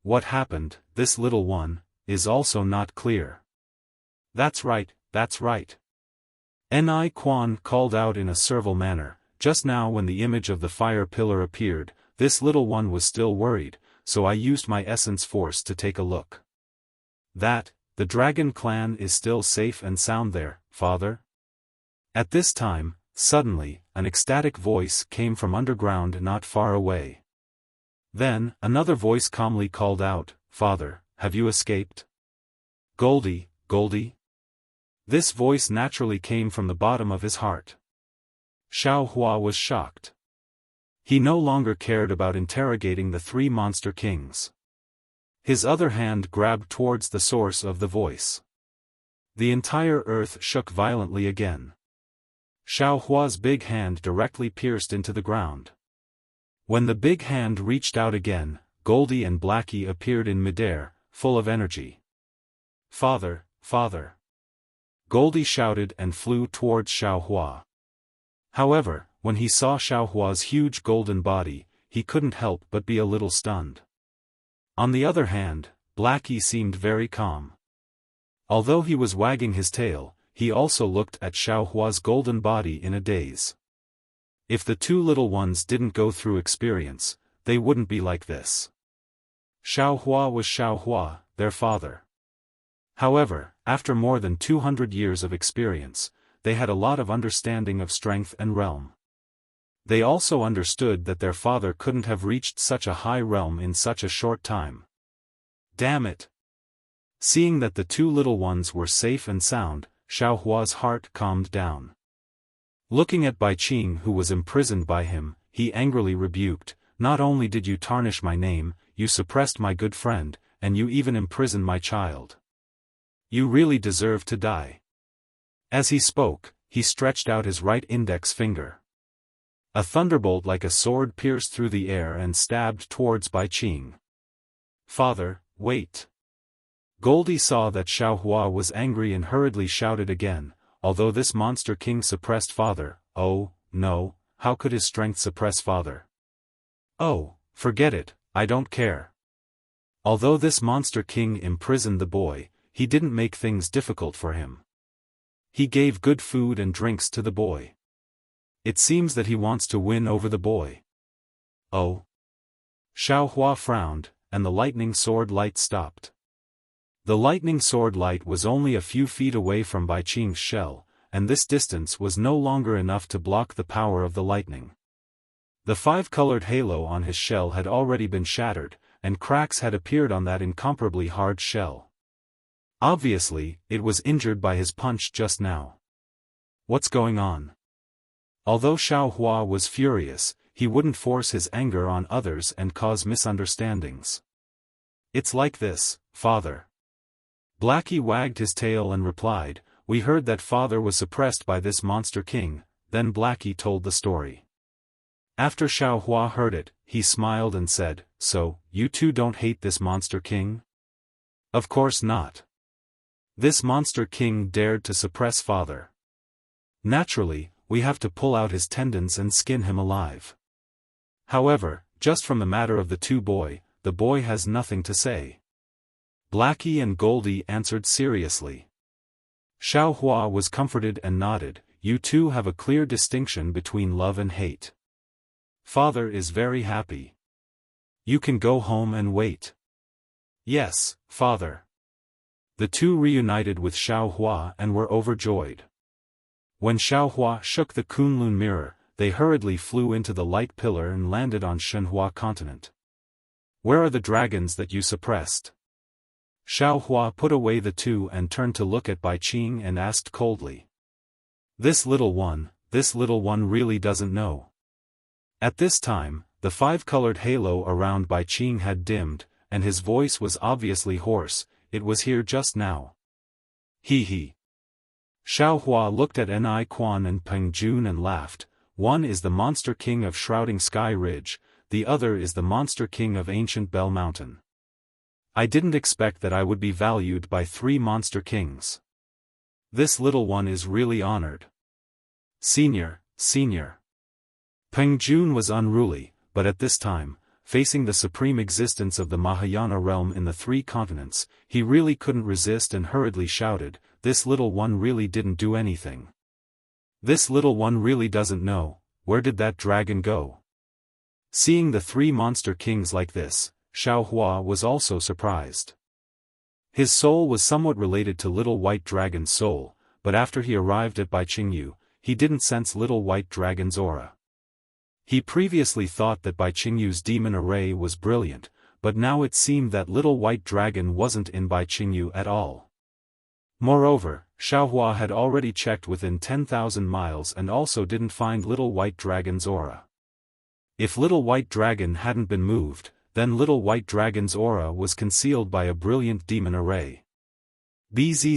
What happened, this little one, is also not clear." That's right. Ni Quan called out in a servile manner. Just now when the image of the fire pillar appeared, this little one was still worried, so I used my essence force to take a look. The dragon clan is still safe and sound there, father? At this time, suddenly, an ecstatic voice came from underground not far away. Then, another voice calmly called out, "Father, have you escaped?" Goldie. This voice naturally came from the bottom of his heart. Xiaohua was shocked. He no longer cared about interrogating the 3 monster kings. His other hand grabbed towards the source of the voice. The entire earth shook violently again. Xiaohua's big hand directly pierced into the ground. When the big hand reached out again, Goldie and Blackie appeared in midair, full of energy. "Father, father!" Goldie shouted and flew towards Xiaohua. However, when he saw Xiaohua's huge golden body, he couldn't help but be a little stunned. On the other hand, Blackie seemed very calm. Although he was wagging his tail, he also looked at Xiaohua's golden body in a daze. If the 2 little ones didn't go through experience, they wouldn't be like this. Xiaohua was Xiaohua, their father. However, after more than 200 years of experience, they had a lot of understanding of strength and realm. They also understood that their father couldn't have reached such a high realm in such a short time. Damn it! Seeing that the two little ones were safe and sound, Xiaohua's heart calmed down. Looking at Bai Qing, who was imprisoned by him, he angrily rebuked, "Not only did you tarnish my name, you suppressed my good friend, and you even imprisoned my child. You really deserve to die." As he spoke, he stretched out his right index finger. A thunderbolt like a sword pierced through the air and stabbed towards Bai Qing. "Father, wait." Goldie saw that Xiaohua was angry and hurriedly shouted again, "Although this monster king suppressed father, oh, no, how could his strength suppress father? Oh, forget it, I don't care. Although this monster king imprisoned the boy, he didn't make things difficult for him. He gave good food and drinks to the boy. It seems that he wants to win over the boy." "Oh." Xiaohua frowned, and the lightning sword light stopped. The lightning sword light was only a few feet away from Bai Qing's shell, and this distance was no longer enough to block the power of the lightning. The five-colored halo on his shell had already been shattered, and cracks had appeared on that incomparably hard shell. Obviously, it was injured by his punch just now. What's going on? Although Xiaohua was furious, he wouldn't force his anger on others and cause misunderstandings. "It's like this, father." Blackie wagged his tail and replied, "We heard that father was suppressed by this monster king." Then Blackie told the story. After Xiaohua heard it, he smiled and said, "So, you two don't hate this monster king?" "Of course not. This monster king dared to suppress father. Naturally, we have to pull out his tendons and skin him alive. However, just from the matter of the boy has nothing to say." Blackie and Goldie answered seriously. Xiaohua was comforted and nodded, "You two have a clear distinction between love and hate. Father is very happy. You can go home and wait." "Yes, father." The two reunited with Xiaohua and were overjoyed. When Xiaohua shook the Kunlun mirror, they hurriedly flew into the light pillar and landed on Shenhua continent. "Where are the dragons that you suppressed?" Xiaohua put away the two and turned to look at Bai Qing and asked coldly. This little one really doesn't know." At this time, the five-colored halo around Bai Qing had dimmed, and his voice was obviously hoarse. "It was here just now." He. Xiaohua looked at Ni Quan and Peng Jun and laughed. "One is the monster king of Shrouding Sky Ridge, the other is the monster king of Ancient Bell Mountain. I didn't expect that I would be valued by three monster kings. This little one is really honored. Senior. Peng Jun was unruly, but at this time, facing the supreme existence of the Mahayana realm in the three continents, he really couldn't resist and hurriedly shouted, "This little one really didn't do anything. This little one really doesn't know, where did that dragon go?" Seeing the three monster kings like this, Xiaohua was also surprised. His soul was somewhat related to Little White Dragon's soul, but after he arrived at Bai Qingyu, he didn't sense Little White Dragon's aura. He previously thought that Bai Qingyu's demon array was brilliant, but now it seemed that Little White Dragon wasn't in Bai Qingyu at all. Moreover, Xiaohua had already checked within 10,000 miles and also didn't find Little White Dragon's aura. If Little White Dragon hadn't been moved, then Little White Dragon's aura was concealed by a brilliant demon array. Bzzz.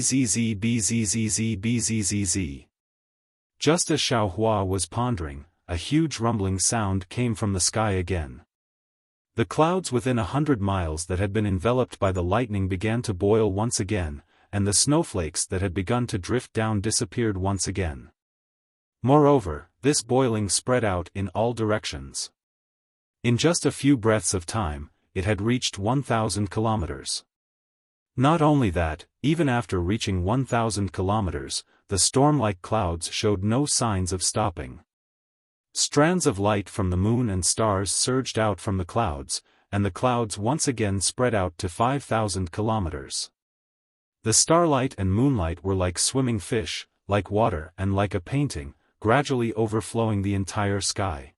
Just as Xiaohua was pondering, a huge rumbling sound came from the sky again. The clouds within 100 miles that had been enveloped by the lightning began to boil once again, and the snowflakes that had begun to drift down disappeared once again. Moreover, this boiling spread out in all directions. In just a few breaths of time, it had reached 1,000 kilometers. Not only that, even after reaching 1,000 kilometers, the storm-like clouds showed no signs of stopping. Strands of light from the moon and stars surged out from the clouds, and the clouds once again spread out to 5,000 kilometers. The starlight and moonlight were like swimming fish, like water and like a painting, gradually overflowing the entire sky.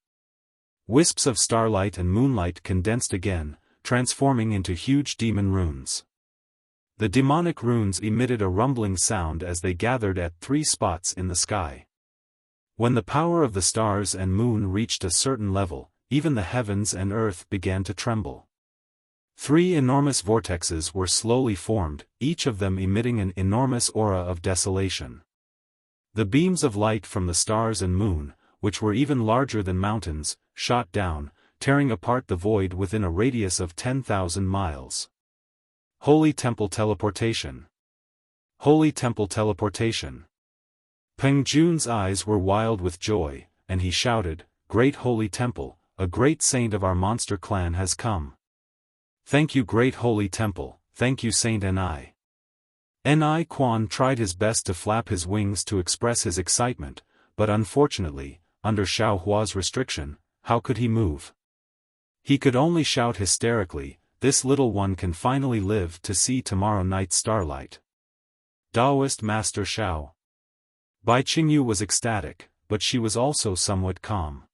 Wisps of starlight and moonlight condensed again, transforming into huge demon runes. The demonic runes emitted a rumbling sound as they gathered at 3 spots in the sky. When the power of the stars and moon reached a certain level, even the heavens and earth began to tremble. 3 enormous vortexes were slowly formed, each of them emitting an enormous aura of desolation. The beams of light from the stars and moon, which were even larger than mountains, shot down, tearing apart the void within a radius of 10,000 miles. Holy Temple Teleportation. Holy Temple Teleportation. Peng Jun's eyes were wild with joy, and he shouted, "Great Holy Temple, a great saint of our monster clan has come. Thank you, Great Holy Temple, thank you, Saint Ni." Ni Quan tried his best to flap his wings to express his excitement, but unfortunately, under Xiao Hua's restriction, how could he move? He could only shout hysterically, "This little one can finally live to see tomorrow night's starlight." Taoist Master Xiao. Bai Qingyu was ecstatic, but she was also somewhat calm.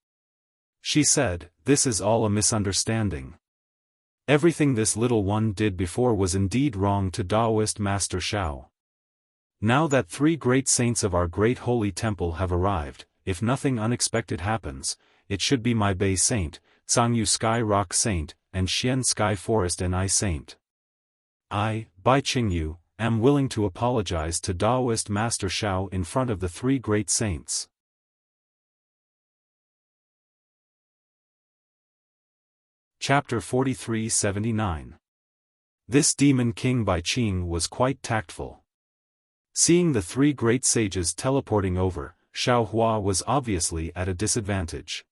She said, "This is all a misunderstanding. Everything this little one did before was indeed wrong to Taoist Master Xiao. Now that 3 great saints of our great holy temple have arrived, if nothing unexpected happens, it should be my Bei Saint, Cangyu Sky Rock Saint, and Xian Sky Forest Ni Saint. I, Bai Qingyu, am willing to apologize to Taoist Master Xiao in front of the 3 great saints." Chapter 43-79. This demon king Bai Qing was quite tactful. Seeing the 3 great sages teleporting over, Xiao Hua was obviously at a disadvantage.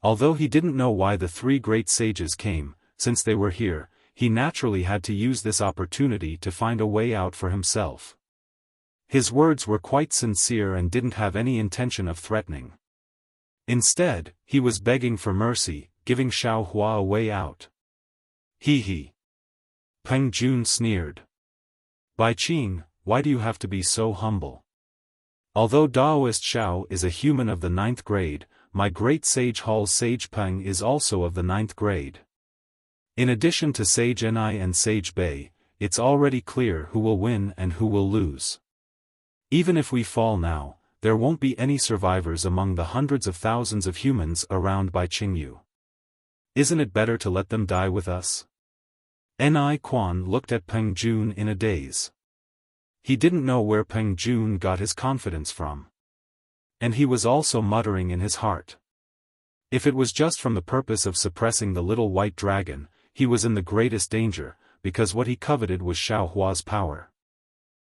Although he didn't know why the 3 great sages came, since they were here, he naturally had to use this opportunity to find a way out for himself. His words were quite sincere and didn't have any intention of threatening. Instead, he was begging for mercy, giving Xiao Hua a way out. He. Peng Jun sneered. "Bai Qing, why do you have to be so humble? Although Taoist Xiao is a human of the 9th grade, my great sage Hall's Sage Peng is also of the 9th grade. In addition to Sage Ni and Sage Bei, it's already clear who will win and who will lose. Even if we fall now, there won't be any survivors among the hundreds of thousands of humans around Bai Qingyu. Isn't it better to let them die with us?" Ni Quan looked at Peng Jun in a daze. He didn't know where Peng Jun got his confidence from. And he was also muttering in his heart. If it was just from the purpose of suppressing the little white dragon, he was in the greatest danger, because what he coveted was Xiao Hua's power.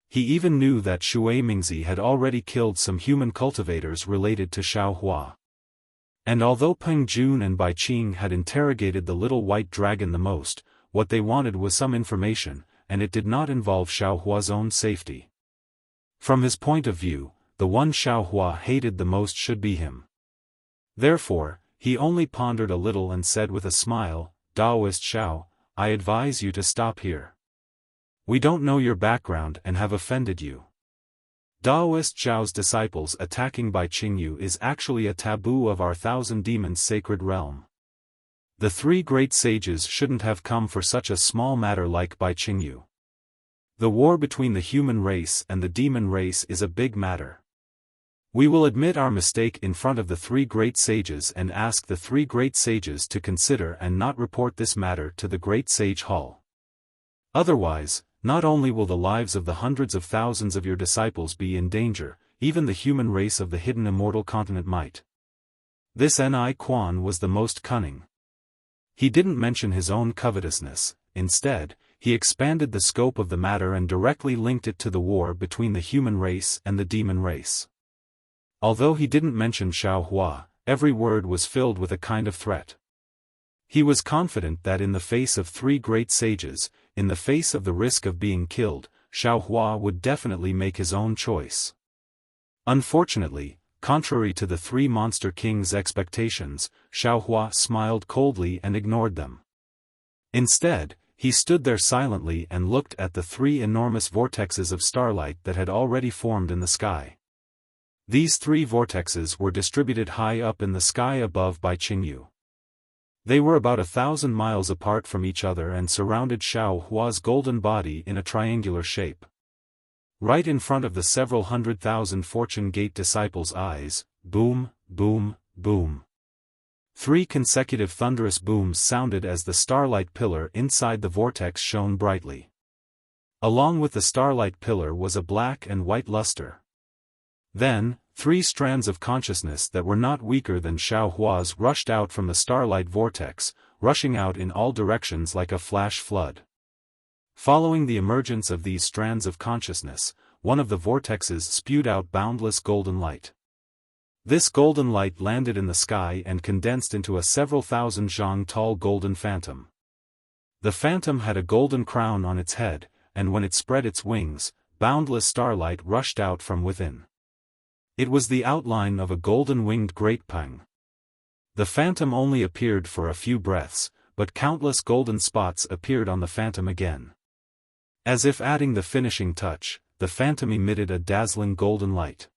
He even knew that Shui Mingzi had already killed some human cultivators related to Xiao Hua. And although Peng Jun and Bai Qing had interrogated the little white dragon the most, what they wanted was some information, and it did not involve Xiao Hua's own safety. From his point of view, the one Xiao Hua hated the most should be him. Therefore, he only pondered a little and said with a smile, "Taoist Xiao, I advise you to stop here. We don't know your background and have offended you. Taoist Xiao's disciples attacking Bai Qingyu is actually a taboo of our 1,000 demons sacred realm. The 3 great sages shouldn't have come for such a small matter like Bai Qingyu. The war between the human race and the demon race is a big matter. We will admit our mistake in front of the 3 great sages and ask the 3 great sages to consider and not report this matter to the Great Sage Hall. Otherwise, not only will the lives of the hundreds of thousands of your disciples be in danger, even the human race of the hidden immortal continent might." This Ni Quan was the most cunning. He didn't mention his own covetousness. Instead, he expanded the scope of the matter and directly linked it to the war between the human race and the demon race. Although he didn't mention Xiao Hua, every word was filled with a kind of threat. He was confident that in the face of 3 great sages, in the face of the risk of being killed, Xiao Hua would definitely make his own choice. Unfortunately, contrary to the 3 monster kings' expectations, Xiao Hua smiled coldly and ignored them. Instead, he stood there silently and looked at the 3 enormous vortexes of starlight that had already formed in the sky. These 3 vortexes were distributed high up in the sky above Bai Qingyu. They were about 1,000 miles apart from each other and surrounded Xiao Hua's golden body in a triangular shape. Right in front of the several 100,000 Fortune Gate disciples' eyes, boom, boom, boom. 3 consecutive thunderous booms sounded as the starlight pillar inside the vortex shone brightly. Along with the starlight pillar was a black and white luster. Then, 3 strands of consciousness that were not weaker than Xiao Hua's rushed out from the starlight vortex, rushing out in all directions like a flash flood. Following the emergence of these strands of consciousness, one of the vortexes spewed out boundless golden light. This golden light landed in the sky and condensed into a several thousand zhang tall golden phantom. The phantom had a golden crown on its head, and when it spread its wings, boundless starlight rushed out from within. It was the outline of a golden-winged great peng. The phantom only appeared for a few breaths, but countless golden spots appeared on the phantom again. As if adding the finishing touch, the phantom emitted a dazzling golden light.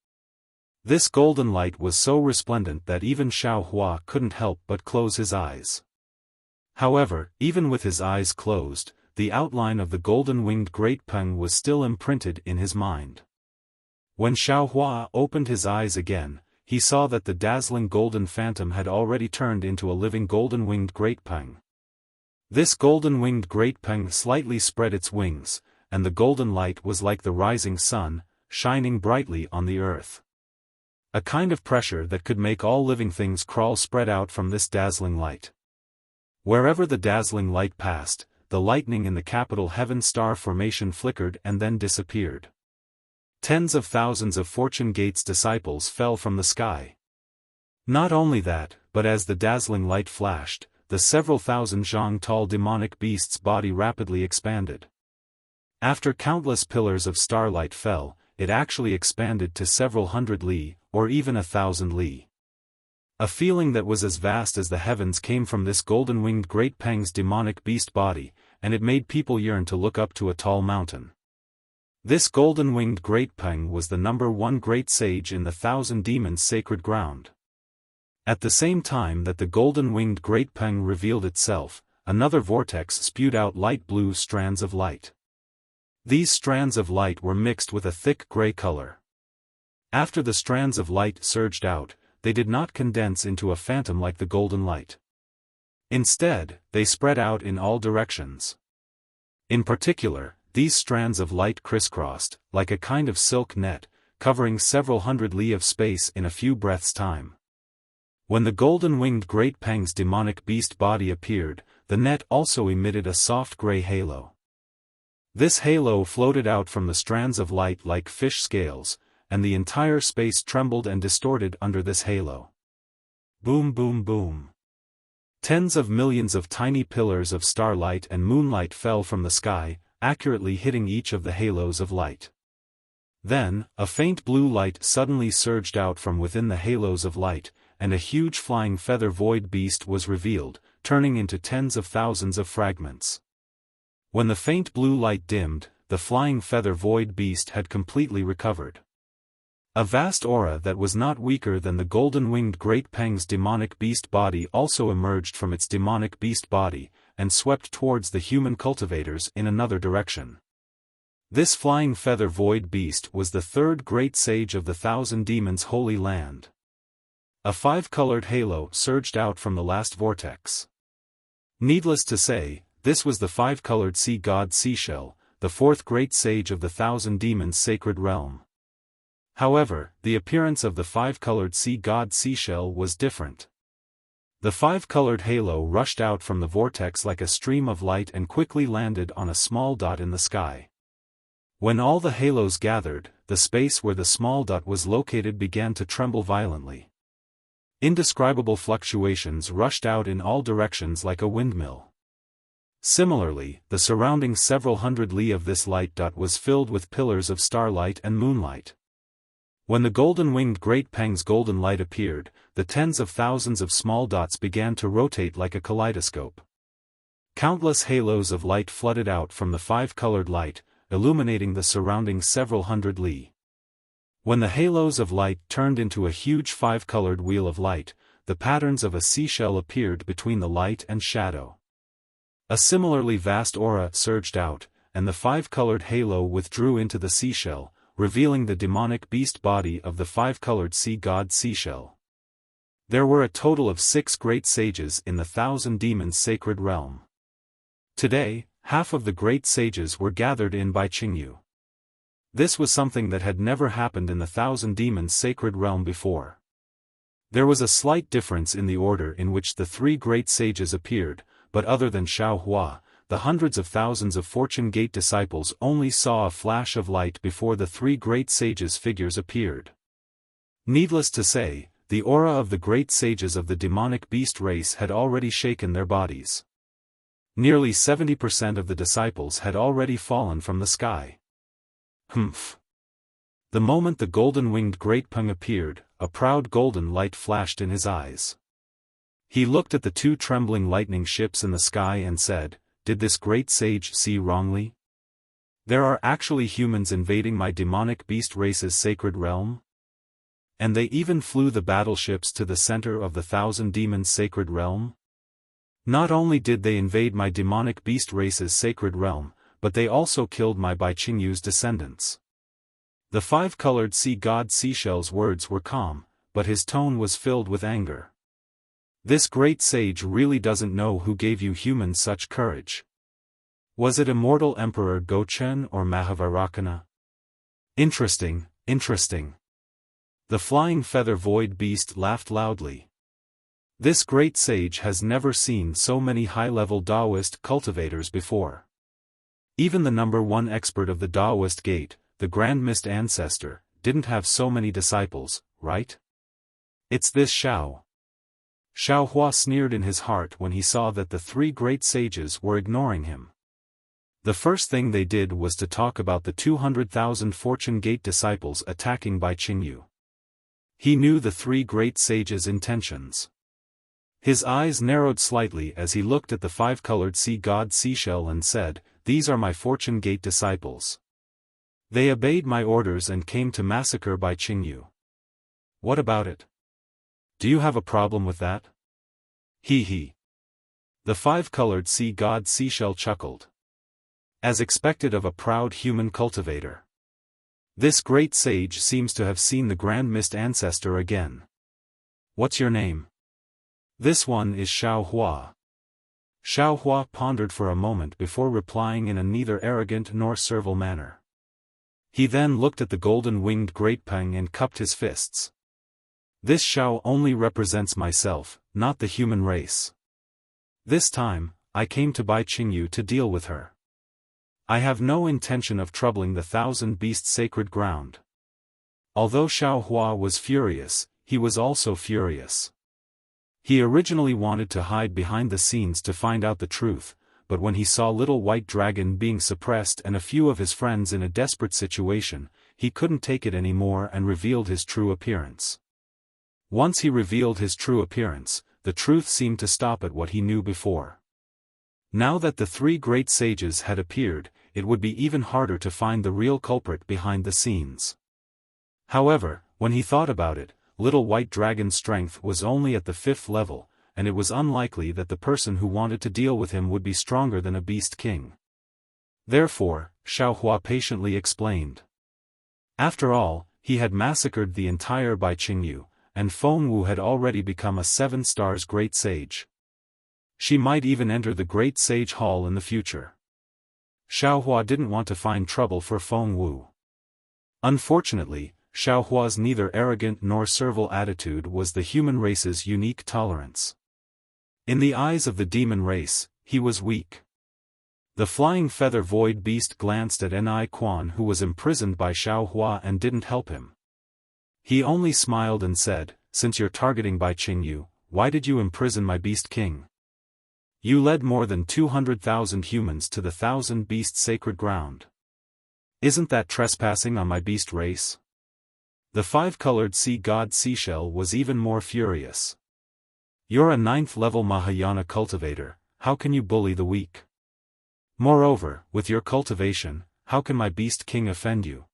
This golden light was so resplendent that even Xiao Hua couldn't help but close his eyes. However, even with his eyes closed, the outline of the golden-winged great peng was still imprinted in his mind. When Xiao Hua opened his eyes again, he saw that the dazzling golden phantom had already turned into a living golden-winged great peng. This golden-winged great peng slightly spread its wings, and the golden light was like the rising sun, shining brightly on the earth. A kind of pressure that could make all living things crawl spread out from this dazzling light. Wherever the dazzling light passed, the lightning in the capital heaven star formation flickered and then disappeared. Tens of thousands of Fortune Gate's disciples fell from the sky. Not only that, but as the dazzling light flashed, the several thousand zhang tall demonic beast's body rapidly expanded. After countless pillars of starlight fell, it actually expanded to several hundred li, or even 1,000 li. A feeling that was as vast as the heavens came from this golden-winged great peng's demonic beast body, and it made people yearn to look up to a tall mountain. This golden-winged great peng was the #1 great sage in the 1,000 demons' sacred ground. At the same time that the golden-winged great peng revealed itself, another vortex spewed out light blue strands of light. These strands of light were mixed with a thick gray color. After the strands of light surged out, they did not condense into a phantom like the golden light. Instead, they spread out in all directions. In particular, these strands of light crisscrossed, like a kind of silk net, covering several hundred li of space in a few breaths' time. When the golden-winged great peng's demonic beast body appeared, the net also emitted a soft gray halo. This halo floated out from the strands of light like fish scales, and the entire space trembled and distorted under this halo. Boom boom boom. Tens of millions of tiny pillars of starlight and moonlight fell from the sky, accurately hitting each of the halos of light. Then, a faint blue light suddenly surged out from within the halos of light, and a huge flying feather void beast was revealed, turning into tens of thousands of fragments. When the faint blue light dimmed, the flying feather void beast had completely recovered. A vast aura that was not weaker than the golden-winged great peng's demonic beast body also emerged from its demonic beast body, and swept towards the human cultivators in another direction. This flying feather void beast was the 3rd great sage of the 1,000 demons' holy land. A 5-colored halo surged out from the last vortex. Needless to say, this was the 5-colored sea god Seashell, the 4th great sage of the 1,000 demons' sacred realm. However, the appearance of the 5-colored sea god Seashell was different. The 5-colored halo rushed out from the vortex like a stream of light and quickly landed on a small dot in the sky. When all the halos gathered, the space where the small dot was located began to tremble violently. Indescribable fluctuations rushed out in all directions like a windmill. Similarly, the surrounding several hundred li of this light dot was filled with pillars of starlight and moonlight. When the golden-winged great peng's golden light appeared, the tens of thousands of small dots began to rotate like a kaleidoscope. Countless halos of light flooded out from the 5-colored light, illuminating the surrounding several hundred li. When the halos of light turned into a huge 5-colored wheel of light, the patterns of a seashell appeared between the light and shadow. A similarly vast aura surged out, and the five-colored halo withdrew into the seashell, revealing the demonic beast body of the five-colored sea god seashell. There were a total of 6 great sages in the Thousand Demons sacred realm. Today, half of the great sages were gathered in by Qingyu. This was something that had never happened in the Thousand Demons sacred realm before. There was a slight difference in the order in which the 3 great sages appeared, but other than Xiaofan, the hundreds of thousands of Fortune Gate disciples only saw a flash of light before the 3 great sages' figures appeared. Needless to say, the aura of the great sages of the demonic beast race had already shaken their bodies. Nearly 70% of the disciples had already fallen from the sky. Humph. The moment the golden-winged Great Peng appeared, a proud golden light flashed in his eyes. He looked at the 2 trembling lightning ships in the sky and said, "Did this great sage see wrongly? There are actually humans invading my demonic beast race's sacred realm? And they even flew the battleships to the center of the Thousand Demons sacred realm? Not only did they invade my demonic beast race's sacred realm, but they also killed my Bai Qingyu's descendants." The five-colored sea god seashell's words were calm, but his tone was filled with anger. This great sage really doesn't know who gave you humans such courage. Was it immortal Emperor Gochen or Mahavarakana? Interesting, interesting. The flying feather void beast laughed loudly. This great sage has never seen so many high-level Taoist cultivators before. Even the number 1 expert of the Taoist gate, the Grand Mist Ancestor, didn't have so many disciples, right? It's this Xiao. Xiaofan sneered in his heart when he saw that the 3 great sages were ignoring him. The first thing they did was to talk about the 200,000 Fortune Gate disciples attacking Bai Qingyu. He knew the 3 great sages' intentions. His eyes narrowed slightly as he looked at the five-colored sea god seashell and said, "These are my Fortune Gate disciples. They obeyed my orders and came to massacre Bai Qingyu. What about it? Do you have a problem with that?" He. The five-colored sea god seashell chuckled. As expected of a proud human cultivator. This great sage seems to have seen the Grand Mist Ancestor again. What's your name? This one is Xiaofan. Xiaofan pondered for a moment before replying in a neither arrogant nor servile manner. He then looked at the golden-winged Great Peng and cupped his fists. This Xiao only represents myself, not the human race. This time, I came to Bai Qingyu to deal with her. I have no intention of troubling the Thousand Beasts sacred ground. Although Xiaofan was furious, he was also furious. He originally wanted to hide behind the scenes to find out the truth, but when he saw Little White Dragon being suppressed and a few of his friends in a desperate situation, he couldn't take it anymore and revealed his true appearance. Once he revealed his true appearance, the truth seemed to stop at what he knew before. Now that the 3 great sages had appeared, it would be even harder to find the real culprit behind the scenes. However, when he thought about it, Little White Dragon's strength was only at the 5th level, and it was unlikely that the person who wanted to deal with him would be stronger than a Beast King. Therefore, Xiaofan patiently explained. After all, he had massacred the entire Bai Qingyu, and Feng Wu had already become a 7 stars great sage. She might even enter the Great Sage Hall in the future. Xiaofan didn't want to find trouble for Feng Wu. Unfortunately, Xiaohua's neither arrogant nor servile attitude was the human race's unique tolerance. In the eyes of the demon race, he was weak. The flying feather void beast glanced at Ni Quan, who was imprisoned by Xiaofan, and didn't help him. He only smiled and said, "Since you're targeting Bai Qingyu, why did you imprison my Beast King? You led more than 200,000 humans to the Thousand Beasts sacred ground. Isn't that trespassing on my beast race?" The five-colored sea god seashell was even more furious. "You're a 9th level Mahayana cultivator, how can you bully the weak? Moreover, with your cultivation, how can my Beast King offend you?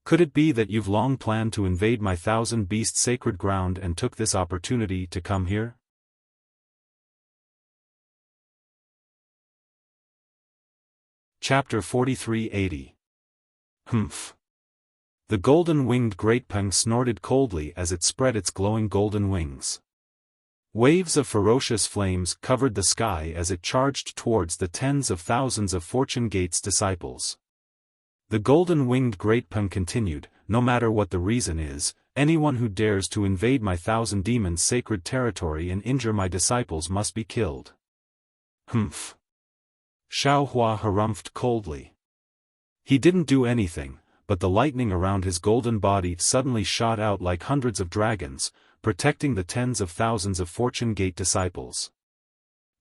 Could it be that you've long planned to invade my thousand-beast sacred ground and took this opportunity to come here? Chapter 4380. Humph. The golden-winged great peng snorted coldly as it spread its glowing golden wings. Waves of ferocious flames covered the sky as it charged towards the tens of thousands of Fortune Gate's disciples. The golden-winged great peng continued, no matter what the reason is, anyone who dares to invade my thousand demons' sacred territory and injure my disciples must be killed. Humph. Xiaofan harumphed coldly. He didn't do anything, but the lightning around his golden body suddenly shot out like hundreds of dragons, protecting the tens of thousands of Fortune Gate disciples.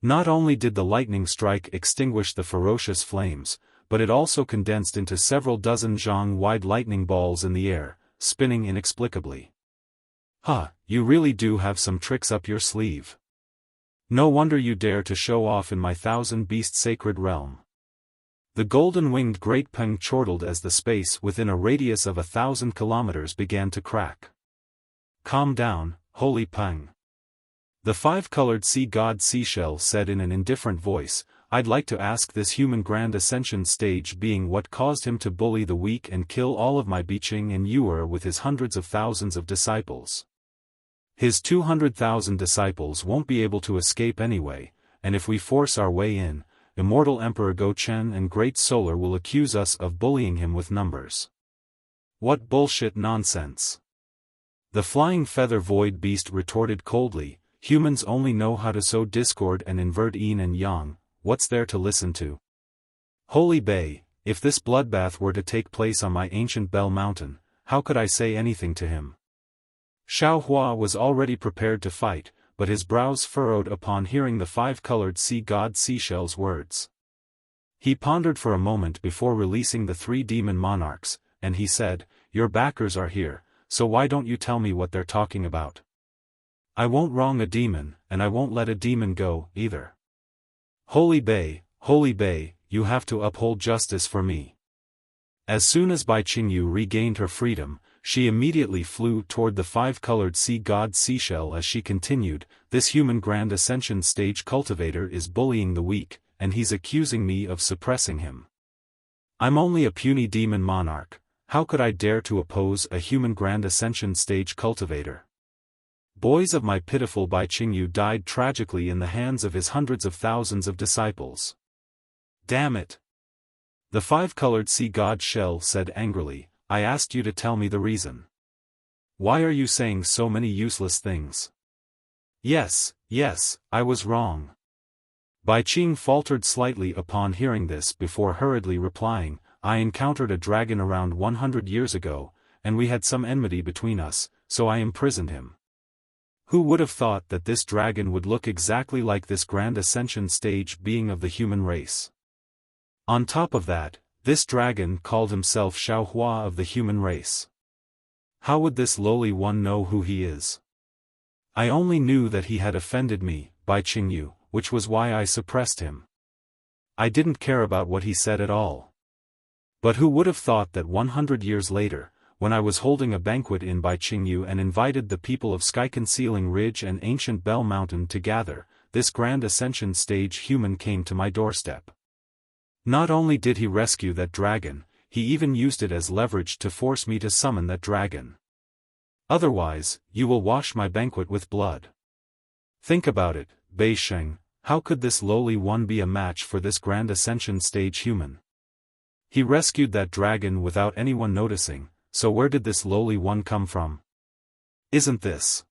Not only did the lightning strike extinguish the ferocious flames, but it also condensed into several dozen zhang-wide lightning balls in the air, spinning inexplicably. You really do have some tricks up your sleeve. No wonder you dare to show off in my thousand-beast sacred realm. The golden-winged great peng chortled as the space within a radius of 1,000 kilometers began to crack. Calm down, holy peng. The five-colored sea god seashell said in an indifferent voice, I'd like to ask this human grand ascension stage being what caused him to bully the weak and kill all of my Biqing and Yuer with his hundreds of thousands of disciples. His 200,000 disciples won't be able to escape anyway, and if we force our way in, Immortal Emperor Go Chen and Great Solar will accuse us of bullying him with numbers. What bullshit nonsense. The flying feather void beast retorted coldly, humans only know how to sow discord and invert yin and yang. What's there to listen to? Holy Bay, if this bloodbath were to take place on my ancient Bell Mountain, how could I say anything to him? Xiaofan was already prepared to fight, but his brows furrowed upon hearing the five-colored sea god seashell's words. He pondered for a moment before releasing the three demon monarchs, and he said, Your backers are here, so why don't you tell me what they're talking about? I won't wrong a demon, and I won't let a demon go, either. Holy Bay, you have to uphold justice for me. As soon as Bai Qingyu regained her freedom, she immediately flew toward the five-colored sea god seashell as she continued, This human grand ascension stage cultivator is bullying the weak, and he's accusing me of suppressing him. I'm only a puny demon monarch, how could I dare to oppose a human grand ascension stage cultivator? Boys of my pitiful Bai Qingyu died tragically in the hands of his hundreds of thousands of disciples. Damn it! The five-colored sea god shell said angrily, I asked you to tell me the reason. Why are you saying so many useless things? Yes, I was wrong. Bai Qing faltered slightly upon hearing this before hurriedly replying, I encountered a dragon around 100 years ago, and we had some enmity between us, so I imprisoned him. Who would have thought that this dragon would look exactly like this grand ascension stage being of the human race? On top of that, this dragon called himself Xiaofan of the human race. How would this lowly one know who he is? I only knew that he had offended me, Bai Qingyu, which was why I suppressed him. I didn't care about what he said at all. But who would have thought that 100 years later, when I was holding a banquet in Bai Qingyu and invited the people of Sky-Concealing Ridge and Ancient Bell Mountain to gather, this grand ascension stage human came to my doorstep. Not only did he rescue that dragon, he even used it as leverage to force me to summon that dragon. Otherwise, you will wash my banquet with blood. Think about it, Bei Sheng, how could this lowly one be a match for this grand ascension stage human? He rescued that dragon without anyone noticing, so where did this lowly one come from? Isn't this?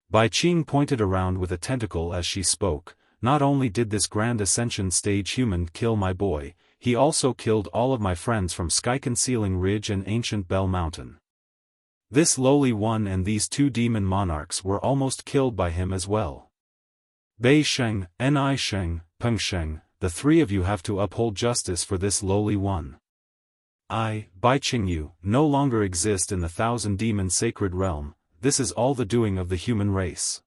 Bai Qing pointed around with a tentacle as she spoke, not only did this grand ascension stage human kill my boy, he also killed all of my friends from Sky-Concealing Ridge and Ancient Bell Mountain. This lowly one and these two demon monarchs were almost killed by him as well. Bei Sheng, Ni Sheng, Peng Sheng, the three of you have to uphold justice for this lowly one. I, Bai Qingyu, no longer exist in the thousand demon sacred realm, this is all the doing of the human race.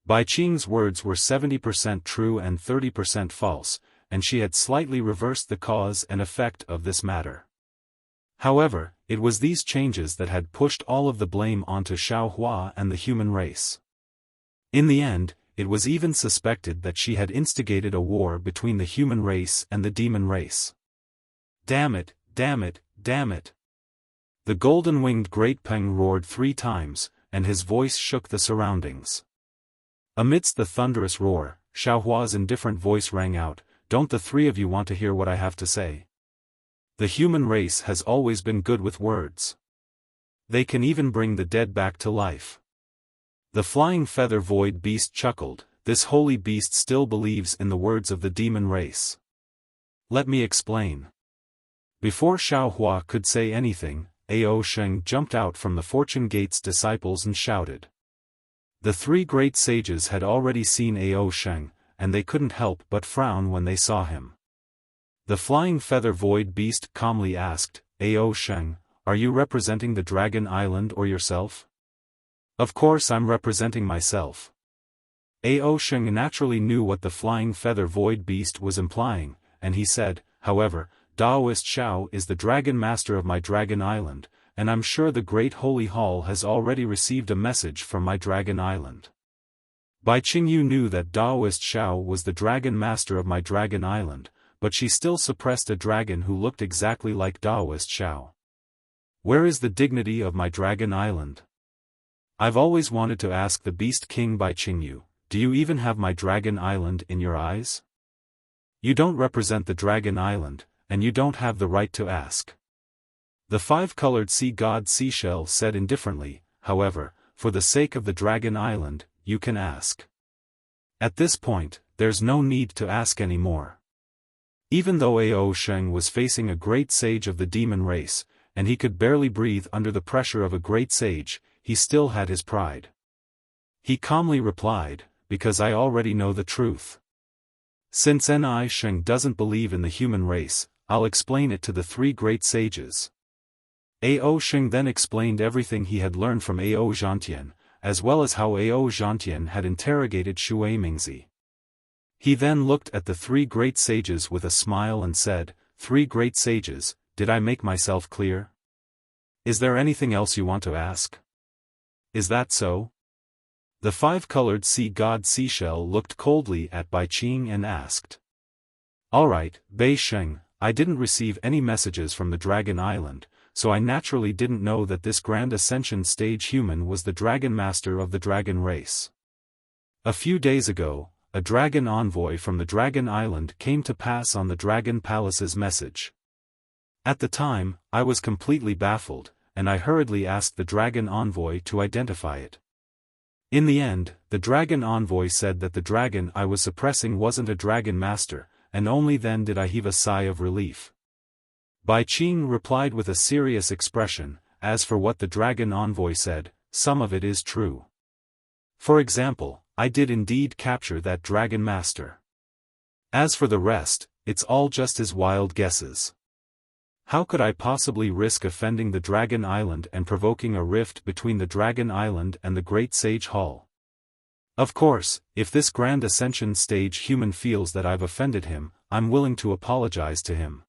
Bai Qing's words were 70% true and 30% false, and she had slightly reversed the cause and effect of this matter. However, it was these changes that had pushed all of the blame onto Xiaohua and the human race. In the end, it was even suspected that she had instigated a war between the human race and the demon race. Damn it, damn it, damn it! The golden-winged great Peng roared 3 times, and his voice shook the surroundings. Amidst the thunderous roar, Xiaohua's indifferent voice rang out, "Don't the 3 of you want to hear what I have to say? The human race has always been good with words. They can even bring the dead back to life." The flying feather void beast chuckled, "This holy beast still believes in the words of the demon race. Let me explain." Before Xiaohua could say anything, Ao Sheng jumped out from the Fortune Gate's disciples and shouted. The 3 great sages had already seen Ao Sheng, and they couldn't help but frown when they saw him. The flying feather void beast calmly asked, "Ao Sheng, are you representing the Dragon Island or yourself?" "Of course I'm representing myself." Ao Sheng naturally knew what the flying feather void beast was implying, and he said, "However, Daoist Xiao is the Dragon Master of my Dragon Island, and I'm sure the Great Holy Hall has already received a message from my Dragon Island." Bai Qingyu knew that Daoist Xiao was the Dragon Master of my Dragon Island, but she still suppressed a dragon who looked exactly like Daoist Xiao. "Where is the dignity of my Dragon Island? I've always wanted to ask the Beast King Bai Qingyu, do you even have my Dragon Island in your eyes? You don't represent the Dragon Island, and you don't have the right to ask." The 5-colored sea god Seashell said indifferently, "However, for the sake of the Dragon Island, you can ask. At this point, there's no need to ask anymore." Even though Ao Sheng was facing a great sage of the demon race, and he could barely breathe under the pressure of a great sage, he still had his pride. He calmly replied, "Because I already know the truth. Since Ni Sheng doesn't believe in the human race, I'll explain it to the 3 great sages." Ao Sheng then explained everything he had learned from Ao Zhantian, as well as how Ao Zhantian had interrogated Shui Mingzi. He then looked at the 3 great sages with a smile and said, "3 great sages, did I make myself clear? Is there anything else you want to ask? Is that so?" The 5-colored sea god Seashell looked coldly at Bai Qing and asked. "Alright, Bai Sheng, I didn't receive any messages from the Dragon Island, so I naturally didn't know that this Grand Ascension stage human was the Dragon Master of the Dragon race. A few days ago, a dragon envoy from the Dragon Island came to pass on the Dragon Palace's message. At the time, I was completely baffled, and I hurriedly asked the Dragon Envoy to identify it. In the end, the Dragon Envoy said that the dragon I was suppressing wasn't a Dragon Master, and only then did I heave a sigh of relief." Bai Qing replied with a serious expression, "As for what the Dragon Envoy said, some of it is true. For example, I did indeed capture that Dragon Master. As for the rest, it's all just his wild guesses. How could I possibly risk offending the Dragon Island and provoking a rift between the Dragon Island and the Great Sage Hall? Of course, if this Grand Ascension stage human feels that I've offended him, I'm willing to apologize to him."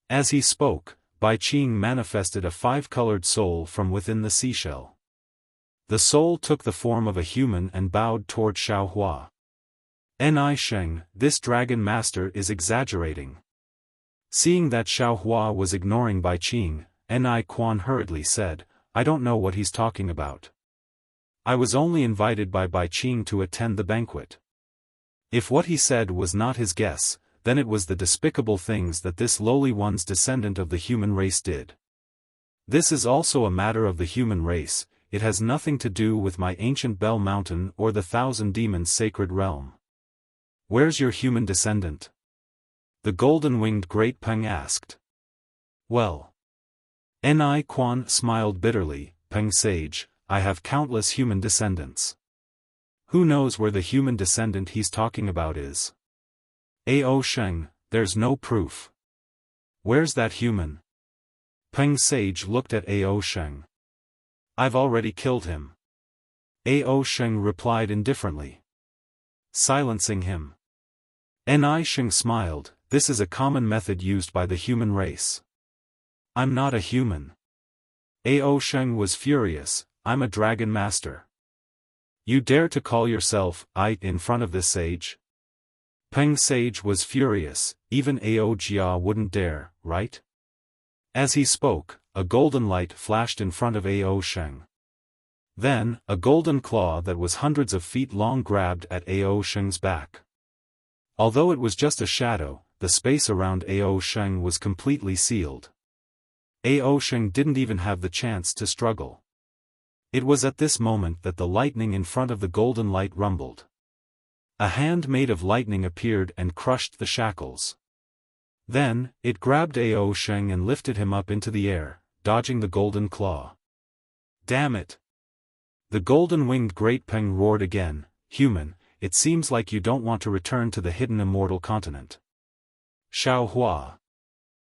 As he spoke, Bai Qing manifested a 5-colored soul from within the seashell. The soul took the form of a human and bowed toward Xiaohua. "Ni Sheng, this Dragon Master is exaggerating." Seeing that Xiaohua was ignoring Bai Qing, Ni Quan hurriedly said, "I don't know what he's talking about. I was only invited by Bai Qing to attend the banquet." If what he said was not his guess, then it was the despicable things that this lowly one's descendant of the human race did. This is also a matter of the human race, it has nothing to do with my ancient Bell Mountain or the Thousand Demons' sacred realm. "Where's your human descendant?" the golden-winged great Peng asked. "Well." Ni Quan smiled bitterly, "Peng Sage, I have countless human descendants. Who knows where the human descendant he's talking about is? Ao Sheng, there's no proof. Where's that human?" Peng Sage looked at Ao Sheng. "I've already killed him." Ao Sheng replied indifferently. "Silencing him." Ni Sheng smiled, "This is a common method used by the human race. I'm not a human. Ao Sheng was furious. I'm a dragon master. You dare to call yourself I in front of this sage? Peng Sage was furious. Even Ao Jia wouldn't dare, right? As he spoke, a golden light flashed in front of Ao Sheng. Then, a golden claw that was hundreds of feet long grabbed at Ao Sheng's back. Although it was just a shadow, the space around Ao Sheng was completely sealed. Ao Sheng didn't even have the chance to struggle. It was at this moment that the lightning in front of the golden light rumbled. A hand made of lightning appeared and crushed the shackles. Then, it grabbed Ao Sheng and lifted him up into the air, dodging the golden claw. Damn it! The golden-winged Great Peng roared again. Human, it seems like you don't want to return to the hidden immortal continent. Xiao Hua.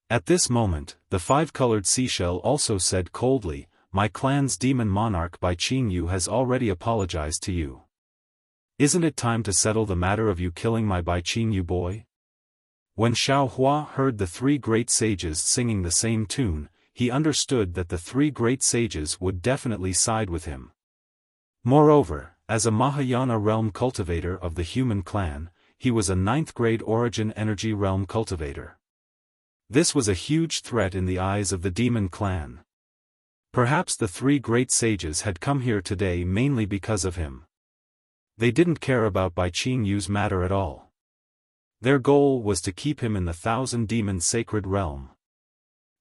At this moment, the five-colored seashell also said coldly, my clan's demon monarch Bai Qingyu has already apologized to you. Isn't it time to settle the matter of you killing my Bai Qingyu boy? When Xiao Hua heard the three great sages singing the same tune, he understood that the three great sages would definitely side with him. Moreover, as a Mahayana realm cultivator of the human clan, he was a 9th grade origin energy realm cultivator. This was a huge threat in the eyes of the demon clan. Perhaps the three great sages had come here today mainly because of him. They didn't care about Bai Qingyu's matter at all. Their goal was to keep him in the 1,000-demon sacred realm.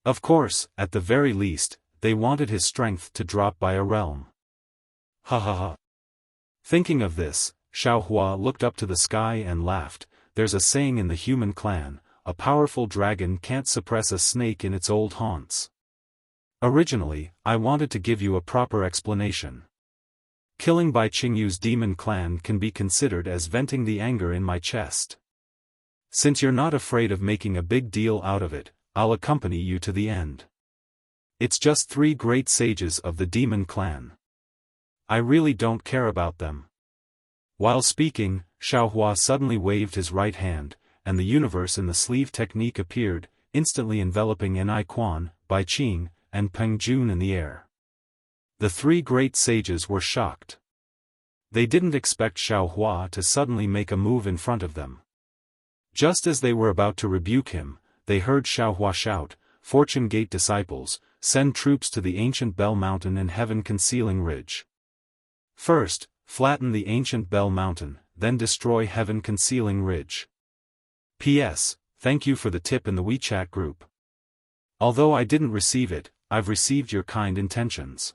Of course, at the very least, they wanted his strength to drop by a realm. Ha ha ha. Thinking of this, Xiao Hua looked up to the sky and laughed. There's a saying in the human clan, a powerful dragon can't suppress a snake in its old haunts. Originally, I wanted to give you a proper explanation. Killing Bai Qingyu's demon clan can be considered as venting the anger in my chest. Since you're not afraid of making a big deal out of it, I'll accompany you to the end. It's just three great sages of the demon clan. I really don't care about them. While speaking, Xiao Hua suddenly waved his right hand, and the universe in the sleeve technique appeared, instantly enveloping Ni Quan, Bai Qing, and Peng Jun in the air. The three great sages were shocked. They didn't expect Xiao Hua to suddenly make a move in front of them. Just as they were about to rebuke him, they heard Xiao Hua shout, Fortune Gate disciples, send troops to the ancient Bell Mountain and Heaven-concealing Ridge. First, flatten the ancient Bell Mountain, then destroy Heaven-concealing Ridge. P.S. Thank you for the tip in the WeChat group. Although I didn't receive it, I've received your kind intentions.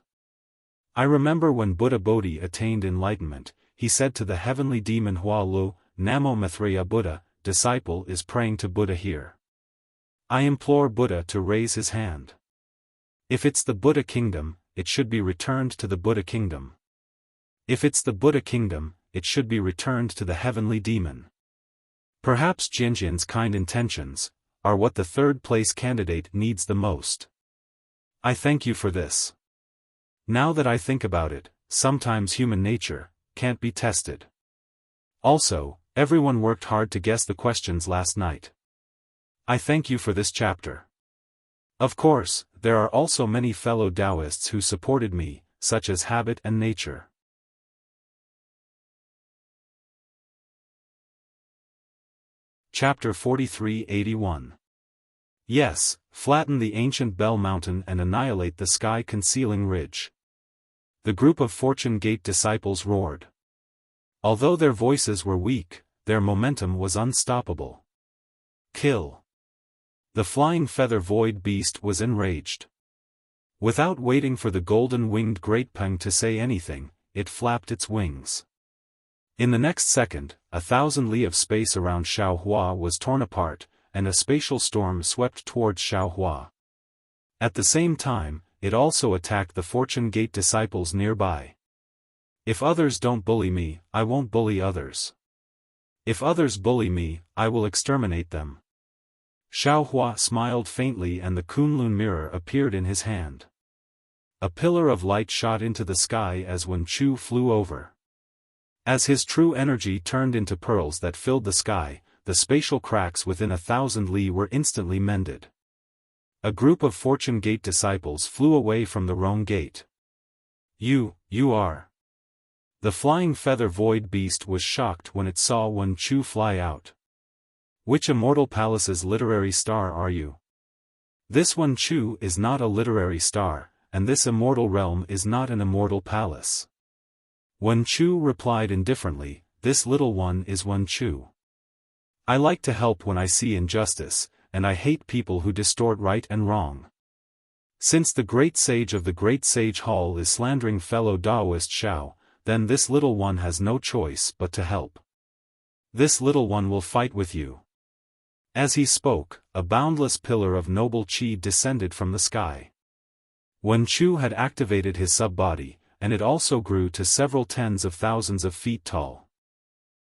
I remember when Buddha Bodhi attained enlightenment, he said to the heavenly demon Hua Lu, Namo Maitreya Buddha, disciple is praying to Buddha here. I implore Buddha to raise his hand. If it's the Buddha kingdom, it should be returned to the Buddha kingdom. If it's the Buddha kingdom, it should be returned to the heavenly demon. Perhaps Jinjin's kind intentions are what the third-place candidate needs the most. I thank you for this. Now that I think about it, sometimes human nature can't be tested. Also, everyone worked hard to guess the questions last night. I thank you for this chapter. Of course, there are also many fellow Taoists who supported me, such as Habit and Nature. Chapter 4381. Yes, flatten the ancient Bell Mountain and annihilate the sky-concealing ridge. The group of Fortune Gate disciples roared. Although their voices were weak, their momentum was unstoppable. Kill. The flying feather void beast was enraged. Without waiting for the golden-winged Great Peng to say anything, it flapped its wings. In the next second, 1,000 li of space around Xiao Hua was torn apart, and a spatial storm swept towards Xiao Hua. At the same time, it also attacked the Fortune Gate disciples nearby. If others don't bully me, I won't bully others. If others bully me, I will exterminate them. Xiao Hua smiled faintly and the Kunlun mirror appeared in his hand. A pillar of light shot into the sky as Wen Chu flew over. As his true energy turned into pearls that filled the sky, the spatial cracks within 1,000 li were instantly mended. A group of Fortune Gate disciples flew away from the Rome Gate. You are. The flying feather void beast was shocked when it saw Wen Chu fly out. Which immortal palace's literary star are you? This Wen Chu is not a literary star, and this immortal realm is not an immortal palace. Wen Chu replied indifferently, this little one is Wen Chu. I like to help when I see injustice, and I hate people who distort right and wrong. Since the great sage of the great sage hall is slandering fellow Taoist Xiao, then this little one has no choice but to help. This little one will fight with you. As he spoke, a boundless pillar of noble qi descended from the sky. Wen Chu had activated his sub-body, and it also grew to several tens of thousands of feet tall.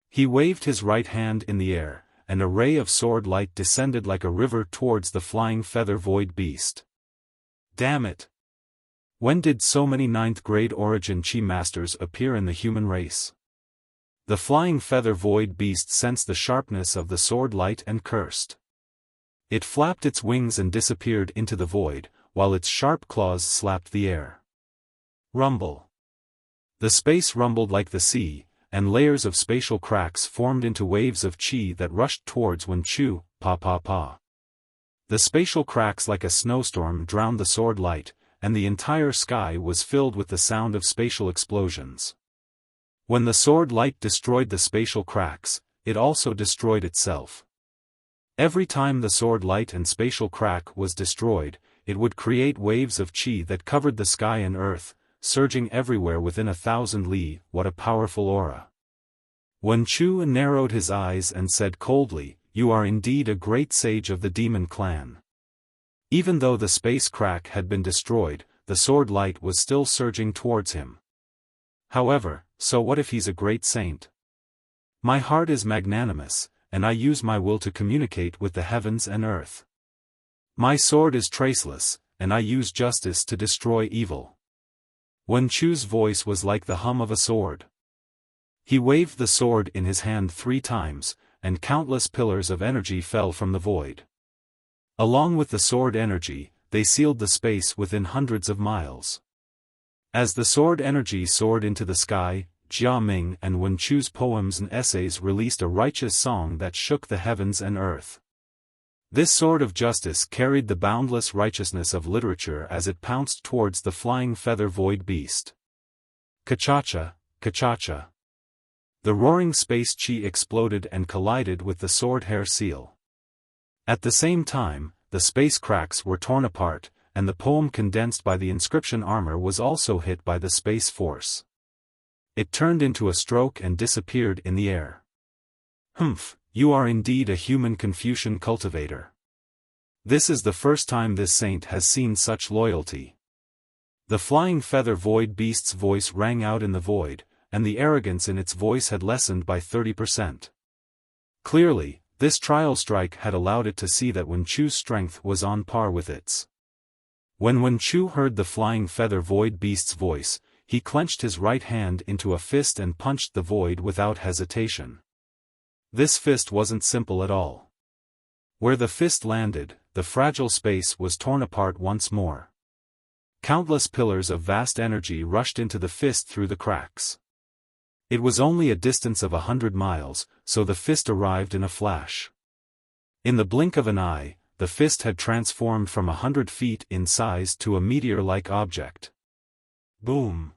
He waved his right hand in the air, and a ray of sword light descended like a river towards the flying feather void beast. Damn it! When did so many 9th-grade origin Qi masters appear in the human race? The flying feather void beast sensed the sharpness of the sword light and cursed. It flapped its wings and disappeared into the void, while its sharp claws slapped the air. Rumble. The space rumbled like the sea, and layers of spatial cracks formed into waves of qi that rushed towards Wen Chu, pa. The spatial cracks like a snowstorm drowned the sword light, and the entire sky was filled with the sound of spatial explosions. When the sword light destroyed the spatial cracks, it also destroyed itself. Every time the sword light and spatial crack was destroyed, it would create waves of qi that covered the sky and earth, surging everywhere within 1,000 li. What a powerful aura. Wen Chu narrowed his eyes and said coldly, you are indeed a great sage of the demon clan. Even though the space crack had been destroyed, the sword light was still surging towards him. However, so what if he's a great saint? My heart is magnanimous, and I use my will to communicate with the heavens and earth. My sword is traceless, and I use justice to destroy evil. Wen Chu's voice was like the hum of a sword. He waved the sword in his hand 3 times, and countless pillars of energy fell from the void. Along with the sword energy, they sealed the space within hundreds of miles. As the sword energy soared into the sky, Jia Ming and Wen Chu's poems and essays released a righteous song that shook the heavens and earth. This sword of justice carried the boundless righteousness of literature as it pounced towards the flying feather void beast. Ka-cha-cha, ka-cha-cha. The roaring space qi exploded and collided with the sword hair seal. At the same time, the space cracks were torn apart, and the poem condensed by the inscription armor was also hit by the space force. It turned into a stroke and disappeared in the air. Humph, you are indeed a human Confucian cultivator. This is the first time this saint has seen such loyalty. The flying feather void beast's voice rang out in the void, and the arrogance in its voice had lessened by 30%. Clearly, this trial strike had allowed it to see that Wen Chu's strength was on par with its. When Wen Chu heard the flying feather void beast's voice, he clenched his right hand into a fist and punched the void without hesitation. This fist wasn't simple at all. Where the fist landed, the fragile space was torn apart once more. Countless pillars of vast energy rushed into the fist through the cracks. It was only a distance of 100 miles, so the fist arrived in a flash. In the blink of an eye, the fist had transformed from 100 feet in size to a meteor-like object. Boom!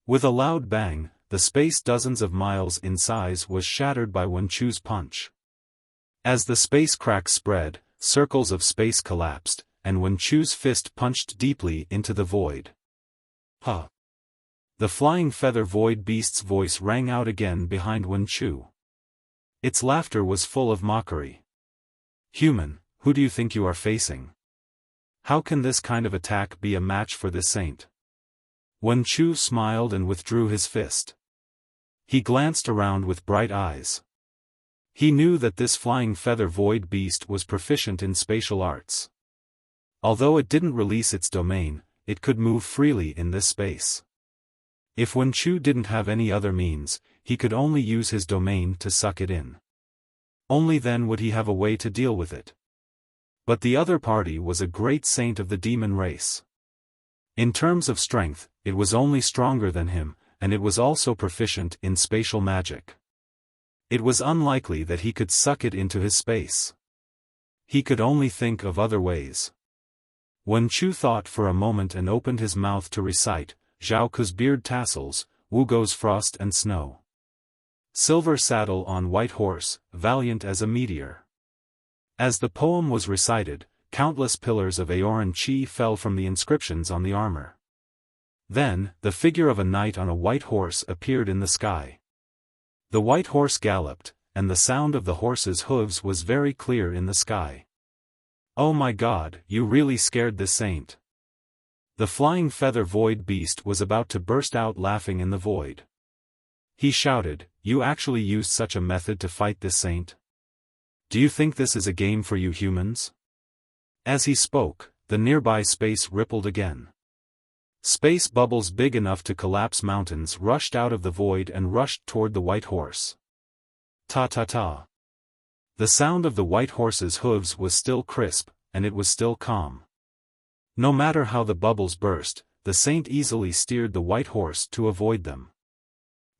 With a loud bang, the space dozens of miles in size was shattered by Wen Chu's punch. As the space cracks spread, circles of space collapsed, and Wen Chu's fist punched deeply into the void. Huh! The flying feather void beast's voice rang out again behind Wen Chu. Its laughter was full of mockery. Human, who do you think you are facing? How can this kind of attack be a match for this saint? Wen Chu smiled and withdrew his fist. He glanced around with bright eyes. He knew that this flying feather void beast was proficient in spatial arts. Although it didn't release its domain, it could move freely in this space. If Wen Chu didn't have any other means, he could only use his domain to suck it in. Only then would he have a way to deal with it. But the other party was a great saint of the demon race. In terms of strength, it was only stronger than him, and it was also proficient in spatial magic. It was unlikely that he could suck it into his space. He could only think of other ways. Wen Chu thought for a moment and opened his mouth to recite, Zhao Ke's beard tassels, Wu Go's frost and snow. Silver saddle on white horse, valiant as a meteor. As the poem was recited, countless pillars of Aoran Qi fell from the inscriptions on the armor. Then, the figure of a knight on a white horse appeared in the sky. The white horse galloped, and the sound of the horse's hooves was very clear in the sky. "Oh my God, you really scared this saint." The flying feather void beast was about to burst out laughing in the void. He shouted, "You actually used such a method to fight this saint? Do you think this is a game for you humans?" As he spoke, the nearby space rippled again. Space bubbles big enough to collapse mountains rushed out of the void and rushed toward the white horse. Ta-ta-ta. The sound of the white horse's hooves was still crisp, and it was still calm. No matter how the bubbles burst, the saint easily steered the white horse to avoid them.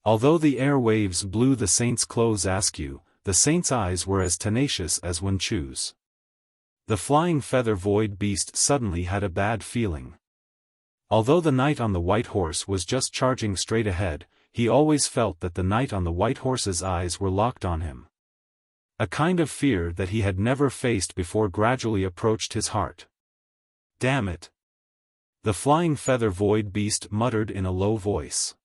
Although the air waves blew the saint's clothes askew, the saint's eyes were as tenacious as Wen Chu's. The flying feather void beast suddenly had a bad feeling. Although the knight on the white horse was just charging straight ahead, he always felt that the knight on the white horse's eyes were locked on him. A kind of fear that he had never faced before gradually approached his heart. "Damn it!" The flying feather void beast muttered in a low voice.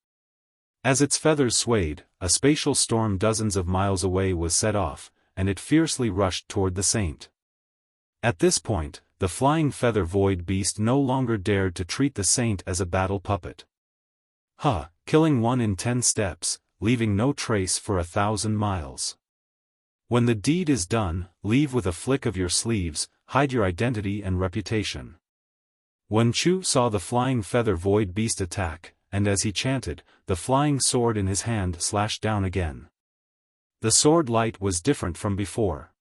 As its feathers swayed, a spatial storm dozens of miles away was set off, and it fiercely rushed toward the saint. At this point, the flying feather void beast no longer dared to treat the saint as a battle puppet. Killing 1 in 10 steps, leaving no trace for 1,000 miles. When the deed is done, leave with a flick of your sleeves, hide your identity and reputation. Wen Chu saw the flying feather void beast attack, and as he chanted, the flying sword in his hand slashed down again. The sword light was different from before.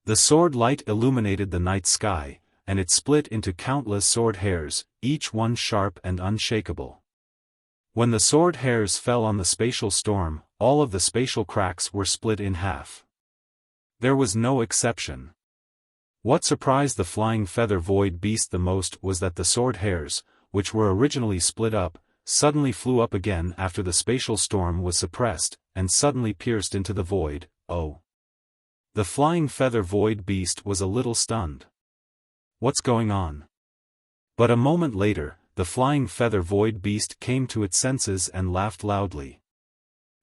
The sword light illuminated the night sky, and it split into countless sword hairs, each one sharp and unshakable. When the sword hairs fell on the spatial storm, all of the spatial cracks were split in half. There was no exception. What surprised the flying feather void beast the most was that the sword hairs, which were originally split up, suddenly flew up again after the spatial storm was suppressed, and suddenly pierced into the void. Oh! The flying feather void beast was a little stunned. What's going on? But a moment later, the flying feather void beast came to its senses and laughed loudly.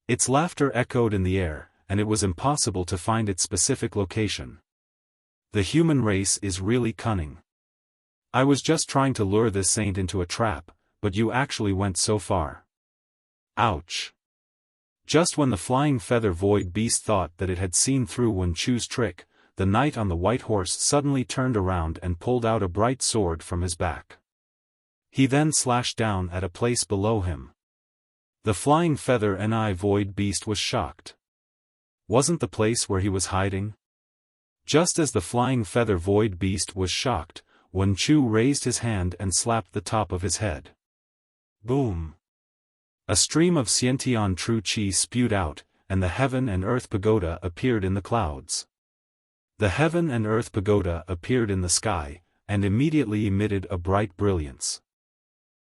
Its laughter echoed in the air, and it was impossible to find its specific location. The human race is really cunning. I was just trying to lure this saint into a trap, but you actually went so far. Ouch. Just when the flying feather void beast thought that it had seen through Wen Chu's trick, the knight on the white horse suddenly turned around and pulled out a bright sword from his back. He then slashed down at a place below him. The flying feather void beast was shocked. Wasn't the place where he was hiding? Just as the flying feather void beast was shocked, Wen Chu raised his hand and slapped the top of his head. Boom! A stream of Xiantian true qi spewed out, and the heaven and earth pagoda appeared in the clouds. The heaven and earth pagoda appeared in the sky, and immediately emitted a bright brilliance.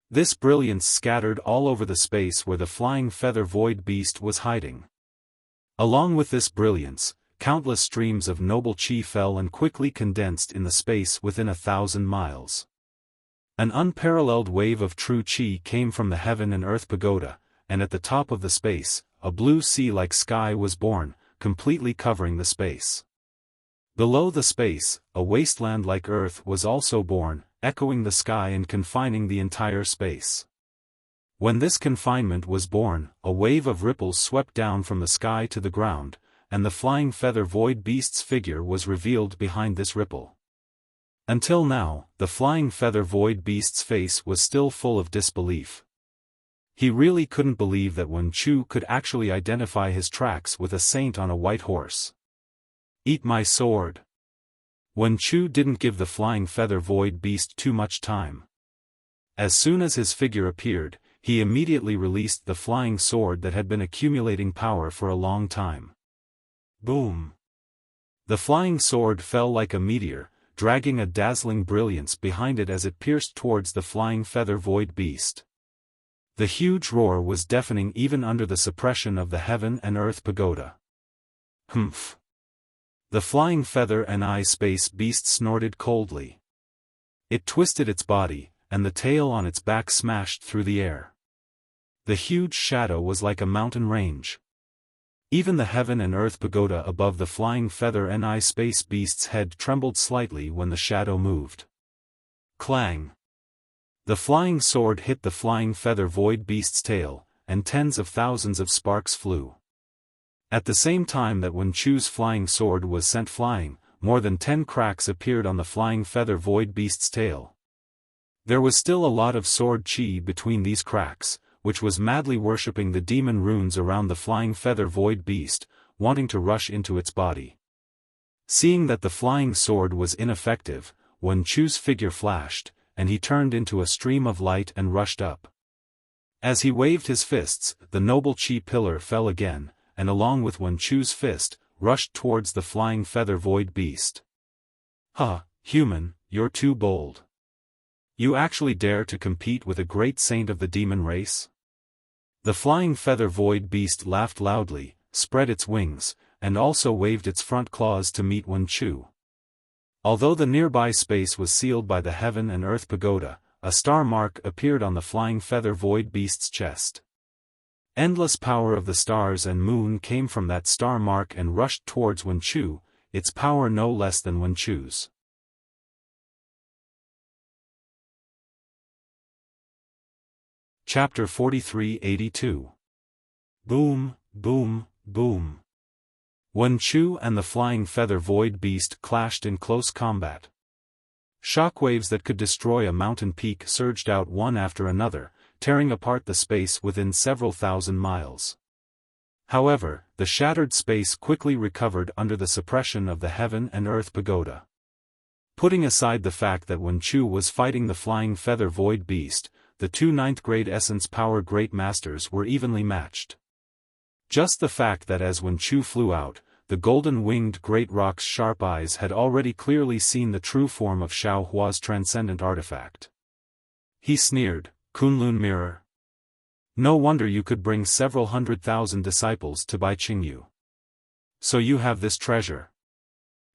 This brilliance scattered all over the space where the flying feather void beast was hiding. Along with this brilliance, countless streams of noble qi fell and quickly condensed in the space within 1,000 miles. An unparalleled wave of true qi came from the heaven and earth pagoda, and at the top of the space, a blue sea-like sky was born, completely covering the space. Below the space, a wasteland like earth was also born, echoing the sky and confining the entire space. When this confinement was born, a wave of ripples swept down from the sky to the ground, and the flying feather void beast's figure was revealed behind this ripple. Until now, the flying feather void beast's face was still full of disbelief. He really couldn't believe that Wen Chu could actually identify his tracks with a saint on a white horse. Eat my sword! Wen Chu didn't give the flying feather void beast too much time. As soon as his figure appeared, he immediately released the flying sword that had been accumulating power for a long time. Boom! The flying sword fell like a meteor, dragging a dazzling brilliance behind it as it pierced towards the flying feather void beast. The huge roar was deafening even under the suppression of the heaven and earth pagoda. Humph! The flying feather and space beast snorted coldly. It twisted its body, and the tail on its back smashed through the air. The huge shadow was like a mountain range. Even the heaven and earth pagoda above the flying feather and space beast's head trembled slightly when the shadow moved. Clang! The flying sword hit the flying feather void beast's tail, and tens of thousands of sparks flew. At the same time that Wen Chu's flying sword was sent flying, more than 10 cracks appeared on the flying feather void beast's tail. There was still a lot of sword chi between these cracks, which was madly worshipping the demon runes around the flying feather void beast, wanting to rush into its body. Seeing that the flying sword was ineffective, Wen Chu's figure flashed, and he turned into a stream of light and rushed up. As he waved his fists, the noble chi pillar fell again, and along with Wen Chu's fist, rushed towards the flying feather void beast. "Ha, human, you're too bold. You actually dare to compete with a great saint of the demon race?" The flying feather void beast laughed loudly, spread its wings, and also waved its front claws to meet Wen Chu. Although the nearby space was sealed by the heaven and earth pagoda, a star mark appeared on the flying feather void beast's chest. Endless power of the stars and moon came from that star mark and rushed towards Wen Chu, its power no less than Wen Chu's. Chapter 4382. Boom, boom, boom. Wen Chu and the flying feather void beast clashed in close combat. Shockwaves that could destroy a mountain peak surged out one after another, tearing apart the space within several thousand miles. However, the shattered space quickly recovered under the suppression of the heaven and earth pagoda. Putting aside the fact that Wen Chu was fighting the flying feather void beast, the two 9th grade essence power great masters were evenly matched. Just the fact that as Wen Chu flew out, the golden-winged great rock's sharp eyes had already clearly seen the true form of Xiaohua's transcendent artifact. He sneered, "Kunlun mirror. No wonder you could bring several 100,000 disciples to Bai Qingyu. So you have this treasure."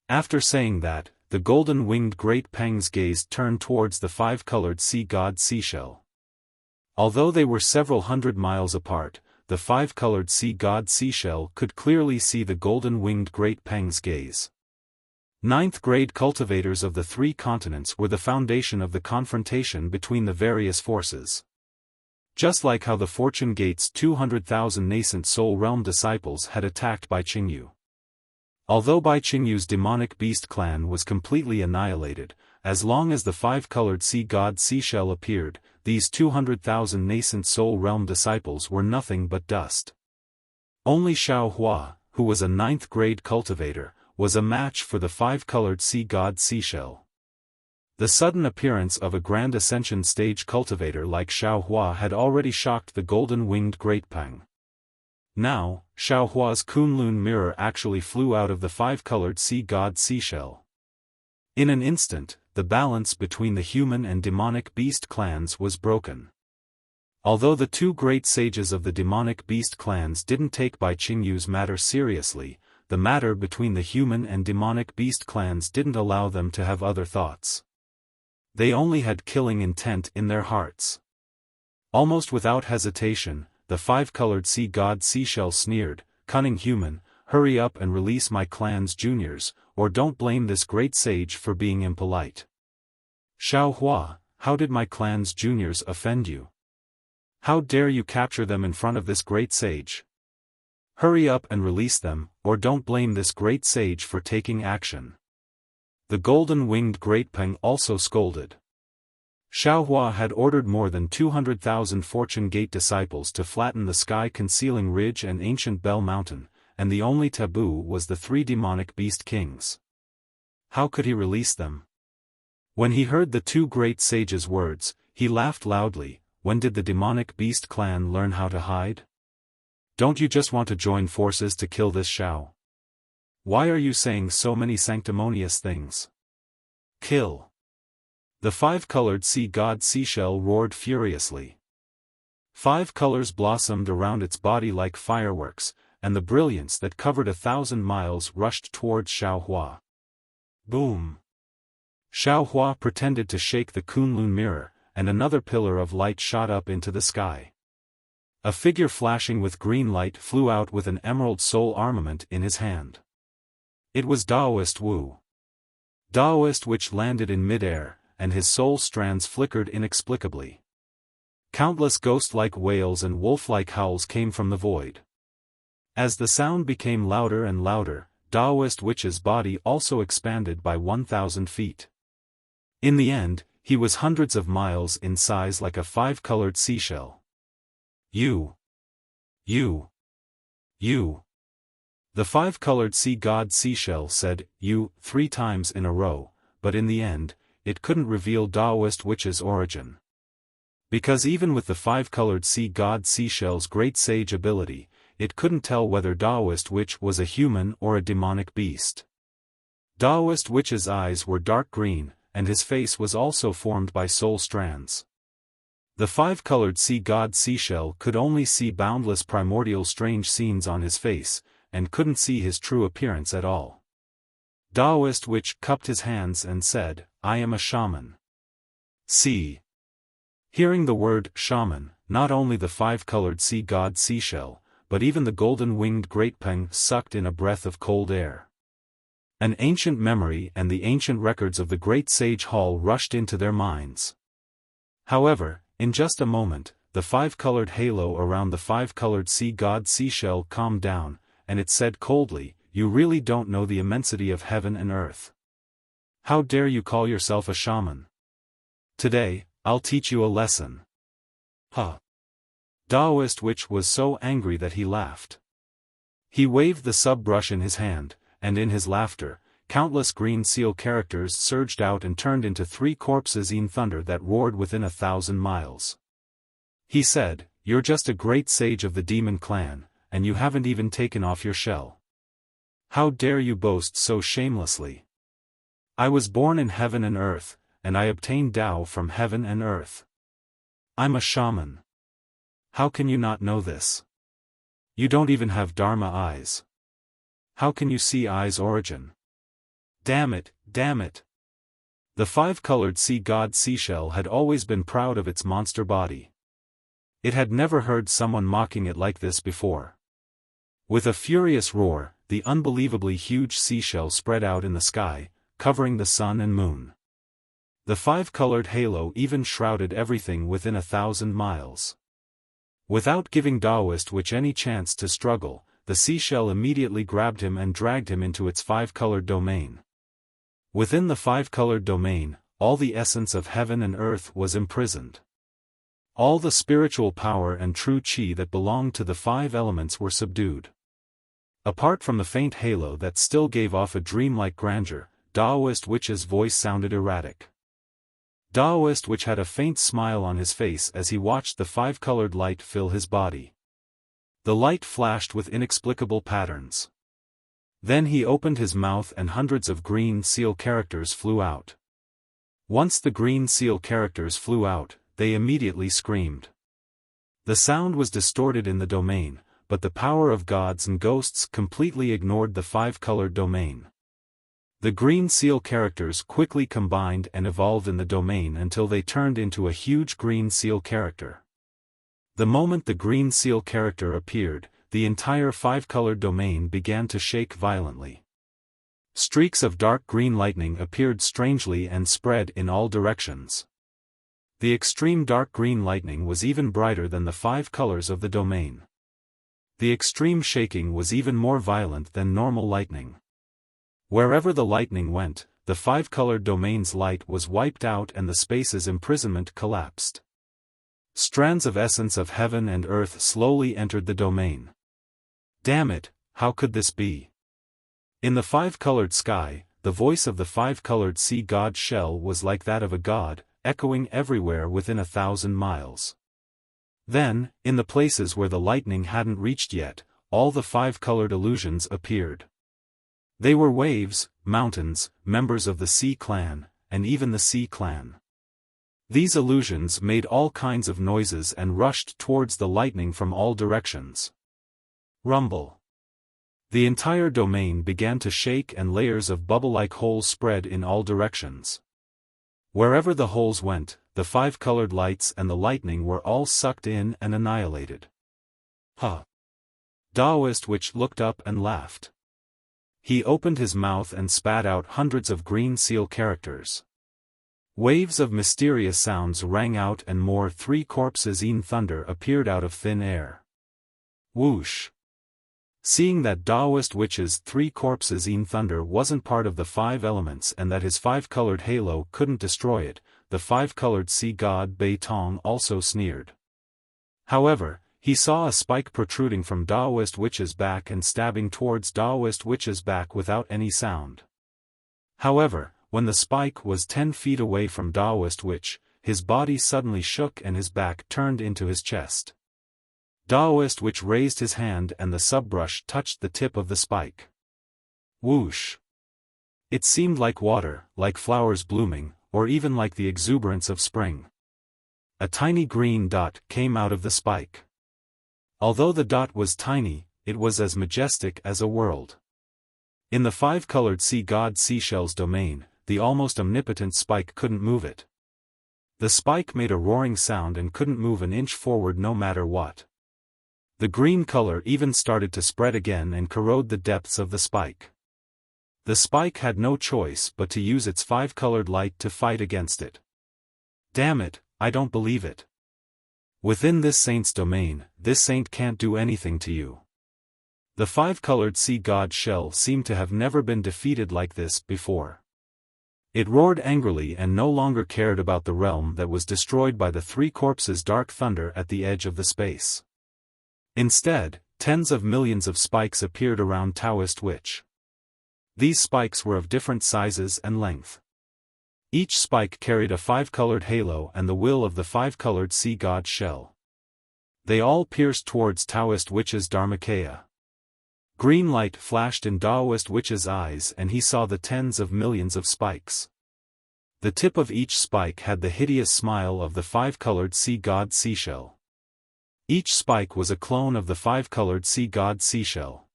After saying that, the golden-winged great Peng's gaze turned towards the 5-colored sea god seashell. Although they were several hundred miles apart, the 5-colored sea god seashell could clearly see the golden-winged great Peng's gaze. 9th grade cultivators of the 3 continents were the foundation of the confrontation between the various forces. Just like how the Fortune Gate's 200,000 nascent soul realm disciples had attacked Bai Qingyu. Although Bai Qingyu's demonic beast clan was completely annihilated, as long as the 5-colored sea god seashell appeared, these 200,000 nascent soul realm disciples were nothing but dust. Only Xiaohua, who was a 9th grade cultivator, was a match for the 5-colored sea god seashell. The sudden appearance of a grand ascension stage cultivator like Xiaohua had already shocked the golden-winged great Peng. Now, Xiaohua's Kunlun mirror actually flew out of the 5-colored sea god seashell. In an instant, the balance between the human and demonic beast clans was broken. Although the 2 great sages of the demonic beast clans didn't take Bai Qingyu's matter seriously, the matter between the human and demonic beast clans didn't allow them to have other thoughts. They only had killing intent in their hearts. Almost without hesitation, the 5-colored sea god seashell sneered, "Cunning human, hurry up and release my clan's juniors, or don't blame this great sage for being impolite." "Xiaohua, how did my clan's juniors offend you? How dare you capture them in front of this great sage? Hurry up and release them, or don't blame this great sage for taking action." The golden-winged great Peng also scolded. Xiaohua had ordered more than 200,000 Fortune Gate disciples to flatten the sky-concealing ridge and ancient Bell Mountain, and the only taboo was the 3 demonic beast kings. How could he release them? When he heard the two great sages' words, he laughed loudly. When did the demonic beast clan learn how to hide? Don't you just want to join forces to kill this Xiao? Why are you saying so many sanctimonious things? Kill! The five-colored sea god seashell roared furiously. 5 colors blossomed around its body like fireworks, and the brilliance that covered 1,000 miles rushed towards Xiaohua. Boom! Xiaohua pretended to shake the Kunlun mirror, and another pillar of light shot up into the sky. A figure flashing with green light flew out with an emerald soul armament in his hand. It was Daoist Wu. Daoist which landed in mid-air, and his soul strands flickered inexplicably. Countless ghost-like wails and wolf-like howls came from the void. As the sound became louder and louder, Daoist Witch's body also expanded by 1,000 feet. In the end, he was hundreds of miles in size like a 5-colored seashell. You. The 5-colored sea god seashell said, you, 3 times in a row, but in the end, it couldn't reveal Daoist Witch's origin. Because even with the 5-colored sea god seashell's great sage ability, it couldn't tell whether Daoist Witch was a human or a demonic beast. Daoist Witch's eyes were dark green, and his face was also formed by soul strands. The 5-colored sea god seashell could only see boundless primordial strange scenes on his face, and couldn't see his true appearance at all. Daoist Witch cupped his hands and said, I am a shaman. See. Hearing the word shaman, not only the 5-colored sea god seashell, but even the golden-winged great peng sucked in a breath of cold air. An ancient memory and the ancient records of the great sage hall rushed into their minds. However, in just a moment, the 5-colored halo around the 5-colored sea god seashell calmed down, and it said coldly, you really don't know the immensity of heaven and earth. How dare you call yourself a shaman? Today, I'll teach you a lesson. Huh. Daoist Witch was so angry that he laughed. He waved the sub-brush in his hand, and in his laughter, countless green seal characters surged out and turned into 3 corpses in thunder that roared within 1,000 miles. He said, you're just a great sage of the demon clan, and you haven't even taken off your shell. How dare you boast so shamelessly? I was born in heaven and earth, and I obtained Tao from heaven and earth. I'm a shaman. How can you not know this? You don't even have Dharma eyes. How can you see eyes' origin? Damn it, damn it. The 5-colored sea god seashell had always been proud of its monster body. It had never heard someone mocking it like this before. With a furious roar, the unbelievably huge seashell spread out in the sky, covering the sun and moon. The 5-colored halo even shrouded everything within 1,000 miles. Without giving Daoist Witch any chance to struggle, the seashell immediately grabbed him and dragged him into its 5-colored domain. Within the 5-colored domain, all the essence of heaven and earth was imprisoned. All the spiritual power and true chi that belonged to the 5 elements were subdued. Apart from the faint halo that still gave off a dreamlike grandeur, Daoist Witch's voice sounded erratic. Daoist Witch had a faint smile on his face as he watched the 5-colored light fill his body. The light flashed with inexplicable patterns. Then he opened his mouth and hundreds of green seal characters flew out. Once the green seal characters flew out, they immediately screamed. The sound was distorted in the domain, but the power of gods and ghosts completely ignored the 5-colored domain. The green seal characters quickly combined and evolved in the domain until they turned into a huge green seal character. The moment the green seal character appeared, the entire 5-colored domain began to shake violently. Streaks of dark green lightning appeared strangely and spread in all directions. The extreme dark green lightning was even brighter than the 5 colors of the domain. The extreme shaking was even more violent than normal lightning. Wherever the lightning went, the 5-colored domain's light was wiped out and the space's imprisonment collapsed. Strands of essence of heaven and earth slowly entered the domain. Damn it, how could this be? In the 5-colored sky, the voice of the five-colored sea god shell was like that of a god, echoing everywhere within 1,000 miles. Then, in the places where the lightning hadn't reached yet, all the five-colored illusions appeared. They were waves, mountains, members of the Sea Clan, and even the Sea Clan. These illusions made all kinds of noises and rushed towards the lightning from all directions. Rumble. The entire domain began to shake and layers of bubble-like holes spread in all directions. Wherever the holes went, the five-colored lights and the lightning were all sucked in and annihilated. Huh! Taoist Witch looked up and laughed. He opened his mouth and spat out hundreds of green seal characters. Waves of mysterious sounds rang out and more three corpses in thunder appeared out of thin air. Whoosh! Seeing that Taoist Witch's three corpses in thunder wasn't part of the five elements and that his five-colored halo couldn't destroy it, the five-colored sea god Bei Tong also sneered. However, he saw a spike protruding from Taoist Witch's back and stabbing towards Taoist Witch's back without any sound. However, when the spike was 10 feet away from Taoist Witch, his body suddenly shook and his back turned into his chest. Taoist Witch raised his hand and the subbrush touched the tip of the spike. Whoosh! It seemed like water, like flowers blooming, or even like the exuberance of spring. A tiny green dot came out of the spike. Although the dot was tiny, it was as majestic as a world. In the five-colored sea god Seashell's domain, the almost omnipotent spike couldn't move it. The spike made a roaring sound and couldn't move an inch forward no matter what. The green color even started to spread again and corrode the depths of the spike. The spike had no choice but to use its five-colored light to fight against it. Damn it, I don't believe it. Within this saint's domain, this saint can't do anything to you. The five-colored sea god shell seemed to have never been defeated like this before. It roared angrily and no longer cared about the realm that was destroyed by the three corpses' dark thunder at the edge of the space. Instead, tens of millions of spikes appeared around Taoist Witch. These spikes were of different sizes and length. Each spike carried a five-colored halo and the will of the five-colored sea god shell. They all pierced towards Taoist Witch's Dharmakaya. Green light flashed in Taoist Witch's eyes and he saw the tens of millions of spikes. The tip of each spike had the hideous smile of the five-colored sea god seashell. Each spike was a clone of the five-colored sea god seashell.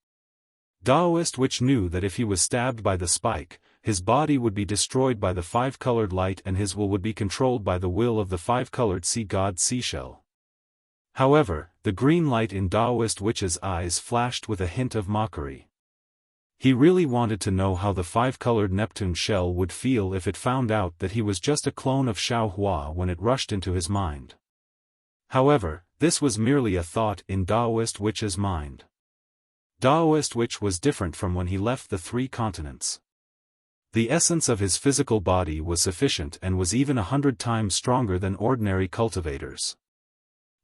Taoist Witch knew that if he was stabbed by the spike, his body would be destroyed by the five-colored light and his will would be controlled by the will of the five-colored sea god seashell. However, the green light in Taoist Witch's eyes flashed with a hint of mockery. He really wanted to know how the five-colored Neptune shell would feel if it found out that he was just a clone of Xiaofan when it rushed into his mind. However, this was merely a thought in Taoist Witch's mind. Taoist Witch was different from when he left the three continents. The essence of his physical body was sufficient and was even 100 times stronger than ordinary cultivators.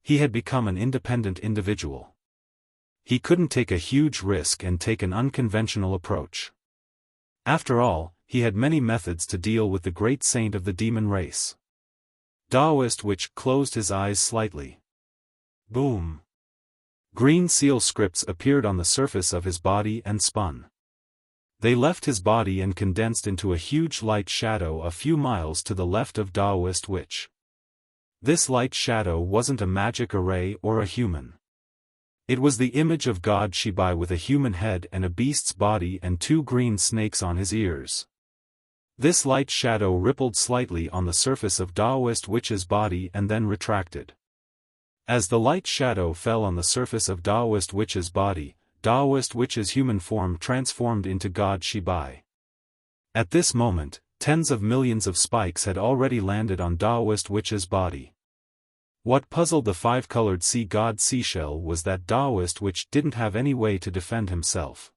He had become an independent individual. He couldn't take a huge risk and take an unconventional approach. After all, he had many methods to deal with the great saint of the demon race. Taoist Witch closed his eyes slightly. Boom! Green seal scripts appeared on the surface of his body and spun. They left his body and condensed into a huge light shadow a few miles to the left of Taoist Witch. This light shadow wasn't a magic array or a human. It was the image of God Shibai with a human head and a beast's body and two green snakes on his ears. This light shadow rippled slightly on the surface of Taoist Witch's body and then retracted. As the light shadow fell on the surface of Taoist Witch's body, Taoist Witch's human form transformed into God Shibai. At this moment, tens of millions of spikes had already landed on Taoist Witch's body. What puzzled the five-colored sea god Seashell was that Taoist Witch didn't have any way to defend himself.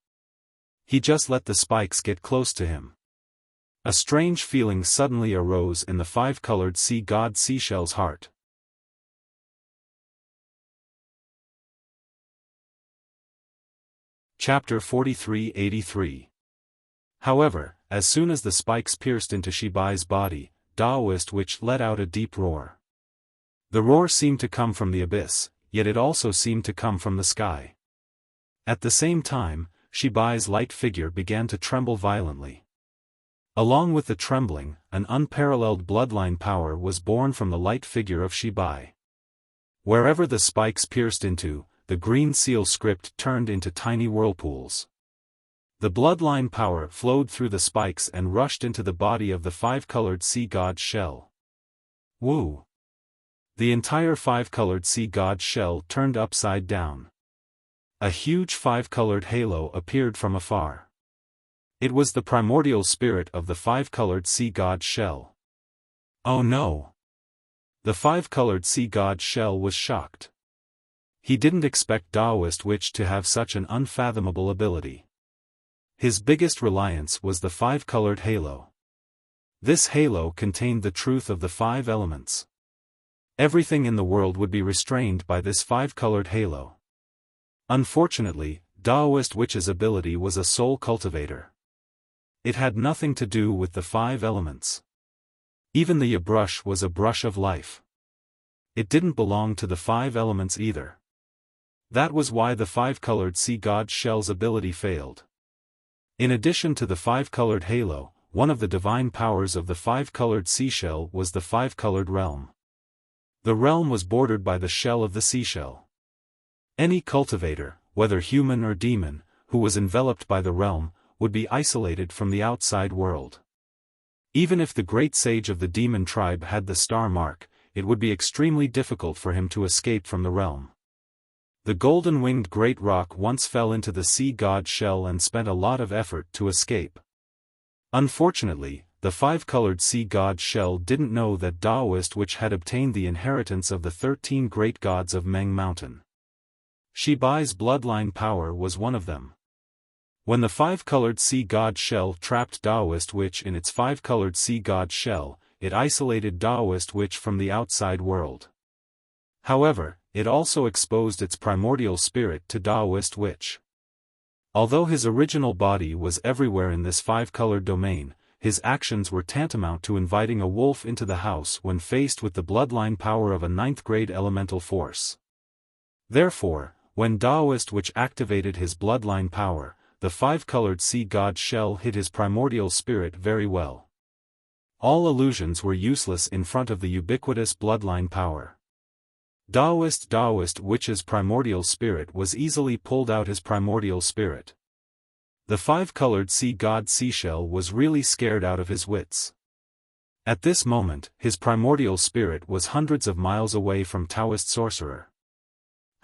He just let the spikes get close to him. A strange feeling suddenly arose in the five-colored sea god Seashell's heart. Chapter 4383. However, as soon as the spikes pierced into Shibai's body, Daoist Witch let out a deep roar. The roar seemed to come from the abyss, yet it also seemed to come from the sky. At the same time, Shibai's light figure began to tremble violently. Along with the trembling, an unparalleled bloodline power was born from the light figure of Shibai. Wherever the spikes pierced into, the green seal script turned into tiny whirlpools. The bloodline power flowed through the spikes and rushed into the body of the five-colored sea god shell. Woo! The entire five-colored sea god shell turned upside down. A huge five-colored halo appeared from afar. It was the primordial spirit of the five-colored sea god shell. Oh no! The five-colored sea god shell was shocked. He didn't expect Daoist Witch to have such an unfathomable ability. His biggest reliance was the five-colored halo. This halo contained the truth of the five elements. Everything in the world would be restrained by this five-colored halo. Unfortunately, Daoist Witch's ability was a soul cultivator. It had nothing to do with the five elements. Even the brush was a brush of life. It didn't belong to the five elements either. That was why the five-colored sea god shell's ability failed. In addition to the five-colored halo, one of the divine powers of the five-colored seashell was the five-colored realm. The realm was bordered by the shell of the seashell. Any cultivator, whether human or demon, who was enveloped by the realm, would be isolated from the outside world. Even if the great sage of the demon tribe had the star mark, it would be extremely difficult for him to escape from the realm. The golden-winged great rock once fell into the sea god shell and spent a lot of effort to escape. Unfortunately, the five-colored sea god shell didn't know that Daoist Witch had obtained the inheritance of the 13 great gods of Meng Mountain. Shibai's bloodline power was one of them. When the five-colored sea god shell trapped Daoist Witch in its five-colored sea god shell, it isolated Daoist Witch from the outside world. However, it also exposed its primordial spirit to Daoist Witch. Although his original body was everywhere in this five-colored domain, his actions were tantamount to inviting a wolf into the house when faced with the bloodline power of a ninth-grade elemental force. Therefore, when Daoist Witch activated his bloodline power, the five-colored sea god shell hid his primordial spirit very well. All illusions were useless in front of the ubiquitous bloodline power. Daoist Witch's primordial spirit was easily pulled out his primordial spirit. The five-colored sea god seashell was really scared out of his wits. At this moment, his primordial spirit was hundreds of miles away from Taoist sorcerer.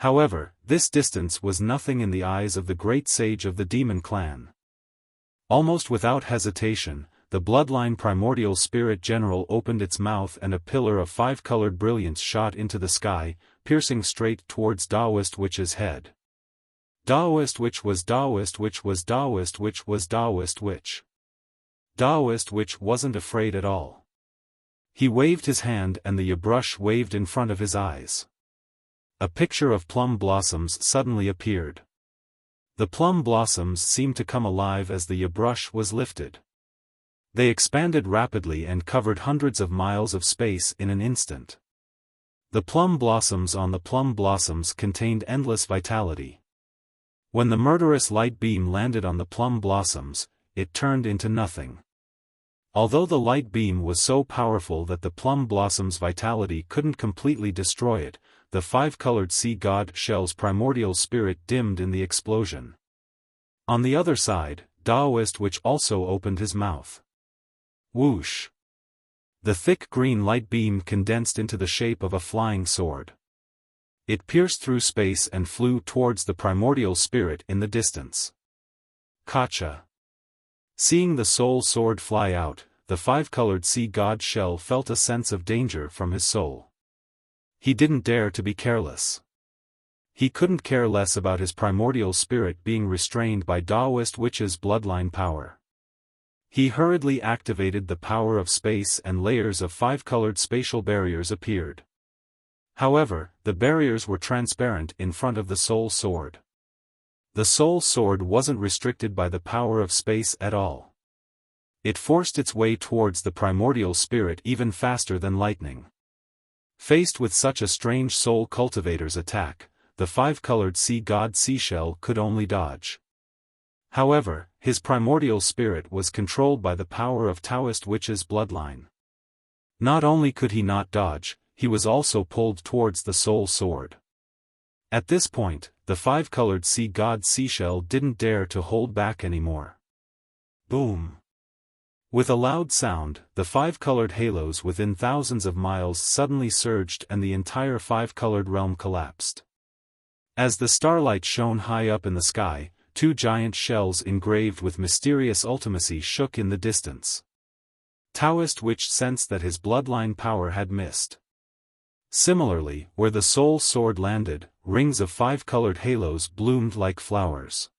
However, this distance was nothing in the eyes of the great sage of the demon clan. Almost without hesitation, the bloodline primordial spirit general opened its mouth and a pillar of five-colored brilliance shot into the sky, piercing straight towards Daoist Witch's head. Daoist Witch was Daoist Witch was Daoist Witch was Daoist Witch. Daoist Witch wasn't afraid at all. He waved his hand and the brush waved in front of his eyes. A picture of plum blossoms suddenly appeared. The plum blossoms seemed to come alive as the brush was lifted. They expanded rapidly and covered hundreds of miles of space in an instant. The plum blossoms on the plum blossoms contained endless vitality. When the murderous light beam landed on the plum blossoms, it turned into nothing. Although the light beam was so powerful that the plum blossom's vitality couldn't completely destroy it, the five-colored sea god shell's primordial spirit dimmed in the explosion. On the other side, Daoist Witch also opened his mouth. Whoosh! The thick green light beam condensed into the shape of a flying sword. It pierced through space and flew towards the primordial spirit in the distance. Gotcha! Seeing the soul sword fly out, the five-colored sea god shell felt a sense of danger from his soul. He didn't dare to be careless. He couldn't care less about his primordial spirit being restrained by Daoist Witch's bloodline power. He hurriedly activated the power of space and layers of five-colored spatial barriers appeared. However, the barriers were transparent in front of the soul sword. The soul sword wasn't restricted by the power of space at all. It forced its way towards the primordial spirit even faster than lightning. Faced with such a strange soul cultivator's attack, the five-colored sea god seashell could only dodge. However, his primordial spirit was controlled by the power of Taoist witch's bloodline. Not only could he not dodge, he was also pulled towards the soul sword. At this point, the five-colored sea god seashell didn't dare to hold back anymore. Boom! With a loud sound, the five-colored halos within thousands of miles suddenly surged and the entire five-colored realm collapsed. As the starlight shone high up in the sky, two giant shells engraved with mysterious ultimacy shook in the distance. Taoist witch sensed that his bloodline power had missed. Similarly, where the soul sword landed, rings of five-colored halos bloomed like flowers.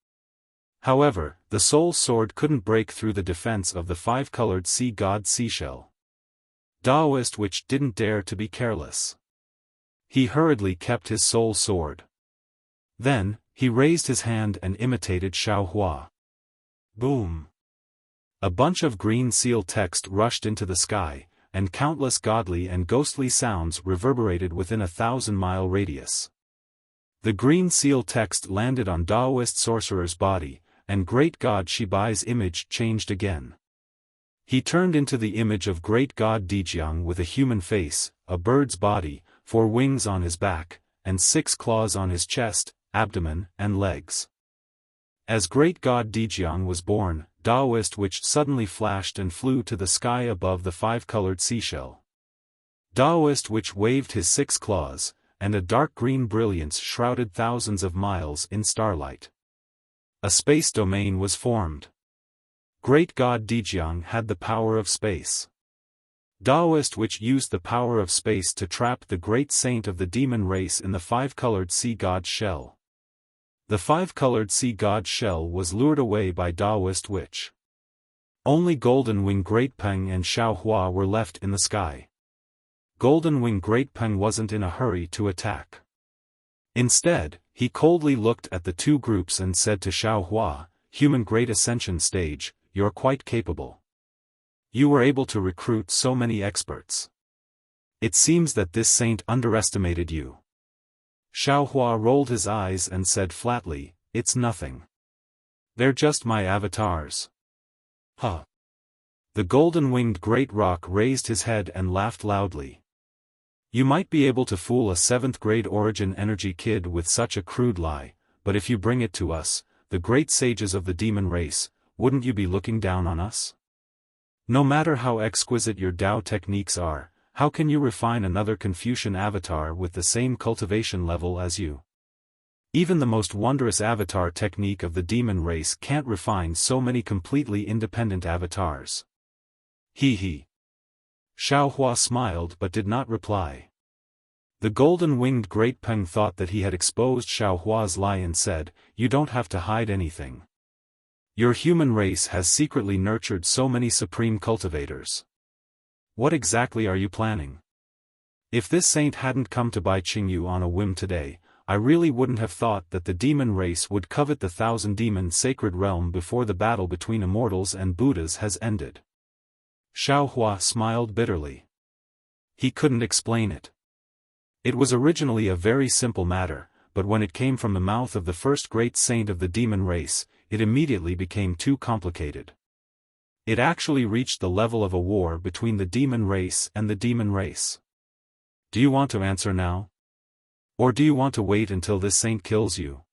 However, the soul sword couldn't break through the defense of the five-colored sea god seashell. Taoist witch didn't dare to be careless. He hurriedly kept his soul sword. Then, he raised his hand and imitated Xiaofan. Boom! A bunch of green seal text rushed into the sky, and countless godly and ghostly sounds reverberated within a 1,000-mile radius. The green seal text landed on Taoist sorcerer's body, and great god Shibai's image changed again. He turned into the image of great god Dijiang with a human face, a bird's body, 4 wings on his back, and 6 claws on his chest, abdomen, and legs. As great god Dijiang was born, Taoist witch suddenly flashed and flew to the sky above the five-colored seashell. Taoist witch waved his 6 claws, and a dark green brilliance shrouded thousands of miles in starlight. A space domain was formed. Great god Dijiang had the power of space. Taoist witch used the power of space to trap the great saint of the demon race in the five-colored sea god shell. The five-colored sea god shell was lured away by Taoist witch. Only Golden Wing Great Peng and Xiaohua were left in the sky. Golden Wing Great Peng wasn't in a hurry to attack. Instead, he coldly looked at the two groups and said to Xiaohua, "Human Great Ascension Stage, you're quite capable. You were able to recruit so many experts. It seems that this saint underestimated you." Xiaohua rolled his eyes and said flatly, "It's nothing. They're just my avatars." Huh. The golden-winged great rock raised his head and laughed loudly. "You might be able to fool a 7th-grade origin energy kid with such a crude lie, but if you bring it to us, the great sages of the demon race, wouldn't you be looking down on us? No matter how exquisite your Tao techniques are, how can you refine another Confucian avatar with the same cultivation level as you? Even the most wondrous avatar technique of the demon race can't refine so many completely independent avatars." Hee hee. Xiaohua smiled but did not reply. The golden-winged Great Peng thought that he had exposed Xiaohua's lie and said, "You don't have to hide anything. Your human race has secretly nurtured so many supreme cultivators. What exactly are you planning? If this saint hadn't come to buy Qingyu on a whim today, I really wouldn't have thought that the demon race would covet the 1,000-demon sacred realm before the battle between immortals and Buddhas has ended." Xiaohua smiled bitterly. He couldn't explain it. It was originally a very simple matter, but when it came from the mouth of the first great saint of the demon race, it immediately became too complicated. It actually reached the level of a war between the demon race and the demon race. Do you want to answer now? Or do you want to wait until this saint kills you?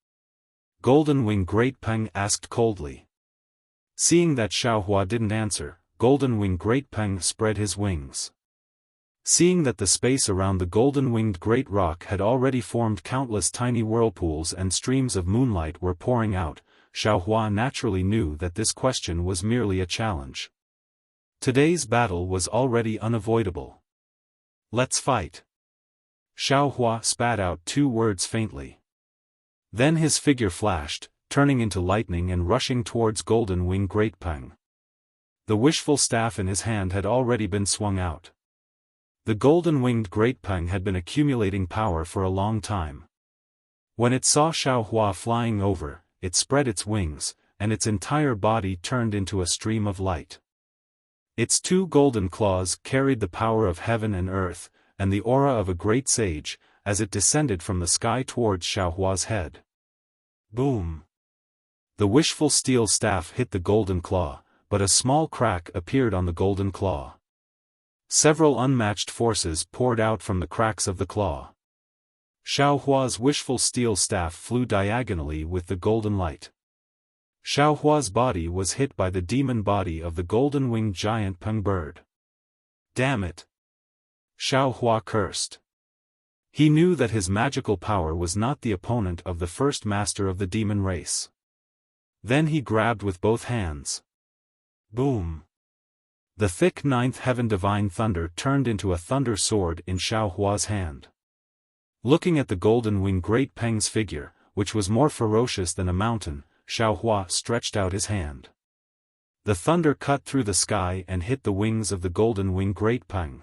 Golden Wing Great Peng asked coldly. Seeing that Xiaohua didn't answer, Golden Wing Great Peng spread his wings. Seeing that the space around the golden-winged great rock had already formed countless tiny whirlpools and streams of moonlight were pouring out, Xiaohua naturally knew that this question was merely a challenge. Today's battle was already unavoidable. "Let's fight." Xiaohua spat out 2 words faintly. Then his figure flashed, turning into lightning and rushing towards Golden Wing Great Peng. The wishful staff in his hand had already been swung out. The golden-winged Great Peng had been accumulating power for a long time. When it saw Xiaohua flying over, it spread its wings, and its entire body turned into a stream of light. Its 2 golden claws carried the power of heaven and earth, and the aura of a great sage, as it descended from the sky towards Xiaohua's head. Boom! The wishful steel staff hit the golden claw, but a small crack appeared on the golden claw. Several unmatched forces poured out from the cracks of the claw. Xiaohua's wishful steel staff flew diagonally with the golden light. Xiaohua's body was hit by the demon body of the golden-winged giant Peng bird. Damn it! Xiaohua cursed. He knew that his magical power was not the opponent of the first master of the demon race. Then he grabbed with both hands. Boom! The thick 9th heaven divine thunder turned into a thunder sword in Xiaohua's hand. Looking at the golden-winged great Peng's figure, which was more ferocious than a mountain, Xiaohua stretched out his hand. The thunder cut through the sky and hit the wings of the golden-winged great Peng.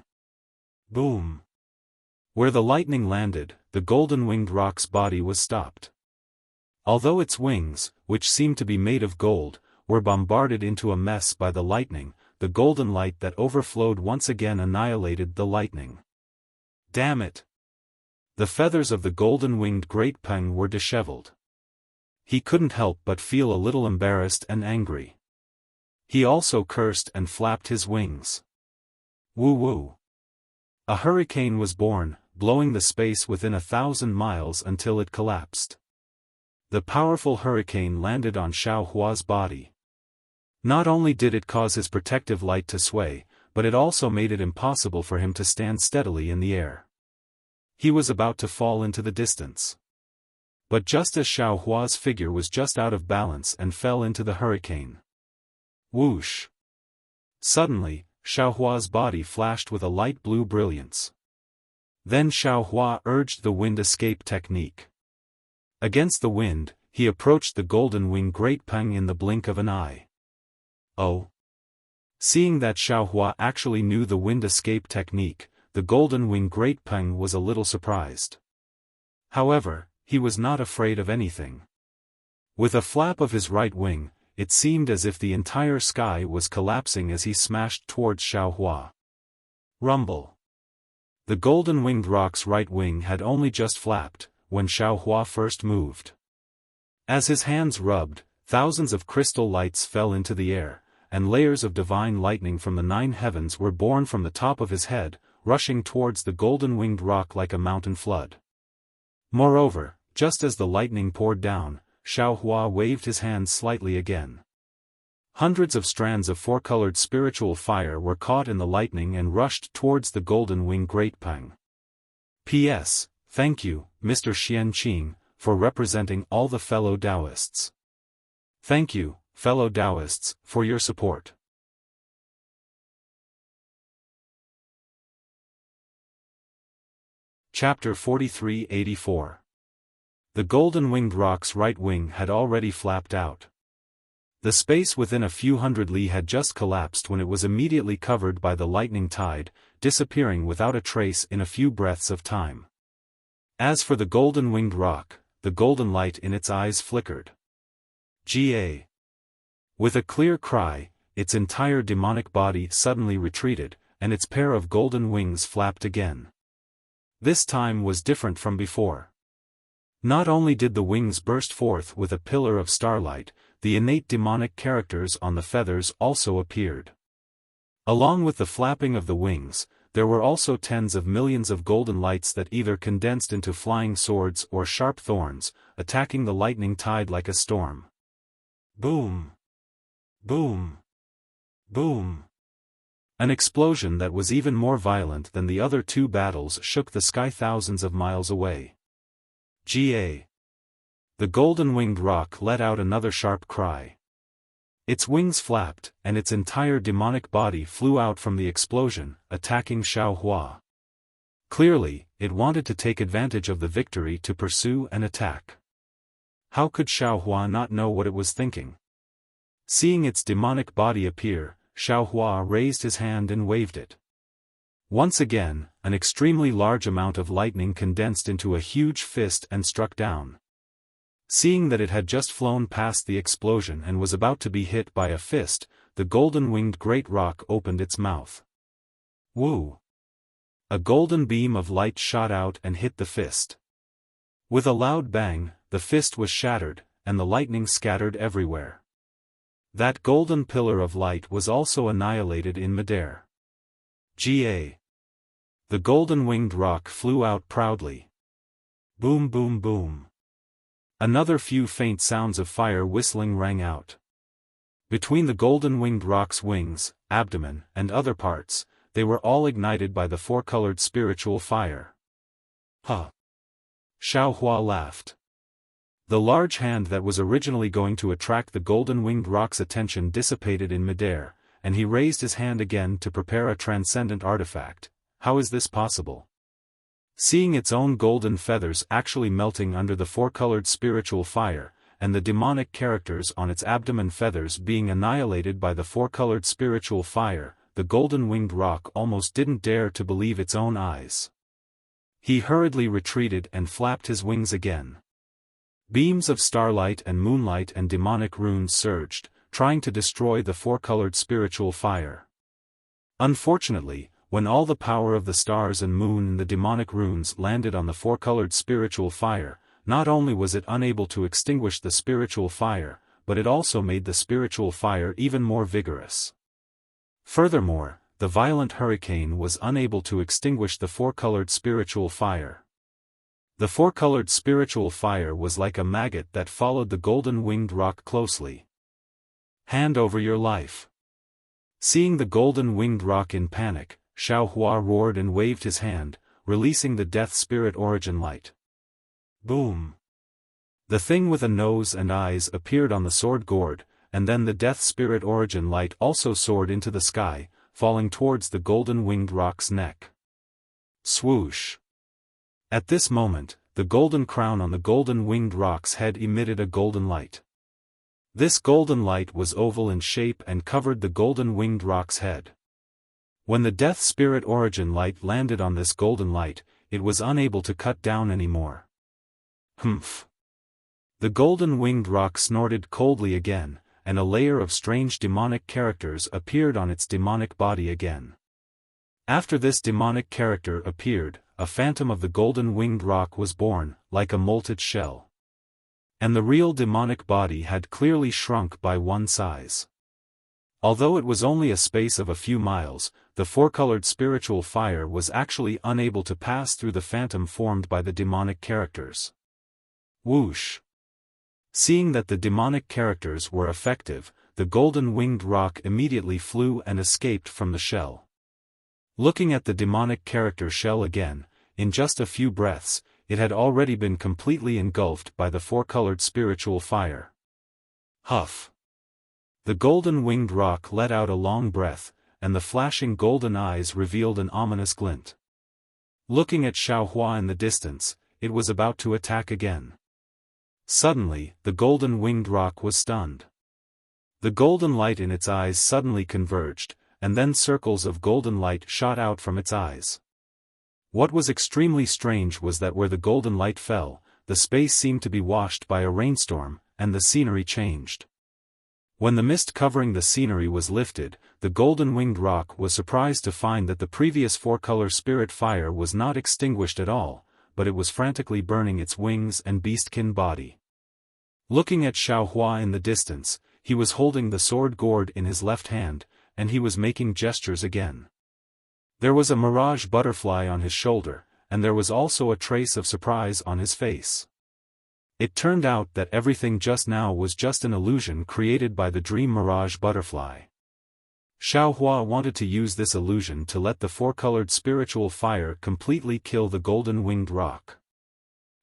Boom! Where the lightning landed, the golden-winged rock's body was stopped. Although its wings, which seemed to be made of gold, were bombarded into a mess by the lightning, the golden light that overflowed once again annihilated the lightning. Damn it! The feathers of the golden-winged great Peng were disheveled. He couldn't help but feel a little embarrassed and angry. He also cursed and flapped his wings. Woo-woo! A hurricane was born, blowing the space within 1,000 miles until it collapsed. The powerful hurricane landed on Xiaohua's body. Not only did it cause his protective light to sway, but it also made it impossible for him to stand steadily in the air. He was about to fall into the distance. But just as Xiaohua's figure was just out of balance and fell into the hurricane. Whoosh! Suddenly, Xiaohua's body flashed with a light blue brilliance. Then Xiaohua urged the wind escape technique. Against the wind, he approached the golden-winged great Peng in the blink of an eye. Oh! Seeing that Xiaohua actually knew the wind escape technique, the golden-winged great Peng was a little surprised. However, he was not afraid of anything. With a flap of his right wing, it seemed as if the entire sky was collapsing as he smashed towards Xiaohua. Rumble! The golden-winged rock's right wing had only just flapped, when Xiaohua first moved. As his hands rubbed, thousands of crystal lights fell into the air, and layers of divine lightning from the 9 heavens were born from the top of his head, rushing towards the golden-winged rock like a mountain flood. Moreover, just as the lightning poured down, Xiaohua waved his hands slightly again. Hundreds of strands of 4-colored spiritual fire were caught in the lightning and rushed towards the golden-winged great Peng. P.S. Thank you, Mr. Xianqing, for representing all the fellow Taoists. Thank you, fellow Taoists, for your support. Chapter 43-84. The golden-winged rock's right wing had already flapped out. The space within a few hundred li had just collapsed when it was immediately covered by the lightning tide, disappearing without a trace in a few breaths of time. As for the golden-winged rock, the golden light in its eyes flickered. Ga! With a clear cry, its entire demonic body suddenly retreated, and its pair of golden wings flapped again. This time was different from before. Not only did the wings burst forth with a pillar of starlight, the innate demonic characters on the feathers also appeared. Along with the flapping of the wings, there were also tens of millions of golden lights that either condensed into flying swords or sharp thorns, attacking the lightning tide like a storm. Boom! Boom! Boom! An explosion that was even more violent than the other 2 battles shook the sky thousands of miles away. Ga! The golden-winged rock let out another sharp cry. Its wings flapped, and its entire demonic body flew out from the explosion, attacking Xiaohua. Clearly, it wanted to take advantage of the victory to pursue and attack. How could Xiaohua not know what it was thinking? Seeing its demonic body appear, Xiaohua raised his hand and waved it. Once again, an extremely large amount of lightning condensed into a huge fist and struck down. Seeing that it had just flown past the explosion and was about to be hit by a fist, the golden-winged great rock opened its mouth. Woo! A golden beam of light shot out and hit the fist. With a loud bang, the fist was shattered, and the lightning scattered everywhere. That golden pillar of light was also annihilated in midair. Ga! The golden-winged rock flew out proudly. Boom boom boom. Another few faint sounds of fire whistling rang out. Between the golden-winged rock's wings, abdomen, and other parts, they were all ignited by the four-colored spiritual fire. Huh! Xiaofan laughed. The large hand that was originally going to attract the golden-winged rock's attention dissipated in midair, and he raised his hand again to prepare a transcendent artifact. How is this possible? Seeing its own golden feathers actually melting under the four-colored spiritual fire, and the demonic characters on its abdomen feathers being annihilated by the four-colored spiritual fire, the golden-winged rock almost didn't dare to believe its own eyes. He hurriedly retreated and flapped his wings again. Beams of starlight and moonlight and demonic runes surged, trying to destroy the four-colored spiritual fire. Unfortunately, when all the power of the stars and moon and the demonic runes landed on the four-colored spiritual fire, not only was it unable to extinguish the spiritual fire, but it also made the spiritual fire even more vigorous. Furthermore, the violent hurricane was unable to extinguish the four-colored spiritual fire. The four-colored spiritual fire was like a maggot that followed the golden-winged rock closely. Hand over your life. Seeing the golden-winged rock in panic, Xiaofan roared and waved his hand, releasing the Death Spirit Origin Light. Boom! The thing with a nose and eyes appeared on the sword gourd, and then the Death Spirit Origin Light also soared into the sky, falling towards the golden-winged rock's neck. Swoosh! At this moment, the golden crown on the golden-winged rock's head emitted a golden light. This golden light was oval in shape and covered the golden-winged rock's head. When the Death Spirit Origin Light landed on this golden light, it was unable to cut down anymore. Humph! The golden-winged rock snorted coldly again, and a layer of strange demonic characters appeared on its demonic body again. After this demonic character appeared, a phantom of the golden-winged rock was born, like a molted shell. And the real demonic body had clearly shrunk by one size. Although it was only a space of a few miles, the four-colored spiritual fire was actually unable to pass through the phantom formed by the demonic characters. Whoosh! Seeing that the demonic characters were effective, the golden-winged rock immediately flew and escaped from the shell. Looking at the demonic character shell again, in just a few breaths, it had already been completely engulfed by the four-colored spiritual fire. Huff! The golden-winged rock let out a long breath, and the flashing golden eyes revealed an ominous glint. Looking at Xiaofan in the distance, it was about to attack again. Suddenly, the golden-winged rock was stunned. The golden light in its eyes suddenly converged, and then circles of golden light shot out from its eyes. What was extremely strange was that where the golden light fell, the space seemed to be washed by a rainstorm, and the scenery changed. When the mist covering the scenery was lifted, the golden-winged rock was surprised to find that the previous four-color spirit fire was not extinguished at all, but it was frantically burning its wings and beastkin body. Looking at Xiaofan in the distance, he was holding the sword gourd in his left hand, and he was making gestures again. There was a mirage butterfly on his shoulder, and there was also a trace of surprise on his face. It turned out that everything just now was just an illusion created by the dream mirage butterfly. Xiaofan wanted to use this illusion to let the four-colored spiritual fire completely kill the golden-winged rock.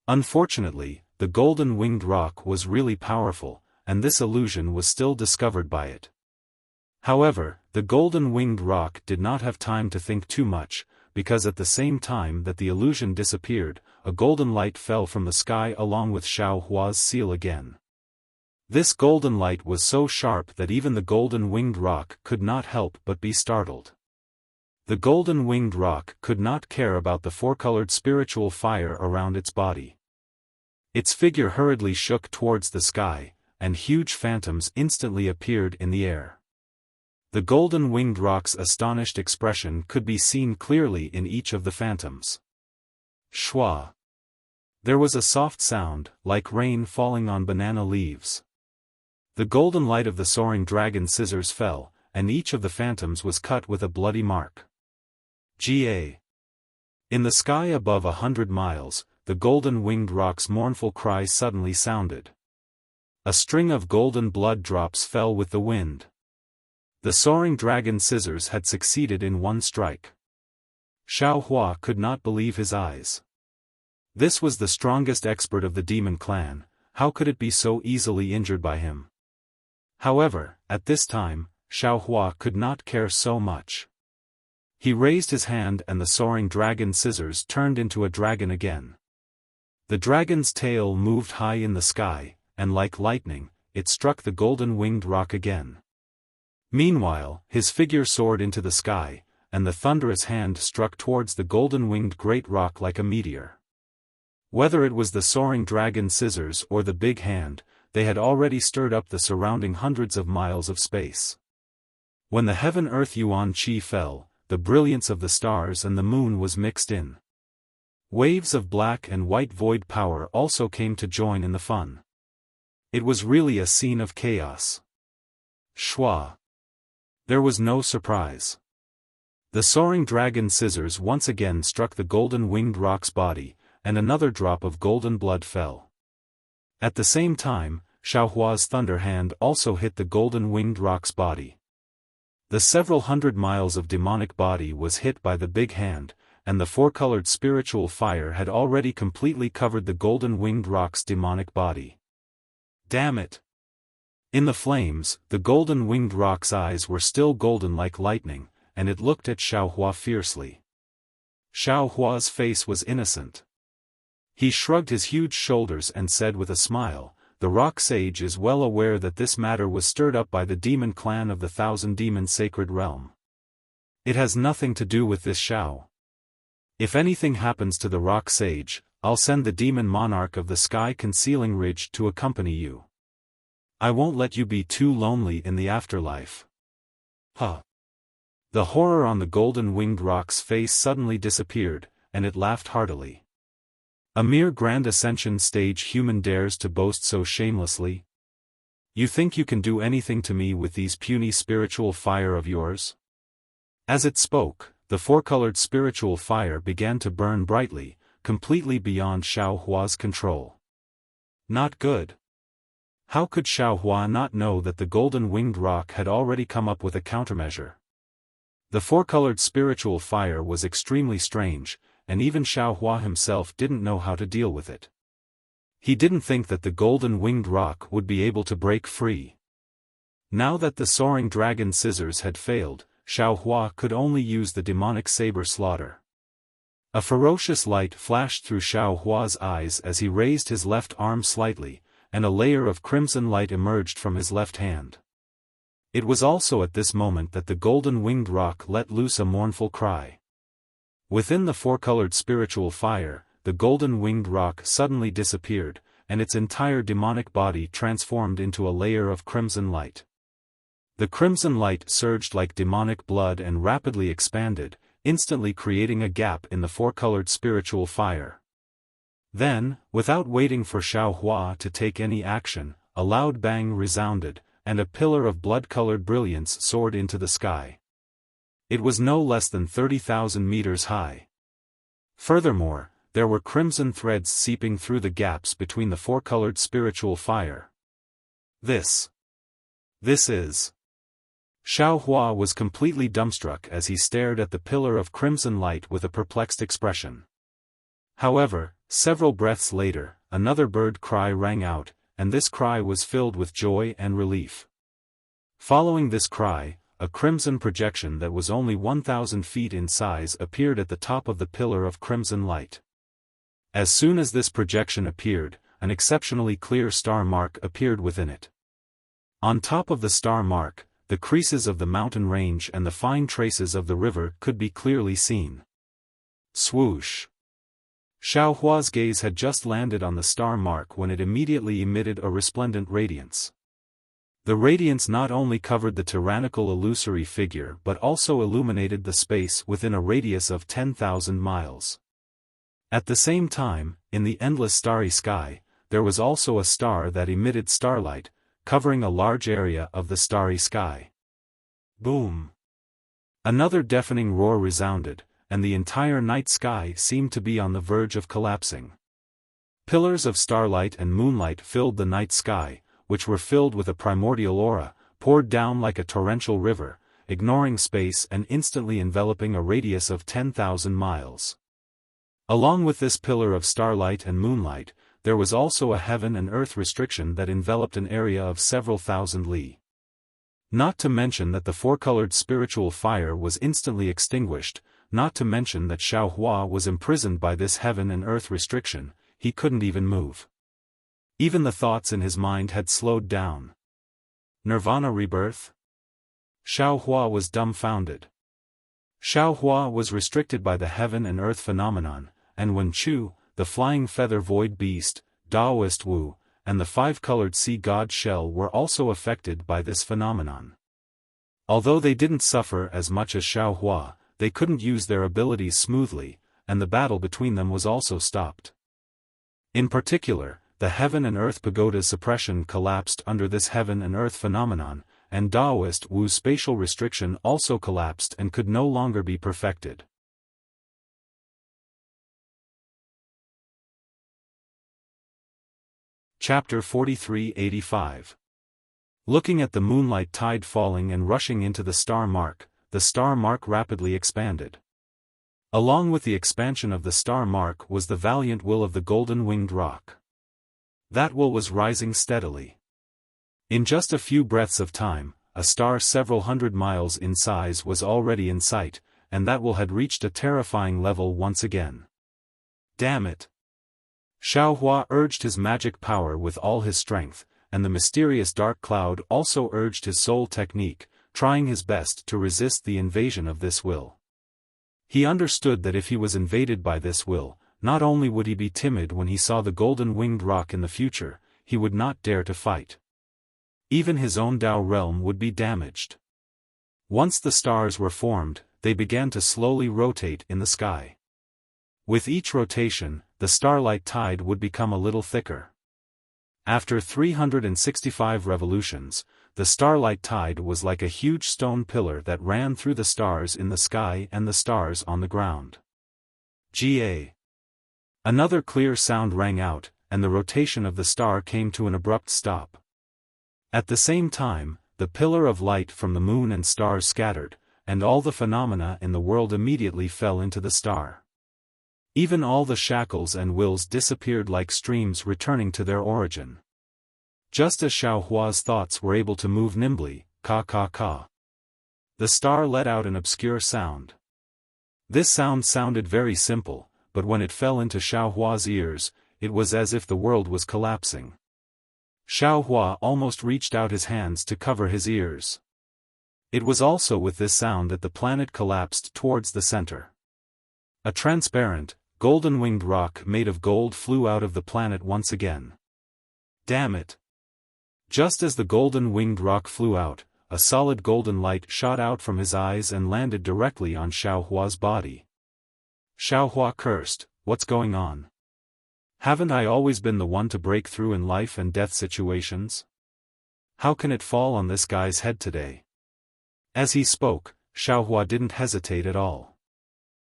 Unfortunately, the golden-winged rock was really powerful, and this illusion was still discovered by it. However, the golden-winged rock did not have time to think too much, because at the same time that the illusion disappeared, a golden light fell from the sky along with Xiaohua's seal again. This golden light was so sharp that even the golden-winged rock could not help but be startled. The golden-winged rock could not care about the four-colored spiritual fire around its body. Its figure hurriedly shook towards the sky, and huge phantoms instantly appeared in the air. The golden-winged rock's astonished expression could be seen clearly in each of the phantoms. Shwa. There was a soft sound, like rain falling on banana leaves. The golden light of the soaring dragon scissors fell, and each of the phantoms was cut with a bloody mark. Ga. In the sky above 100 miles, the golden-winged rock's mournful cry suddenly sounded. A string of golden blood drops fell with the wind. The soaring dragon scissors had succeeded in one strike. Xiaofan could not believe his eyes. This was the strongest expert of the demon clan, how could it be so easily injured by him? However, at this time, Xiaofan could not care so much. He raised his hand and the soaring dragon scissors turned into a dragon again. The dragon's tail moved high in the sky, and like lightning, it struck the golden-winged rock again. Meanwhile, his figure soared into the sky, and the thunderous hand struck towards the golden-winged great rock like a meteor. Whether it was the soaring dragon scissors or the big hand, they had already stirred up the surrounding hundreds of miles of space. When the heaven-earth yuan qi fell, the brilliance of the stars and the moon was mixed in. Waves of black and white void power also came to join in the fun. It was really a scene of chaos. Shwa. There was no surprise. The soaring dragon scissors once again struck the golden-winged rock's body, and another drop of golden blood fell. At the same time, Xiaohua's thunder hand also hit the golden-winged rock's body. The several hundred miles of demonic body was hit by the big hand, and the four-colored spiritual fire had already completely covered the golden-winged rock's demonic body. Damn it! In the flames, the golden-winged rock's eyes were still golden like lightning, and it looked at Xiaohua fiercely. Xiaohua's face was innocent. He shrugged his huge shoulders and said with a smile, "The rock sage is well aware that this matter was stirred up by the demon clan of the Thousand Demon Sacred Realm. It has nothing to do with this Xiao. If anything happens to the rock sage, I'll send the demon monarch of the sky concealing ridge to accompany you. I won't let you be too lonely in the afterlife." Huh. The horror on the golden-winged rock's face suddenly disappeared, and it laughed heartily. A mere grand ascension stage human dares to boast so shamelessly? You think you can do anything to me with these puny spiritual fire of yours? As it spoke, the four-colored spiritual fire began to burn brightly, completely beyond Xiaohua's control. Not good. How could Xiaohua not know that the golden-winged rock had already come up with a countermeasure? The four-colored spiritual fire was extremely strange, and even Xiaohua himself didn't know how to deal with it. He didn't think that the golden-winged rock would be able to break free. Now that the soaring dragon scissors had failed, Xiaohua could only use the demonic saber slaughter. A ferocious light flashed through Xiaohua's eyes as he raised his left arm slightly, and a layer of crimson light emerged from his left hand. It was also at this moment that the golden-winged rock let loose a mournful cry. Within the four-colored spiritual fire, the golden-winged rock suddenly disappeared, and its entire demonic body transformed into a layer of crimson light. The crimson light surged like demonic blood and rapidly expanded, instantly creating a gap in the four-colored spiritual fire. Then, without waiting for Xiaohua to take any action, a loud bang resounded, and a pillar of blood-colored brilliance soared into the sky. It was no less than 30,000 meters high. Furthermore, there were crimson threads seeping through the gaps between the four-colored spiritual fire. This is... Xiaohua was completely dumbstruck as he stared at the pillar of crimson light with a perplexed expression. However, several breaths later, another bird cry rang out, and this cry was filled with joy and relief. Following this cry, a crimson projection that was only 1,000 feet in size appeared at the top of the pillar of crimson light. As soon as this projection appeared, an exceptionally clear star mark appeared within it. On top of the star mark, the creases of the mountain range and the fine traces of the river could be clearly seen. Swoosh! Xiao Hua's gaze had just landed on the star mark when it immediately emitted a resplendent radiance. The radiance not only covered the tyrannical illusory figure but also illuminated the space within a radius of 10,000 miles. At the same time, in the endless starry sky, there was also a star that emitted starlight, covering a large area of the starry sky. Boom! Another deafening roar resounded, and the entire night sky seemed to be on the verge of collapsing. Pillars of starlight and moonlight filled the night sky, which were filled with a primordial aura, poured down like a torrential river, ignoring space and instantly enveloping a radius of 10,000 miles. Along with this pillar of starlight and moonlight, there was also a heaven and earth restriction that enveloped an area of several thousand li. Not to mention that the four-colored spiritual fire was instantly extinguished, not to mention that Xiao Hua was imprisoned by this heaven and earth restriction, he couldn't even move. Even the thoughts in his mind had slowed down. Nirvana rebirth? Xiao Hua was dumbfounded. Xiao Hua was restricted by the heaven and earth phenomenon, and Wen Chu, the flying feather void beast, Taoist Wu, and the five-colored sea god Shell were also affected by this phenomenon. Although they didn't suffer as much as Xiao Hua, they couldn't use their abilities smoothly, and the battle between them was also stopped. In particular, the heaven and earth pagoda's suppression collapsed under this heaven and earth phenomenon, and Taoist Wu's spatial restriction also collapsed and could no longer be perfected. Chapter 4385. Looking at the moonlight tide falling and rushing into the star mark rapidly expanded. Along with the expansion of the star mark was the valiant will of the golden-winged roc. That will was rising steadily. In just a few breaths of time, a star several hundred miles in size was already in sight, and that will had reached a terrifying level once again. Damn it! Xiao Hua urged his magic power with all his strength, and the mysterious dark cloud also urged his soul technique, trying his best to resist the invasion of this will. He understood that if he was invaded by this will, not only would he be timid when he saw the golden-winged roc in the future, he would not dare to fight. Even his own Tao realm would be damaged. Once the stars were formed, they began to slowly rotate in the sky. With each rotation, the starlight tide would become a little thicker. After 365 revolutions, the starlight tide was like a huge stone pillar that ran through the stars in the sky and the stars on the ground. Ga. Another clear sound rang out, and the rotation of the star came to an abrupt stop. At the same time, the pillar of light from the moon and stars scattered, and all the phenomena in the world immediately fell into the star. Even all the shackles and wills disappeared like streams returning to their origin. Just as Xiao Hua's thoughts were able to move nimbly, ka. The star let out an obscure sound. This sound sounded very simple, but when it fell into Xiao Hua's ears, it was as if the world was collapsing. Xiao Hua almost reached out his hands to cover his ears. It was also with this sound that the planet collapsed towards the center. A transparent, golden-winged roc made of gold flew out of the planet once again. Damn it! Just as the golden-winged roc flew out, a solid golden light shot out from his eyes and landed directly on Xiao Hua's body. Xiao Hua cursed, "What's going on? Haven't I always been the one to break through in life and death situations? How can it fall on this guy's head today?" As he spoke, Xiao Hua didn't hesitate at all.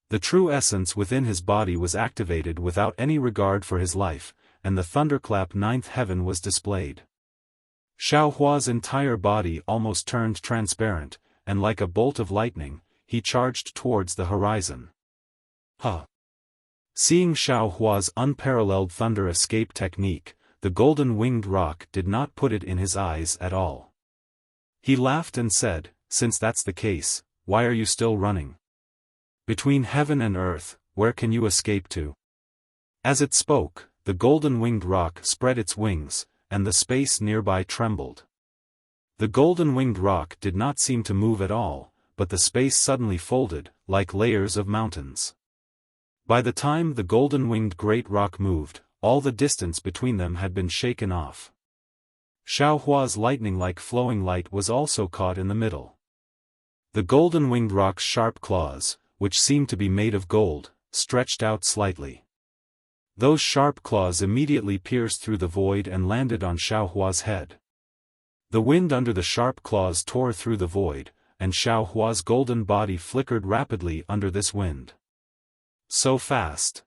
The true essence within his body was activated without any regard for his life, and the thunderclap ninth heaven was displayed. Xiao Hua's entire body almost turned transparent, and like a bolt of lightning, he charged towards the horizon. Seeing Xiao Hua's unparalleled thunder escape technique, the golden-winged roc did not put it in his eyes at all. He laughed and said, "Since that's the case, why are you still running? Between heaven and earth, where can you escape to?" As it spoke, the golden-winged roc spread its wings, and the space nearby trembled. The golden-winged roc did not seem to move at all, but the space suddenly folded, like layers of mountains. By the time the golden-winged great rock moved, all the distance between them had been shaken off. Xiaohua's lightning-like flowing light was also caught in the middle. The golden-winged rock's sharp claws, which seemed to be made of gold, stretched out slightly. Those sharp claws immediately pierced through the void and landed on Xiaohua's head. The wind under the sharp claws tore through the void, and Xiaohua's golden body flickered rapidly under this wind. So fast.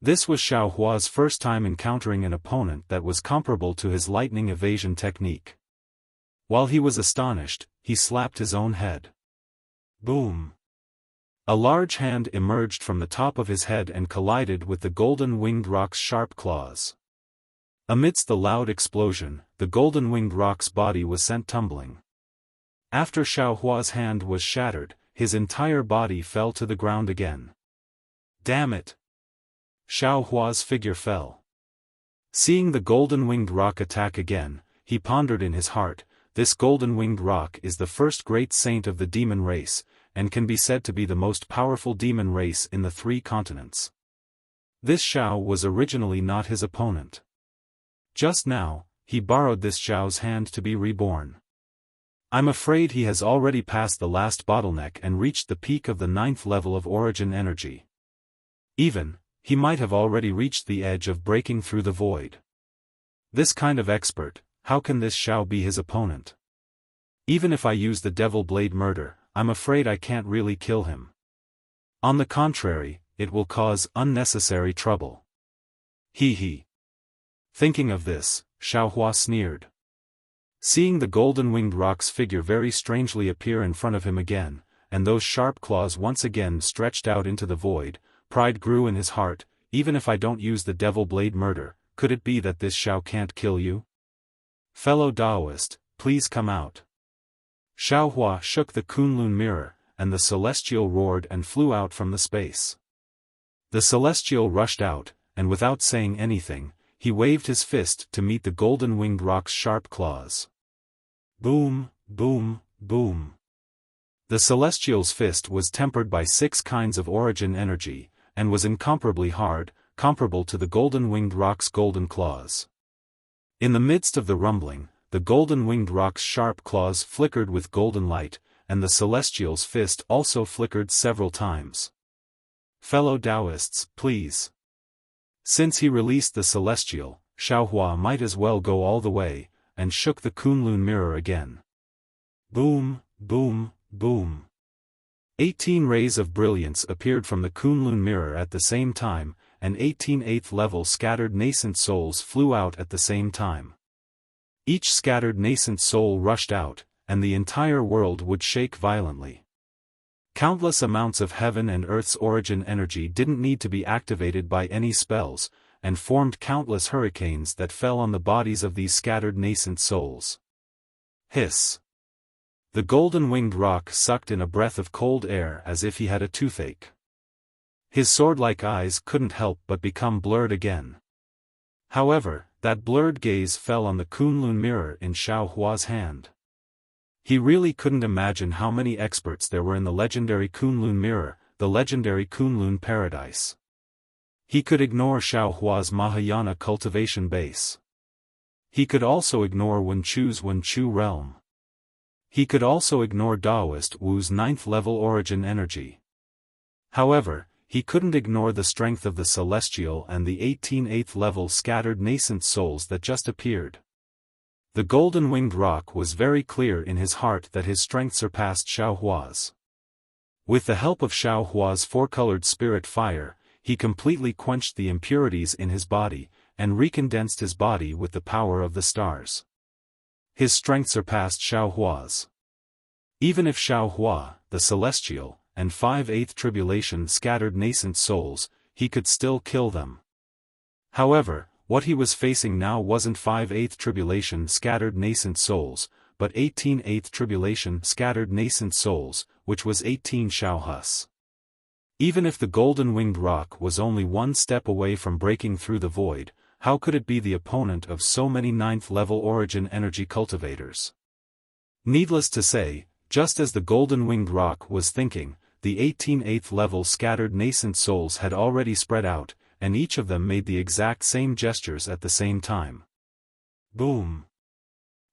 This was Xiaohua's first time encountering an opponent that was comparable to his lightning evasion technique. While he was astonished, he slapped his own head. Boom! A large hand emerged from the top of his head and collided with the golden-winged rock's sharp claws. Amidst the loud explosion, the golden-winged rock's body was sent tumbling. After Xiaohua's hand was shattered, his entire body fell to the ground again. Damn it! Xiaohua's figure fell. Seeing the golden-winged rock attack again, he pondered in his heart, this golden-winged rock is the first great saint of the demon race, and can be said to be the most powerful demon race in the 3 continents. This Xiao was originally not his opponent. Just now, he borrowed this Xiao's hand to be reborn. I'm afraid he has already passed the last bottleneck and reached the peak of the 9th level of origin energy. Even, he might have already reached the edge of breaking through the void. This kind of expert, how can this Xiao be his opponent? Even if I use the Devil Blade Murder, I'm afraid I can't really kill him. On the contrary, it will cause unnecessary trouble. He. Thinking of this, Xiaohua sneered. Seeing the golden-winged rock's figure very strangely appear in front of him again, and those sharp claws once again stretched out into the void, pride grew in his heart. Even if I don't use the Devil Blade Murder, could it be that this Xiao can't kill you? Fellow Taoist, please come out. Xiaohua shook the Kunlun mirror, and the celestial roared and flew out from the space. The celestial rushed out, and without saying anything, he waved his fist to meet the golden-winged rock's sharp claws. Boom, boom, boom. The celestial's fist was tempered by 6 kinds of origin energy, and was incomparably hard, comparable to the golden-winged rock's golden claws. In the midst of the rumbling, the golden-winged rock's sharp claws flickered with golden light, and the celestial's fist also flickered several times. Fellow Taoists, please. Since he released the celestial, Xiaohua might as well go all the way, and shook the Kunlun mirror again. Boom, boom, boom. 18 rays of brilliance appeared from the Kunlun mirror at the same time, and 18 8th-level scattered nascent souls flew out at the same time. Each scattered nascent soul rushed out, and the entire world would shake violently. Countless amounts of heaven and earth's origin energy didn't need to be activated by any spells, and formed countless hurricanes that fell on the bodies of these scattered nascent souls. Hiss! The golden-winged rock sucked in a breath of cold air as if he had a toothache. His sword-like eyes couldn't help but become blurred again. However, that blurred gaze fell on the Kunlun mirror in Xiaohua's hand. He really couldn't imagine how many experts there were in the legendary Kunlun mirror, the legendary Kunlun paradise. He could ignore Xiaohua's Mahayana cultivation base. He could also ignore Wenchu's Wenchu realm. He could also ignore Taoist Wu's 9th-level origin energy. However, he couldn't ignore the strength of the celestial and the 18 8th-level scattered nascent souls that just appeared. The golden-winged rock was very clear in his heart that his strength surpassed Xiaohua's. With the help of Xiaohua's 4-colored spirit fire, he completely quenched the impurities in his body, and recondensed his body with the power of the stars. His strength surpassed Xiaohua's. Even if Xiaohua, the celestial, and 5/8 tribulation scattered nascent souls, he could still kill them. However, what he was facing now wasn't 5/8 tribulation scattered nascent souls, but 18/8 tribulation scattered nascent souls, which was 18 Xiaohus. Even if the golden-winged rock was only 1 step away from breaking through the void, how could it be the opponent of so many 9th-level origin energy cultivators? Needless to say, just as the golden-winged rock was thinking, the 18 8th level scattered nascent souls had already spread out, and each of them made the exact same gestures at the same time. Boom!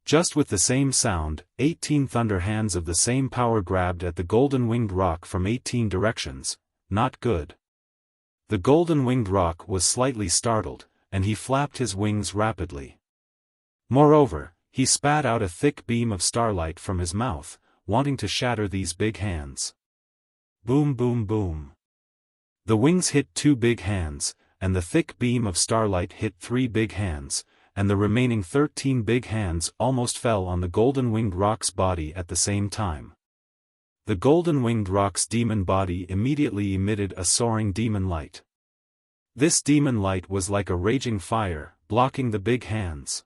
Just with the same sound, 18 thunder hands of the same power grabbed at the golden-winged rock from 18 directions. Not good. The golden-winged rock was slightly startled, and he flapped his wings rapidly. Moreover, he spat out a thick beam of starlight from his mouth, wanting to shatter these big hands. Boom boom boom. The wings hit 2 big hands, and the thick beam of starlight hit 3 big hands, and the remaining 13 big hands almost fell on the golden-winged rock's body at the same time. The golden-winged rock's demon body immediately emitted a soaring demon light. This demon light was like a raging fire, blocking the big hands.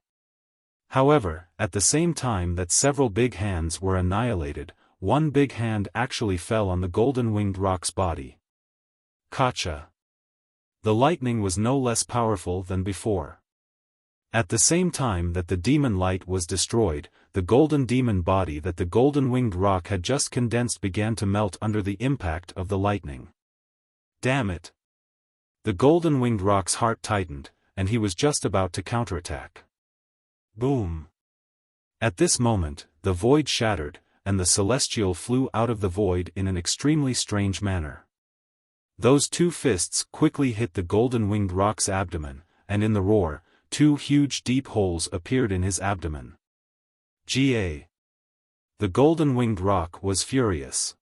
However, at the same time that several big hands were annihilated, one big hand actually fell on the golden-winged rock's body. Gotcha! The lightning was no less powerful than before. At the same time that the demon light was destroyed, the golden demon body that the golden-winged rock had just condensed began to melt under the impact of the lightning. Damn it! The golden-winged rock's heart tightened, and he was just about to counterattack. Boom! At this moment, the void shattered, and the celestial flew out of the void in an extremely strange manner. Those 2 fists quickly hit the golden-winged rock's abdomen, and in the roar, 2 huge deep holes appeared in his abdomen. Ga! The golden-winged rock was furious.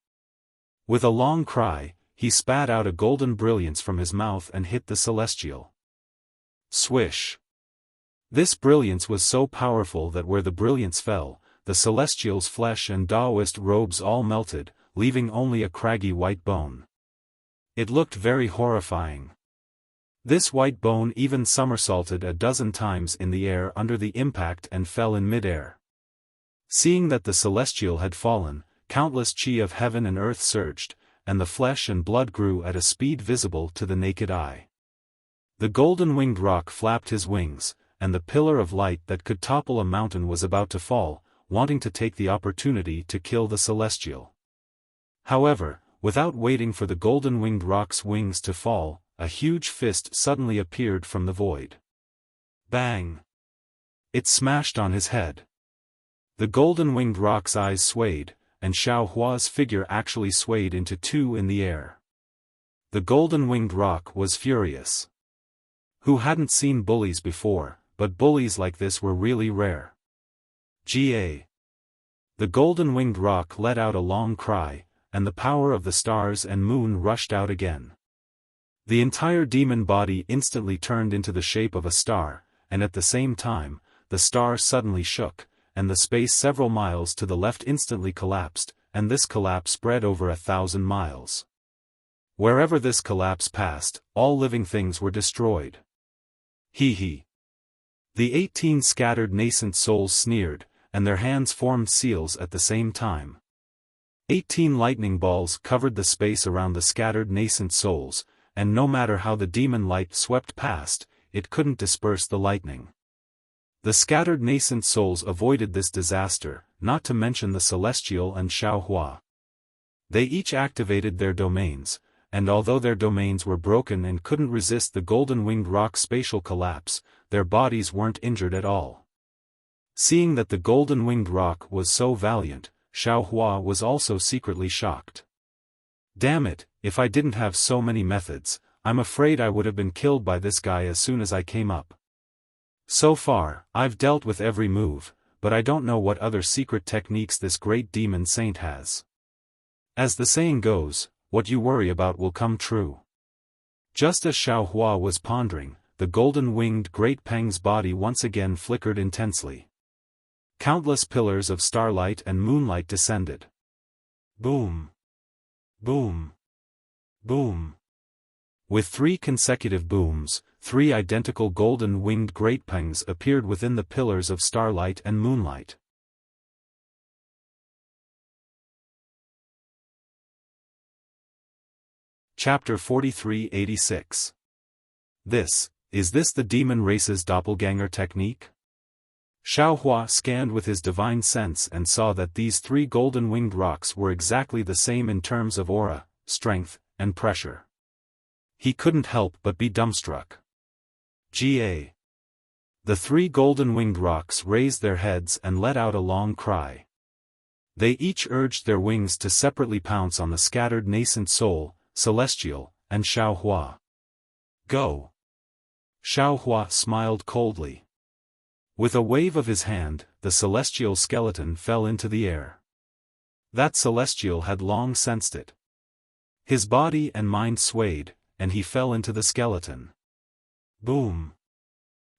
With a long cry, he spat out a golden brilliance from his mouth and hit the celestial. Swish! This brilliance was so powerful that where the brilliance fell, the celestial's flesh and Taoist robes all melted, leaving only a craggy white bone. It looked very horrifying. This white bone even somersaulted a dozen times in the air under the impact and fell in mid-air. Seeing that the celestial had fallen, countless chi of heaven and earth surged, and the flesh and blood grew at a speed visible to the naked eye. The golden-winged rock flapped his wings, and the pillar of light that could topple a mountain was about to fall, wanting to take the opportunity to kill the celestial. However, without waiting for the golden-winged rock's wings to fall, a huge fist suddenly appeared from the void. Bang! It smashed on his head. The golden-winged rock's eyes swayed, and Xiaohua's figure actually swayed into 2 in the air. The golden-winged rock was furious. Who hadn't seen bullies before, but bullies like this were really rare. Ga! The golden-winged rock let out a long cry, and the power of the stars and moon rushed out again. The entire demon body instantly turned into the shape of a star, and at the same time, the star suddenly shook, and the space several miles to the left instantly collapsed, and this collapse spread over 1,000 miles. Wherever this collapse passed, all living things were destroyed. Hee hee. The 18 scattered nascent souls sneered, and their hands formed seals at the same time. 18 lightning balls covered the space around the scattered nascent souls, and no matter how the demon light swept past, it couldn't disperse the lightning. The scattered nascent souls avoided this disaster, not to mention the celestial and Xiaohua. They each activated their domains, and although their domains were broken and couldn't resist the golden-winged rock's spatial collapse, their bodies weren't injured at all. Seeing that the golden-winged rock was so valiant, Xiaohua was also secretly shocked. Damn it, if I didn't have so many methods, I'm afraid I would have been killed by this guy as soon as I came up. So far, I've dealt with every move, but I don't know what other secret techniques this great demon saint has. As the saying goes, what you worry about will come true. Just as Xiaohua was pondering, the golden-winged Great Peng's body once again flickered intensely. Countless pillars of starlight and moonlight descended. Boom! Boom! Boom! With 3 consecutive booms, 3 identical golden-winged Great Pengs appeared within the pillars of starlight and moonlight. Chapter 4386. Is this the demon race's doppelganger technique? Xiaohua scanned with his divine sense and saw that these 3 golden-winged rocks were exactly the same in terms of aura, strength, and pressure. He couldn't help but be dumbstruck. Ga. The three golden-winged rocks raised their heads and let out a long cry. They each urged their wings to separately pounce on the scattered nascent soul, Celestial, and Xiaofan. Go. Xiaofan smiled coldly. With a wave of his hand, the celestial skeleton fell into the air. That celestial had long sensed it. His body and mind swayed, and he fell into the skeleton. Boom!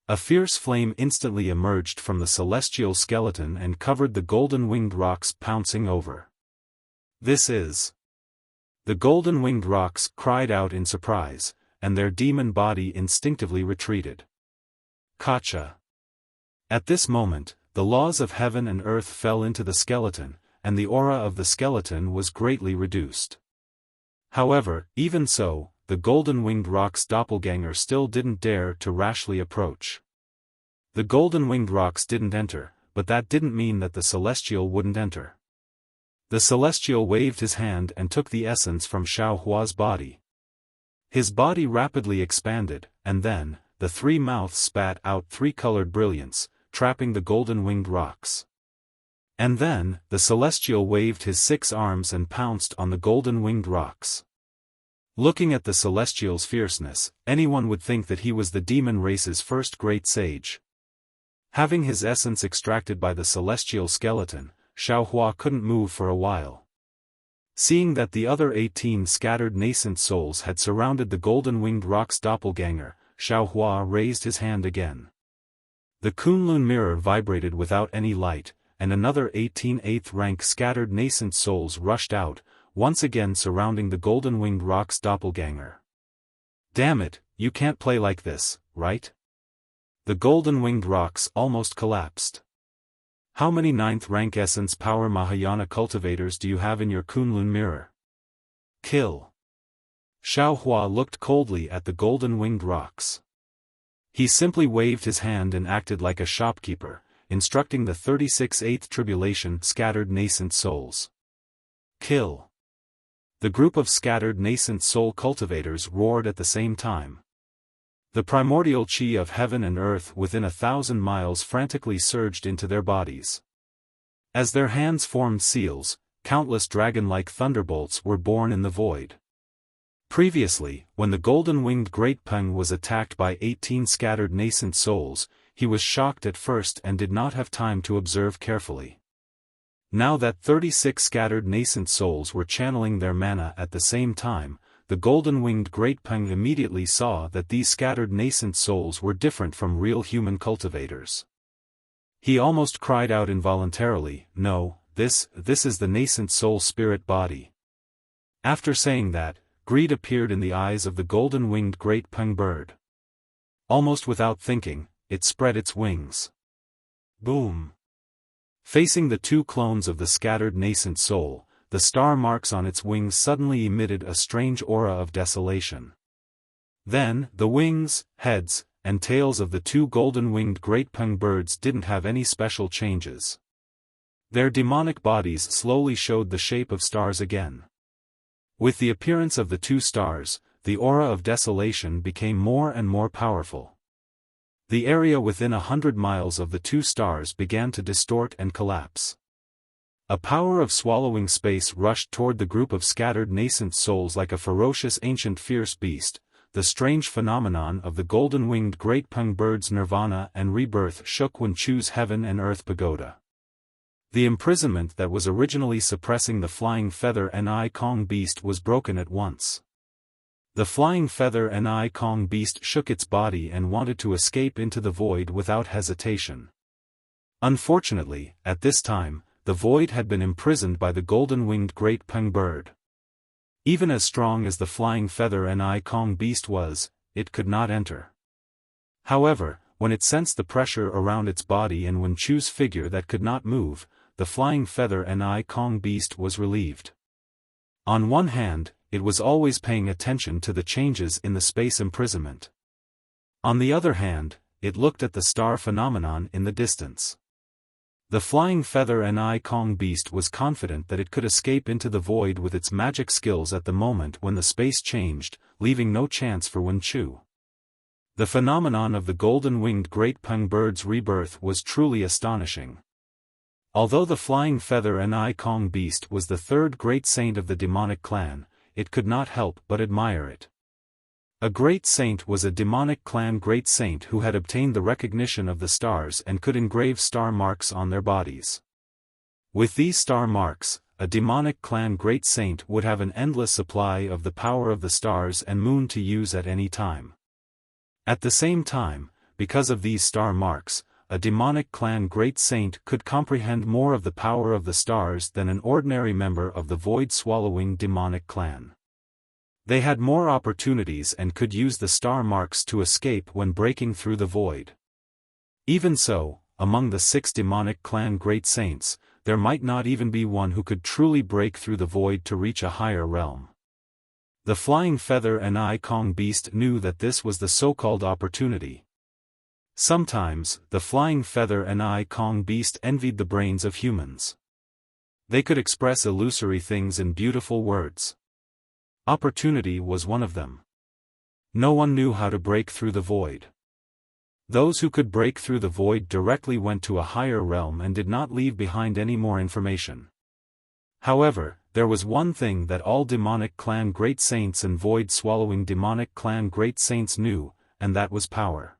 A fierce flame instantly emerged from the celestial skeleton and covered the golden-winged rocks pouncing over. This is... The golden-winged rocks cried out in surprise, and their demon body instinctively retreated. Gotcha! At this moment, the laws of heaven and earth fell into the skeleton, and the aura of the skeleton was greatly reduced. However, even so, the golden-winged rock's doppelganger still didn't dare to rashly approach. The golden-winged rocks didn't enter, but that didn't mean that the celestial wouldn't enter. The celestial waved his hand and took the essence from Xiaohua's body. His body rapidly expanded, and then, the three mouths spat out three-colored brilliance, trapping the golden-winged rocks. And then, the celestial waved his 6 arms and pounced on the golden-winged rocks. Looking at the celestial's fierceness, anyone would think that he was the demon race's first great sage. Having his essence extracted by the celestial skeleton, Xiaofan couldn't move for a while. Seeing that the other 18 scattered nascent souls had surrounded the golden-winged rock's doppelganger, Xiaofan raised his hand again. The Kunlun mirror vibrated without any light, and another 18 8th-rank scattered nascent souls rushed out, once again surrounding the golden-winged rock's doppelganger. Damn it, you can't play like this, right? The golden-winged rocks almost collapsed. How many 9th-rank essence power Mahayana cultivators do you have in your Kunlun mirror? Kill. Xiaofan looked coldly at the golden-winged rocks. He simply waved his hand and acted like a shopkeeper, instructing the 36 8th tribulation scattered nascent souls. Kill. The group of scattered nascent soul cultivators roared at the same time. The primordial chi of heaven and earth within 1,000 miles frantically surged into their bodies. As their hands formed seals, countless dragon-like thunderbolts were born in the void. Previously, when the golden-winged Great Peng was attacked by 18 scattered nascent souls, he was shocked at first and did not have time to observe carefully. Now that 36 scattered nascent souls were channeling their mana at the same time, the golden-winged Great Peng immediately saw that these scattered nascent souls were different from real human cultivators. He almost cried out involuntarily, "No, this is the nascent soul spirit body." After saying that, greed appeared in the eyes of the golden-winged Great Peng bird. Almost without thinking, it spread its wings. Boom! Facing the 2 clones of the scattered nascent soul, the star marks on its wings suddenly emitted a strange aura of desolation. Then, the wings, heads, and tails of the 2 golden-winged Great Peng birds didn't have any special changes. Their demonic bodies slowly showed the shape of stars again. With the appearance of the 2 stars, the aura of desolation became more and more powerful. The area within 100 miles of the 2 stars began to distort and collapse. A power of swallowing space rushed toward the group of scattered nascent souls like a ferocious ancient fierce beast. The strange phenomenon of the golden-winged Great Peng bird's nirvana and rebirth shook Wenchu's heaven and earth pagoda. The imprisonment that was originally suppressing the flying feather and I Kong beast was broken at once. The flying feather and I Kong beast shook its body and wanted to escape into the void without hesitation. Unfortunately, at this time, the void had been imprisoned by the golden-winged Great Peng bird. Even as strong as the flying feather and I Kong beast was, it could not enter. However, when it sensed the pressure around its body and Wenchu's figure that could not move, the flying feather and I Kong beast was relieved. On one hand, it was always paying attention to the changes in the space imprisonment. On the other hand, it looked at the star phenomenon in the distance. The flying feather and Kong beast was confident that it could escape into the void with its magic skills at the moment when the space changed, leaving no chance for Wen Chu. The phenomenon of the golden-winged great peng bird's rebirth was truly astonishing. Although the flying feather and Kong beast was the third great saint of the demonic clan, it could not help but admire it. A great saint was a demonic clan great saint who had obtained the recognition of the stars and could engrave star marks on their bodies. With these star marks, a demonic clan great saint would have an endless supply of the power of the stars and moon to use at any time. At the same time, because of these star marks, a demonic clan great saint could comprehend more of the power of the stars than an ordinary member of the void-swallowing demonic clan. They had more opportunities and could use the star marks to escape when breaking through the void. Even so, among the 6 demonic clan great saints, there might not even be one who could truly break through the void to reach a higher realm. The flying feather and Kong beast knew that this was the so-called opportunity. Sometimes, the flying feather and Kong beast envied the brains of humans. They could express illusory things in beautiful words. Opportunity was one of them. No one knew how to break through the void. Those who could break through the void directly went to a higher realm and did not leave behind any more information. However, there was one thing that all demonic clan great saints and void-swallowing demonic clan great saints knew, and that was power.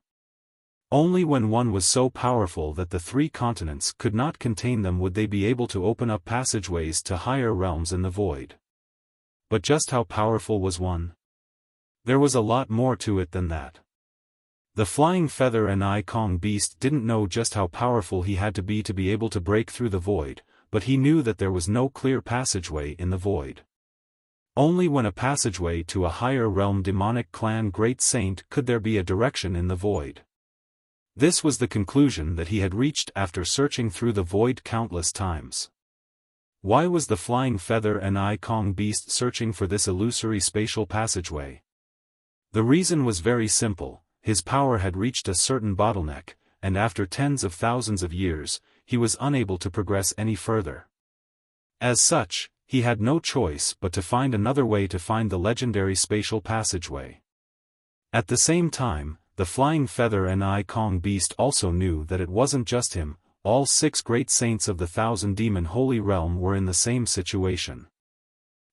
Only when one was so powerful that the 3 continents could not contain them would they be able to open up passageways to higher realms in the void. But just how powerful was one? There was a lot more to it than that. The flying feather and Kong beast didn't know just how powerful he had to be able to break through the void, but he knew that there was no clear passageway in the void. Only when a passageway to a higher realm demonic clan great saint could there be a direction in the void. This was the conclusion that he had reached after searching through the void countless times. Why was the flying feather and Kong beast searching for this illusory spatial passageway? The reason was very simple: his power had reached a certain bottleneck, and after tens of thousands of years, he was unable to progress any further. As such, he had no choice but to find another way to find the legendary spatial passageway. At the same time, the flying feather and Kong beast also knew that it wasn't just him. All 6 great saints of the Thousand Demon Holy Realm were in the same situation.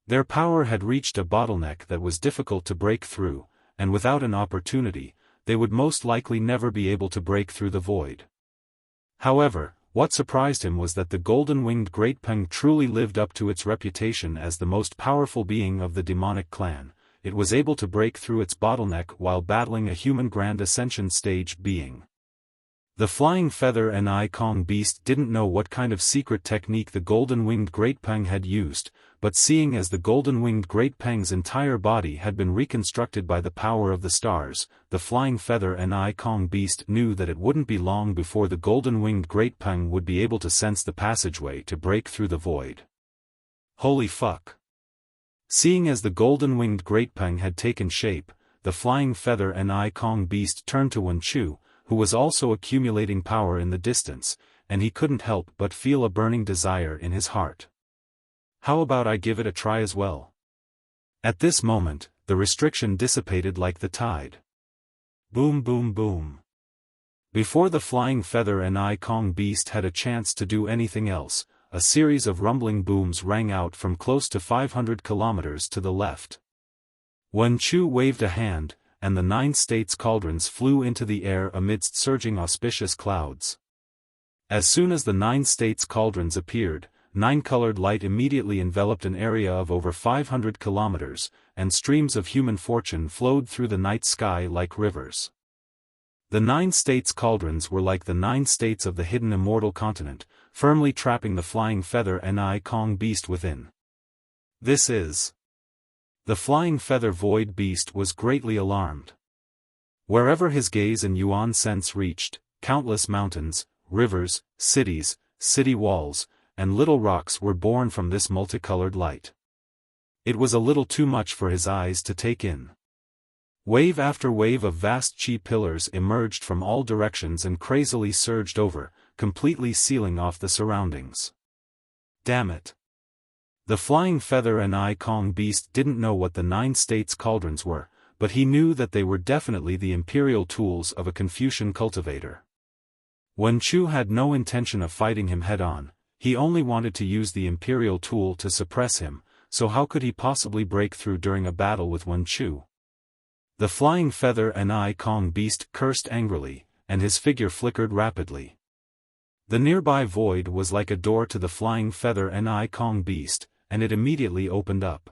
Their power had reached a bottleneck that was difficult to break through, and without an opportunity, they would most likely never be able to break through the void. However, what surprised him was that the golden-winged Great Peng truly lived up to its reputation as the most powerful being of the demonic clan. It was able to break through its bottleneck while battling a human Grand Ascension stage being. The flying feather and Kong beast didn't know what kind of secret technique the golden-winged Great Peng had used, but seeing as the golden-winged Great Peng's entire body had been reconstructed by the power of the stars, the flying feather and Kong beast knew that it wouldn't be long before the golden-winged Great Peng would be able to sense the passageway to break through the void. Holy fuck! Seeing as the golden-winged Great Peng had taken shape, the flying feather and Kong beast turned to Wen Chu, who was also accumulating power in the distance, and he couldn't help but feel a burning desire in his heart. How about I give it a try as well? At this moment, the restriction dissipated like the tide. Boom boom boom. Before the flying feather and Kong beast had a chance to do anything else, a series of rumbling booms rang out from close to 500 kilometers to the left. Wen Chu waved a hand, and the 9 states cauldrons flew into the air amidst surging auspicious clouds. As soon as the 9 states cauldrons appeared, 9-colored light immediately enveloped an area of over 500 kilometers, and streams of human fortune flowed through the night sky like rivers. The 9 states cauldrons were like the 9 states of the hidden immortal continent, firmly trapping the flying feather and Kong beast within. This is... The flying feather void beast was greatly alarmed. Wherever his gaze and yuan sense reached, countless mountains, rivers, cities, city walls, and little rocks were born from this multicolored light. It was a little too much for his eyes to take in. Wave after wave of vast chi pillars emerged from all directions and crazily surged over, completely sealing off the surroundings. Damn it. The flying feather and I Kong beast didn't know what the 9 states cauldrons were, but he knew that they were definitely the imperial tools of a Confucian cultivator. Wen Chu had no intention of fighting him head-on, he only wanted to use the imperial tool to suppress him, so how could he possibly break through during a battle with Wen Chu? The flying feather and I Kong beast cursed angrily, and his figure flickered rapidly. The nearby void was like a door to the flying feather and I Kong beast, and it immediately opened up.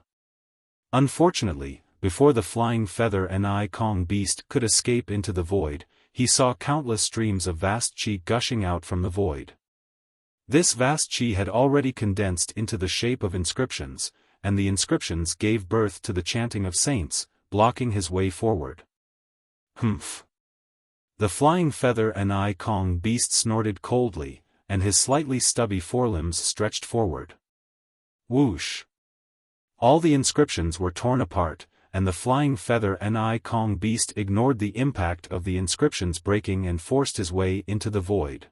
Unfortunately, before the flying feather and I Kong beast could escape into the void, he saw countless streams of vast qi gushing out from the void. This vast qi had already condensed into the shape of inscriptions, and the inscriptions gave birth to the chanting of saints, blocking his way forward. Humph! The flying feather and I Kong beast snorted coldly, and his slightly stubby forelimbs stretched forward. Whoosh! All the inscriptions were torn apart, and the flying feather and I Kong beast ignored the impact of the inscriptions breaking and forced his way into the void.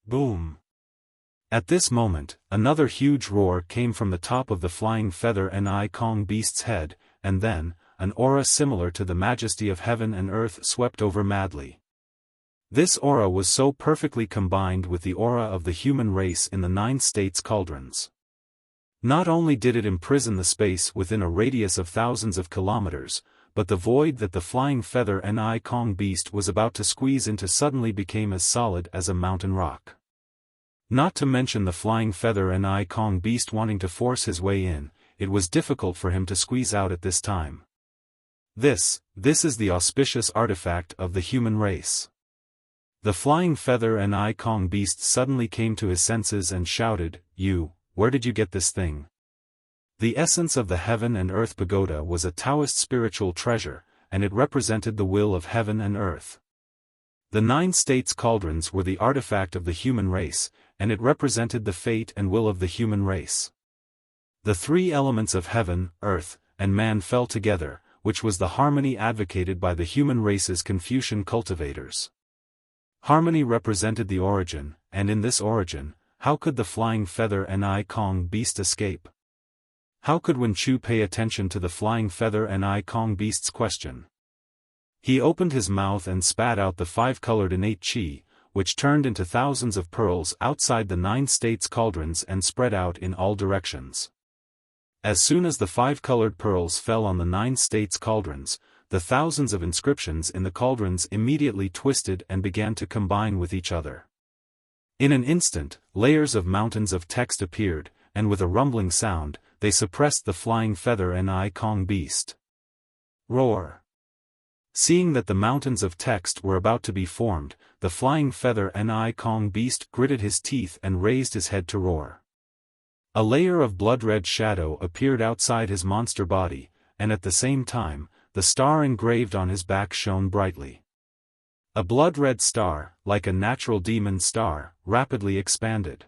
Boom! At this moment, another huge roar came from the top of the flying feather and I Kong beast's head, and then, an aura similar to the majesty of heaven and earth swept over madly. This aura was so perfectly combined with the aura of the human race in the 9 states cauldrons. Not only did it imprison the space within a radius of thousands of kilometers, but the void that the flying feather and I Kong beast was about to squeeze into suddenly became as solid as a mountain rock. Not to mention the flying feather and I Kong beast wanting to force his way in, it was difficult for him to squeeze out at this time. This is the auspicious artifact of the human race. The flying feather and I Kong beast suddenly came to his senses and shouted, Where did you get this thing? The essence of the heaven and earth pagoda was a Taoist spiritual treasure, and it represented the will of heaven and earth. The 9 states cauldrons were the artifact of the human race, and it represented the fate and will of the human race. The 3 elements of heaven, earth, and man fell together, which was the harmony advocated by the human race's Confucian cultivators. Harmony represented the origin, and in this origin, how could the flying feather and I Kong beast escape? How could Wen Chu pay attention to the flying feather and I Kong beast's question? He opened his mouth and spat out the 5-colored innate qi, which turned into thousands of pearls outside the 9 states cauldrons and spread out in all directions. As soon as the 5-colored pearls fell on the 9 states cauldrons, the thousands of inscriptions in the cauldrons immediately twisted and began to combine with each other. In an instant, layers of mountains of text appeared, and with a rumbling sound, they suppressed the flying feather and I Kong beast. Roar! Seeing that the mountains of text were about to be formed, the flying feather and I Kong beast gritted his teeth and raised his head to roar. A layer of blood-red shadow appeared outside his monster body, and at the same time, the star engraved on his back shone brightly. A blood-red star, like a natural demon star, rapidly expanded.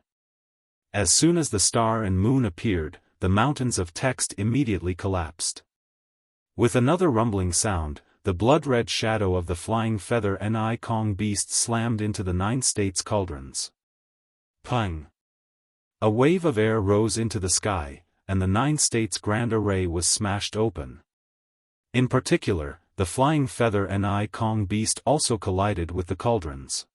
As soon as the star and moon appeared, the mountains of text immediately collapsed. With another rumbling sound, the blood-red shadow of the flying feather and I Kong beast slammed into the 9 states cauldrons. Pang! A wave of air rose into the sky, and the 9 states grand array was smashed open. In particular, the flying feather and I Kong beast also collided with the cauldrons.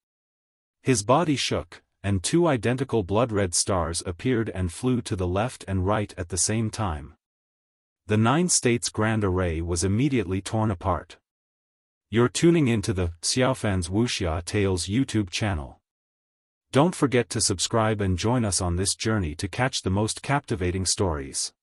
His body shook, and 2 identical blood-red stars appeared and flew to the left and right at the same time. The 9 states grand array was immediately torn apart. You're tuning into the Xiaofan's Wuxia Tales YouTube channel. Don't forget to subscribe and join us on this journey to catch the most captivating stories.